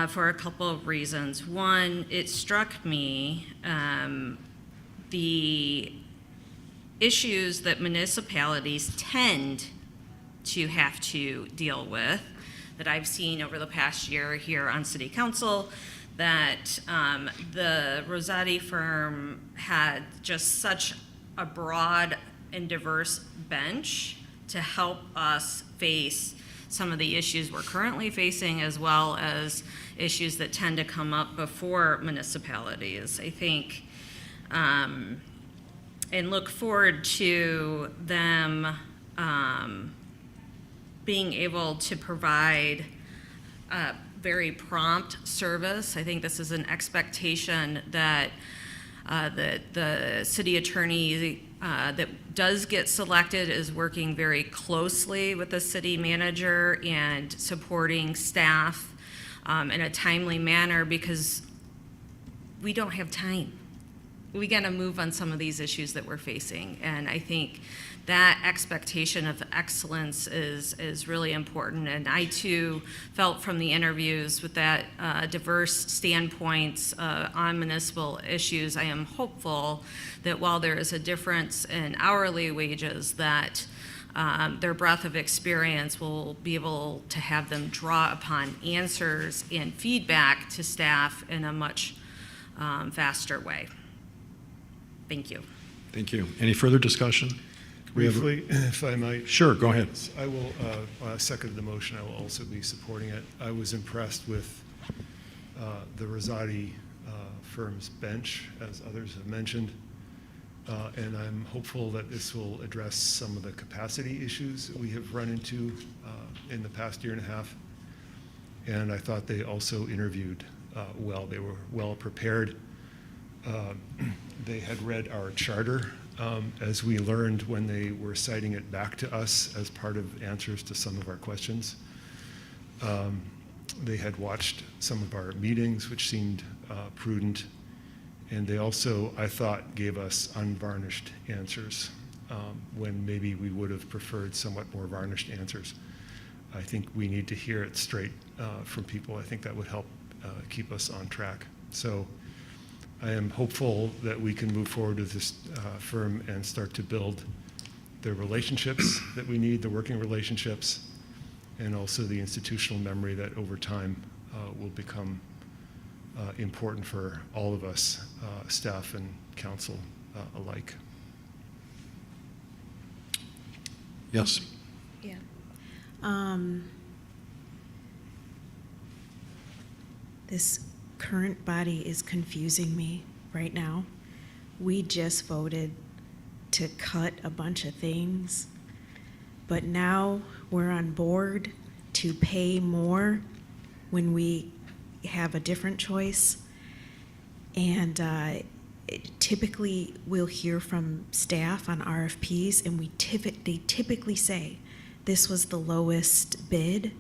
for a couple of reasons. One, it struck me the issues that municipalities tend to have to deal with that I've seen over the past year here on City Council, that the Rosati firm had just such a broad and diverse bench to help us face some of the issues we're currently facing, as well as issues that tend to come up before municipalities. I think, and look forward to them being able to provide very prompt service. I think this is an expectation that the city attorney that does get selected is working very closely with the city manager and supporting staff in a timely manner, because we don't have time. We got to move on some of these issues that we're facing, and I think that expectation of excellence is really important. And I too felt from the interviews with that diverse standpoints on municipal issues, I am hopeful that while there is a difference in hourly wages, that their breadth of experience will be able to have them draw upon answers and feedback to staff in a much faster way. Thank you. Thank you. Any further discussion? Briefly, if I might. Sure, go ahead. I will second the motion. I will also be supporting it. I was impressed with the Rosati firm's bench, as others have mentioned, and I'm hopeful that this will address some of the capacity issues that we have run into in the past year and a half. And I thought they also interviewed well. They were well prepared. They had read our charter, as we learned when they were citing it back to us as part of answers to some of our questions. They had watched some of our meetings, which seemed prudent, and they also, I thought, gave us unvarnished answers when maybe we would have preferred somewhat more varnished answers. I think we need to hear it straight from people. I think that would help keep us on track. So I am hopeful that we can move forward with this firm and start to build the relationships that we need, the working relationships, and also the institutional memory that over time will become important for all of us, staff and council alike. Yes. Yeah. This current body is confusing me right now. we just voted to cut a bunch of things, but now we're on board to pay more when we have a different choice. And typically we'll hear from staff on RFPs, and they typically say this was the lowest bid.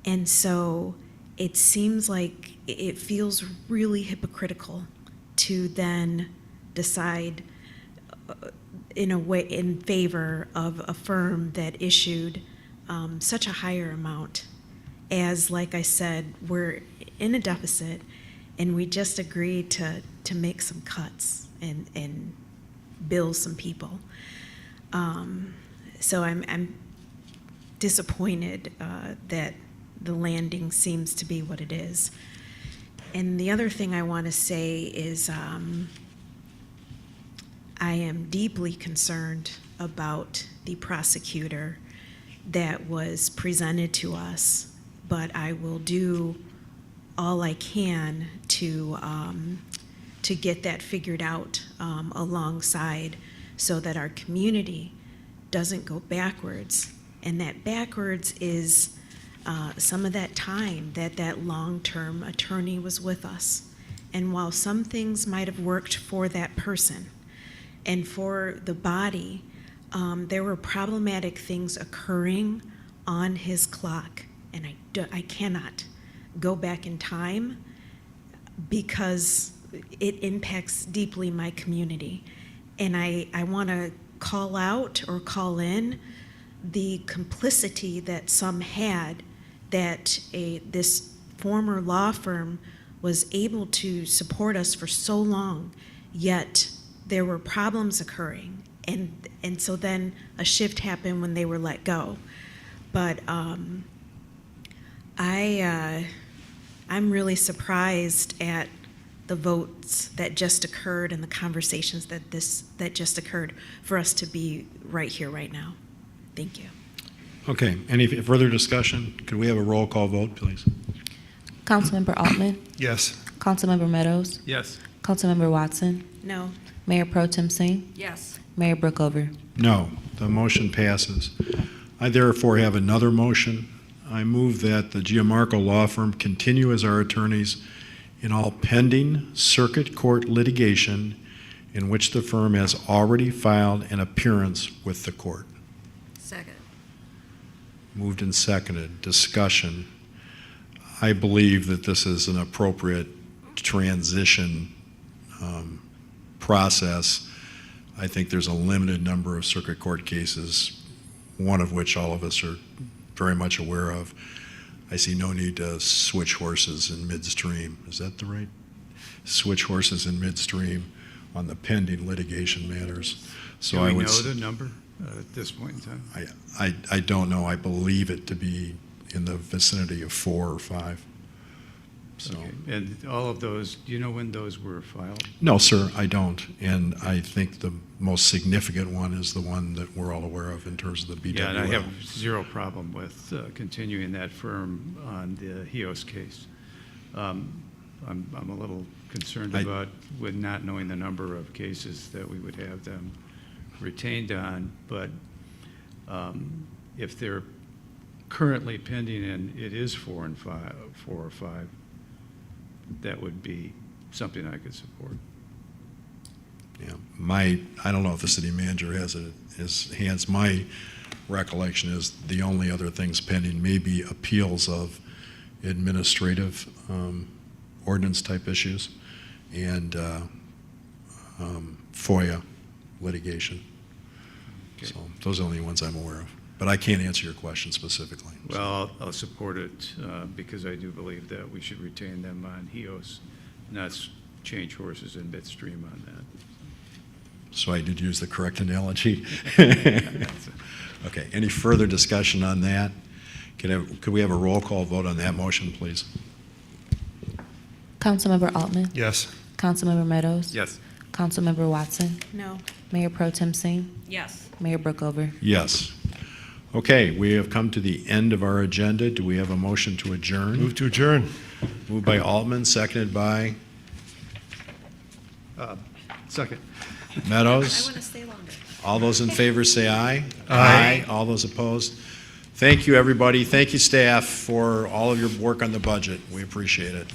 And so it seems like it feels really hypocritical to then decide in a way in favor of a firm that issued such a higher amount, as, like I said, we're in a deficit and we just agreed to make some cuts and bill some people. So I'm disappointed that the landing seems to be what it is. And the other thing I want to say is I am deeply concerned about the prosecutor that was presented to us, but I will do all I can to get that figured out alongside, so that our community doesn't go backwards. And that backwards is some of that time that long-term attorney was with us. And while some things might have worked for that person and for the body, there were problematic things occurring on his clock. And I cannot go back in time because it impacts deeply my community. And I want to call out or call in the complicity that some had, that this former law firm was able to support us for so long, yet there were problems occurring. And so then a shift happened when they were let go. But I'm really surprised at the votes that just occurred and the conversations that just occurred for us to be right here, right now. Thank you. Okay, any further discussion? Could we have a roll call vote, please? Councilmember Altman? Yes. Councilmember Meadows? Yes. Councilmember Watson? No. Mayor Pro Tem Singh? Yes. Mayor Brookover? No, the motion passes. I therefore have another motion. I move that the Gianmarco Law Firm continue as our attorneys in all pending circuit court litigation in which the firm has already filed an appearance with the court. Second. Moved and seconded. Discussion. I believe that this is an appropriate transition process. I think there's a limited number of circuit court cases, one of which all of us are very much aware of. I see no need to switch horses in midstream. Is that the right? Switch horses in midstream on the pending litigation matters. So Do we I would know the number at this point in time? I don't know. I believe it to be in the vicinity of 4 or 5. So. Okay. And all of those, do you know when those were filed? No, sir, I don't. And I think the most significant one is the one that we're all aware of in terms of the BWL. Yeah, and I have zero problem with continuing that firm on the HEOS case. I'm a little concerned about with not knowing the number of cases that we would have them retained on, but if they're currently pending and it is 4 or 5, that would be something I could support. Yeah, I don't know if the city manager has it in his hands. My recollection is the only other things pending may be appeals of administrative ordinance type issues and FOIA litigation. Okay. So those are the only ones I'm aware of. But I can't answer your question specifically. Well, I'll support it because I do believe that we should retain them on HEOS, not change horses in midstream on that. So I did use the correct analogy. Okay, any further discussion on that? Could we have a roll call vote on that motion, please? Councilmember Altman? Yes. Councilmember Meadows? Yes. Councilmember Watson? No. Mayor Pro Tem Singh? Yes. Mayor Brookover? Yes. Okay, we have come to the end of our agenda. Do we have a motion to adjourn? Move to adjourn. Moved by Altman, seconded by Second. Meadows? to stay longer. All those in favor say aye. Aye. All those opposed? Thank you, everybody. Thank you, staff, for all of your work on the budget. We appreciate it.